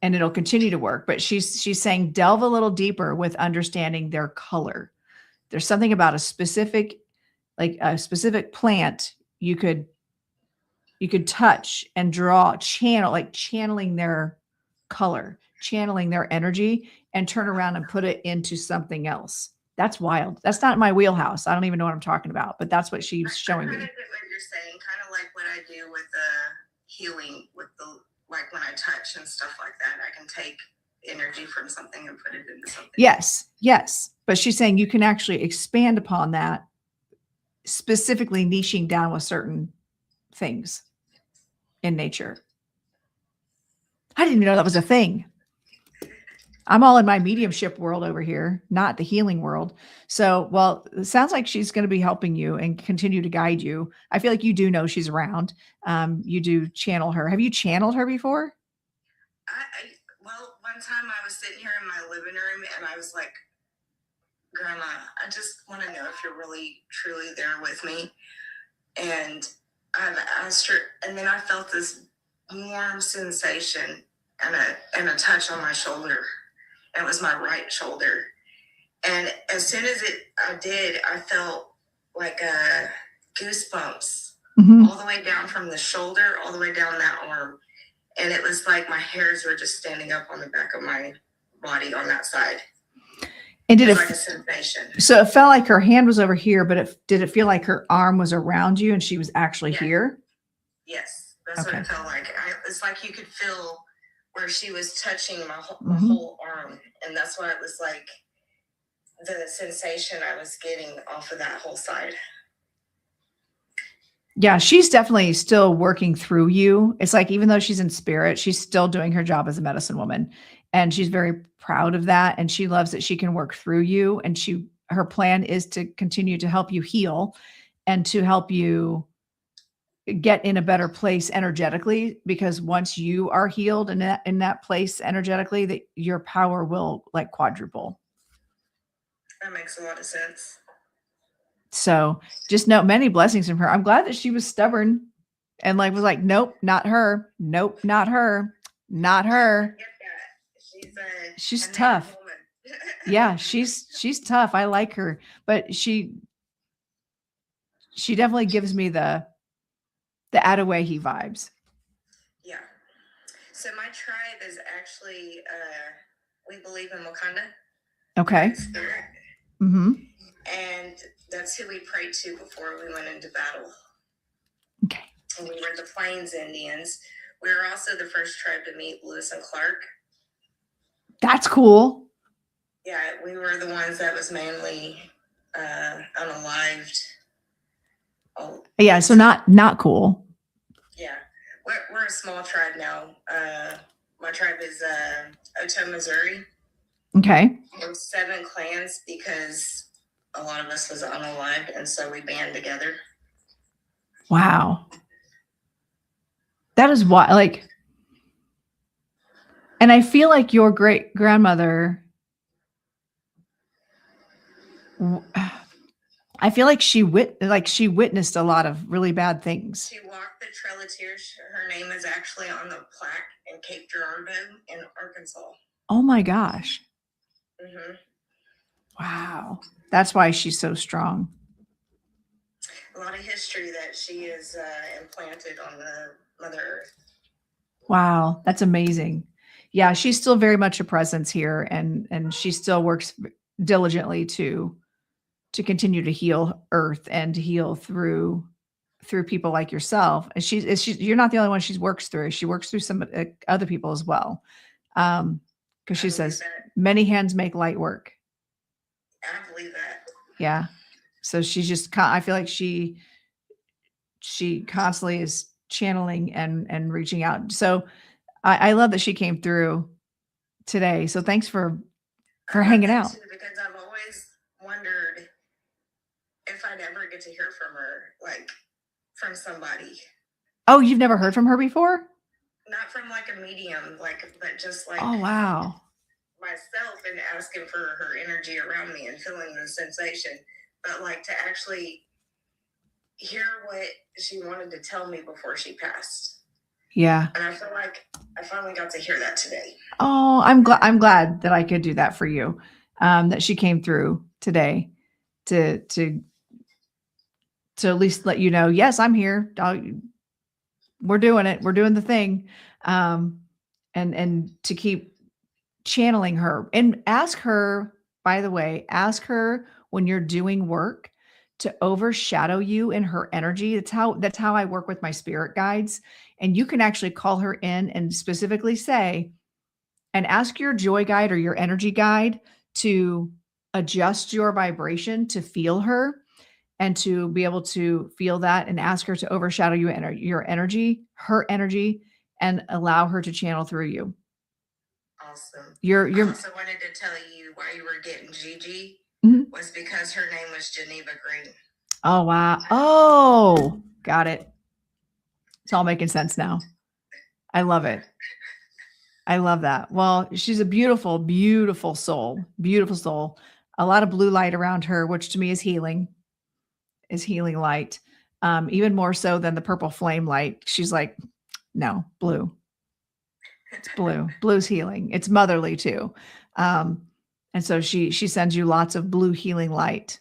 And it'll continue to work. But she's saying delve a little deeper with understanding their color. There's something about a specific plant you could touch and draw, channeling their color, channeling their energy, and turn around and put it into something else. That's wild. That's not my wheelhouse. I don't even know what I'm talking about, but that's what she's showing me. I kind of get what you're saying, kind of like what I do with the healing, with the, like when I touch and stuff like that, I can take energy from something and put it into something. Yes. But she's saying you can actually expand upon that, specifically niching down with certain things in nature. I didn't even know that was a thing. I'm all in my mediumship world over here, not the healing world. So, well, it sounds like she's going to be helping you and continue to guide you. I feel like you do know she's around. You do channel her. Have you channeled her before? Well, one time I was sitting here in my living room and I was like, Grandma, I just want to know if you're really, truly there with me. And I've asked her, and then I felt this warm sensation and a touch on my shoulder. And it was my right shoulder. And as soon as I did, I felt like goosebumps all the way down from the shoulder, all the way down that arm. And it was like my hairs were just standing up on the back of my body on that side. And did it like a sensation? So it felt like her hand was over here, but did it feel like her arm was around you and she was actually here? Yes, that's Okay. what it felt like. It's like you could feel where she was touching my whole arm, and that's why it was like the sensation I was getting off of that whole side. Yeah, she's definitely still working through you. It's like, even though she's in spirit, she's still doing her job as a medicine woman. And she's very proud of that. And she loves that she can work through you. And her plan is to continue to help you heal and to help you get in a better place energetically, because once you are healed in that place energetically, that your power will like quadruple. That makes a lot of sense. So just know many blessings from her. I'm glad that she was stubborn and was like, nope, not her. Nope, not her. Not her. She's tough. Yeah, she's tough. I like her, but she definitely gives me the Adaway vibes. Yeah. So my tribe is actually, we believe in Wakanda. Okay. Mm-hmm. And that's who we prayed to before we went into battle. Okay. And we were the Plains Indians. We were also the first tribe to meet Lewis and Clark. That's cool. Yeah, we were the ones that was mainly unalived. Oh, yeah, so not cool. Yeah, we're a small tribe now. My tribe is Otoe, Missouri. Okay. There's 7 clans because a lot of us was unalived, and so we band together. Wow. That is why, and I feel like your great grandmother, I feel like she witnessed a lot of really bad things. She walked the Trail of Tears. Her name is actually on the plaque in Cape Girardeau in Arkansas. Oh my gosh. Mm-hmm. Wow. That's why she's so strong. A lot of history that she is implanted on the Mother Earth. Wow. That's amazing. Yeah. She's still very much a presence here, and she still works diligently to continue to heal Earth and to heal through people like yourself. And you're not the only one she works through. She works through some other people as well. Because she says many hands make light work. I believe that. Yeah. So she's just, I feel like she constantly is channeling and reaching out. So I love that she came through today. So thanks for I love hanging that out. too, because I've always wondered if I'd ever get to hear from her, like from somebody. Oh, you've never heard from her before? Not from like a medium, but just like Oh, wow. myself, and asking for her energy around me and feeling the sensation. But like to actually hear what she wanted to tell me before she passed. Yeah. And I feel like I finally got to hear that today. Oh, I'm glad that I could do that for you. That she came through today to at least let you know, yes, I'm here. We're doing it. We're doing the thing. And to keep channeling her, and ask her, by the way, ask her when you're doing work to overshadow you in her energy. That's how I work with my spirit guides. And you can actually call her in and specifically say, and ask your joy guide or your energy guide to adjust your vibration to feel her and to be able to feel that, and ask her to overshadow your energy, her energy, and allow her to channel through you. Awesome. You're I also wanted to tell you why you were getting Gigi was because her name was Geneva Green. Oh, wow. Oh, got it. It's all making sense now. I love it. I love that. Well, she's a beautiful, beautiful soul, beautiful soul. A lot of blue light around her, which to me is healing light. Even more so than the purple flame light. She's like, no, blue. It's blue. Blue's healing. It's motherly too. And so she sends you lots of blue healing light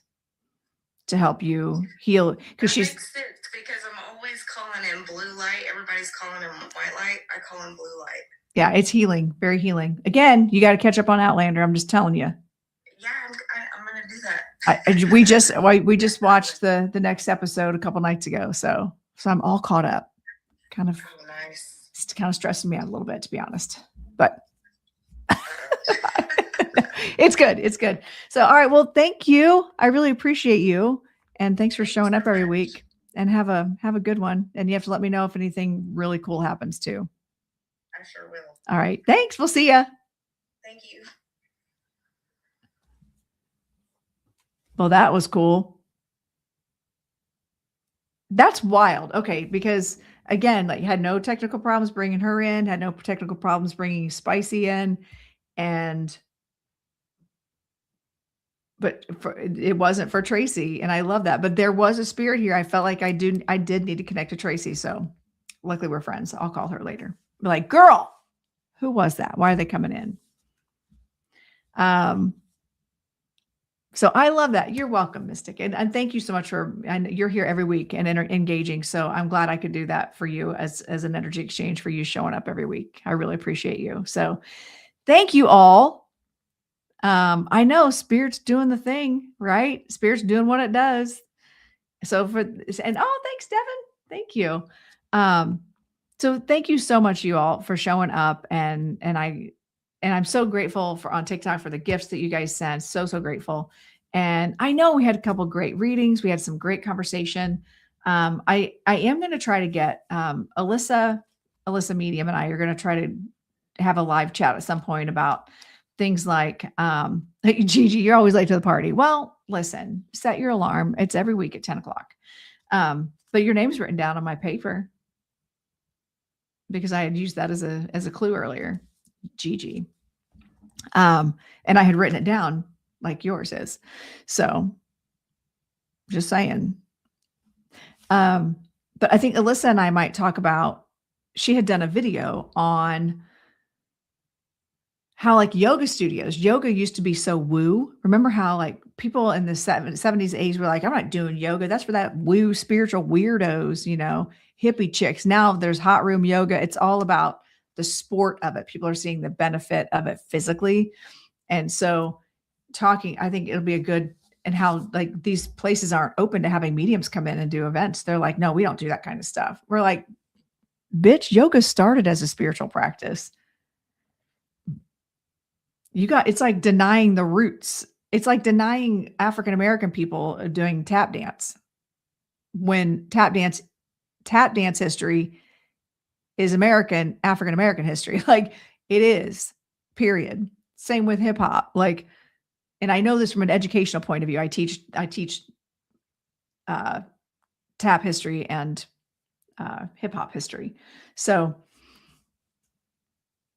to help you heal. That makes sense, because I'm always calling in blue light. Everybody's calling in white light. I call in blue light. Yeah, it's healing. Very healing. Again, you got to catch up on Outlander. I'm just telling you. Yeah, I'm going to do that. We just watched the next episode a couple nights ago. So I'm all caught up. Kind of nice. It's kind of stressing me out a little bit, to be honest, but it's good. It's good. So, all right. Well, thank you. I really appreciate you. And thanks for showing up every week, and have a good one. And you have to let me know if anything really cool happens too. I sure will. All right. Thanks. We'll see ya. Thank you. Well, that was cool. That's wild. Okay. Because again, like, had no technical problems bringing her in, had no technical problems bringing Spicy in. But it wasn't for Tracy. And I love that. But there was a spirit here. I felt like I did need to connect to Tracy. So luckily we're friends. I'll call her later. Be like, girl, who was that? Why are they coming in? So I love that. You're welcome, Mystic. And thank you so much and you're here every week and engaging. So I'm glad I could do that for you as an energy exchange for you showing up every week. I really appreciate you. So thank you all. I know Spirit's doing the thing, right? Spirit's doing what it does. So thanks, Devin. Thank you. So thank you so much, you all, for showing up. And I'm so grateful on TikTok for the gifts that you guys sent. So grateful. And I know we had a couple great readings. We had some great conversation. I am going to try to get Alyssa Medium and I are going to try to have a live chat at some point about things like, Gigi, you're always late to the party. Well, listen, set your alarm. It's every week at 10 o'clock. But your name's written down on my paper because I had used that as a clue earlier, Gigi. And I had written it down like yours is. So just saying. But I think Alyssa and I might talk about, she had done a video on how like yoga used to be so woo. Remember how like people in the 70s, 80s were like, I'm not doing yoga. That's for that woo spiritual weirdos, hippie chicks. Now there's hot room yoga. It's all about the sport of it. People are seeing the benefit of it physically. And so I think it'll be a good, and how like these places aren't open to having mediums come in and do events. They're like, no, we don't do that kind of stuff. We're like, bitch, yoga started as a spiritual practice. It's like denying the roots. It's like denying African-American people doing tap dance when tap dance history is African American history. Like it is, period. Same with hip hop. Like, and I know this from an educational point of view. I teach tap history and hip hop history. So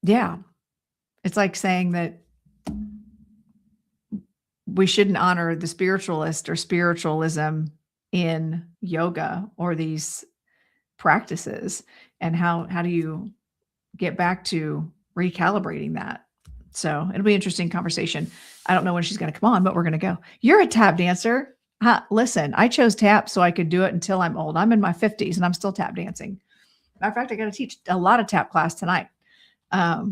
yeah, it's like saying that we shouldn't honor the spiritualist or spiritualism in yoga or these practices. And how do you get back to recalibrating that? So it'll be an interesting conversation. I don't know when she's going to come on, but we're going to go. You're a tap dancer. Listen, I chose tap so I could do it until I'm old. I'm in my 50s and I'm still tap dancing. Matter of fact, I got to teach a lot of tap class tonight. I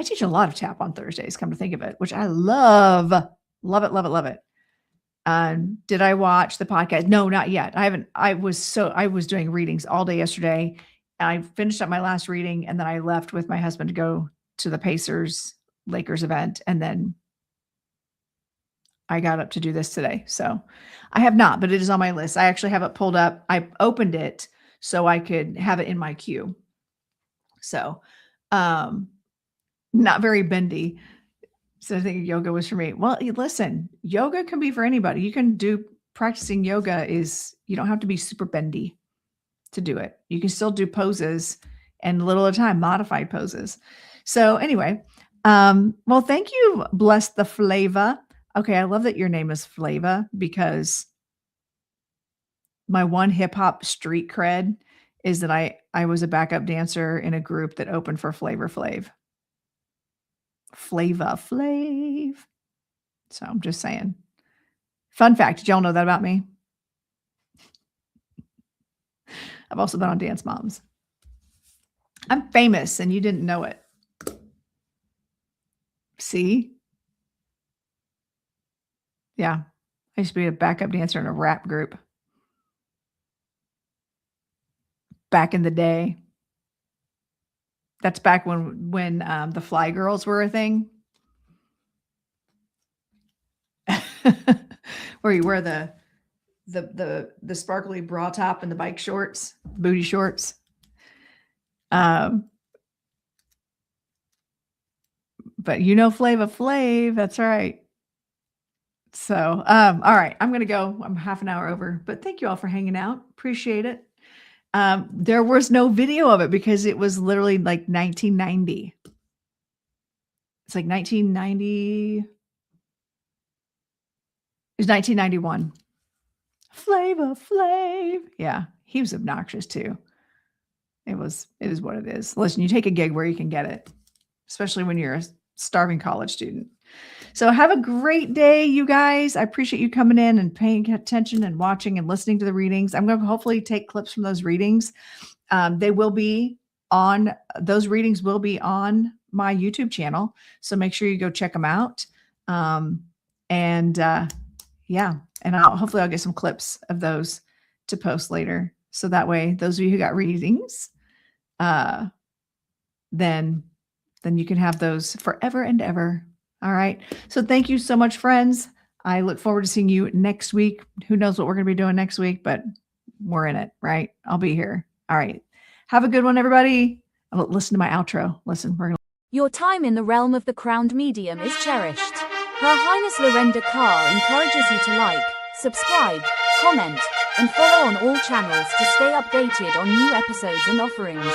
teach a lot of tap on Thursdays, come to think of it, which I love. Love it, love it, love it. Did I watch the podcast? No, not yet. I haven't. I was doing readings all day yesterday. I finished up my last reading and then I left with my husband to go to the Pacers Lakers event. And then I got up to do this today. So I have not, but it is on my list. I actually have it pulled up. I opened it so I could have it in my queue. So, not very bendy. So I think yoga was for me. Well, listen, yoga can be for anybody. You can do practicing yoga you don't have to be super bendy to do it. You can still do poses and little at a time, modified poses. So anyway, well, thank you. Bless the Flava. Okay. I love that your name is Flava because my one hip hop street cred is that I was a backup dancer in a group that opened for Flavor Flav. Flava Flav. So I'm just saying. Fun fact. Did y'all know that about me? I've also been on Dance Moms. I'm famous and you didn't know it. See? Yeah. I used to be a backup dancer in a rap group. Back in the day. That's back when the Fly Girls were a thing. Where you wear the sparkly bra top and the bike shorts, booty shorts. But you know Flava Flav, that's right. So, all right, I'm going to go. I'm half an hour over, but thank you all for hanging out. Appreciate it. There was no video of it because it was literally like 1990. It's like 1990. It was 1991. Flava Flav. Yeah, he was obnoxious too. It is what it is. Listen, you take a gig where you can get it, especially when you're a starving college student. So have a great day, you guys. I appreciate you coming in and paying attention and watching and listening to the readings. I'm going to hopefully take clips from those readings. Those readings will be on my YouTube channel. So make sure you go check them out. And hopefully I'll get some clips of those to post later. So that way, those of you who got readings, then you can have those forever and ever. All right. So thank you so much, friends. I look forward to seeing you next week. Who knows what we're going to be doing next week, but we're in it, right? I'll be here. All right. Have a good one, everybody. Listen to my outro. Listen, Your time in the realm of the crowned medium is cherished. Her Highness Lorenda Carr encourages you to like, subscribe, comment, and follow on all channels to stay updated on new episodes and offerings.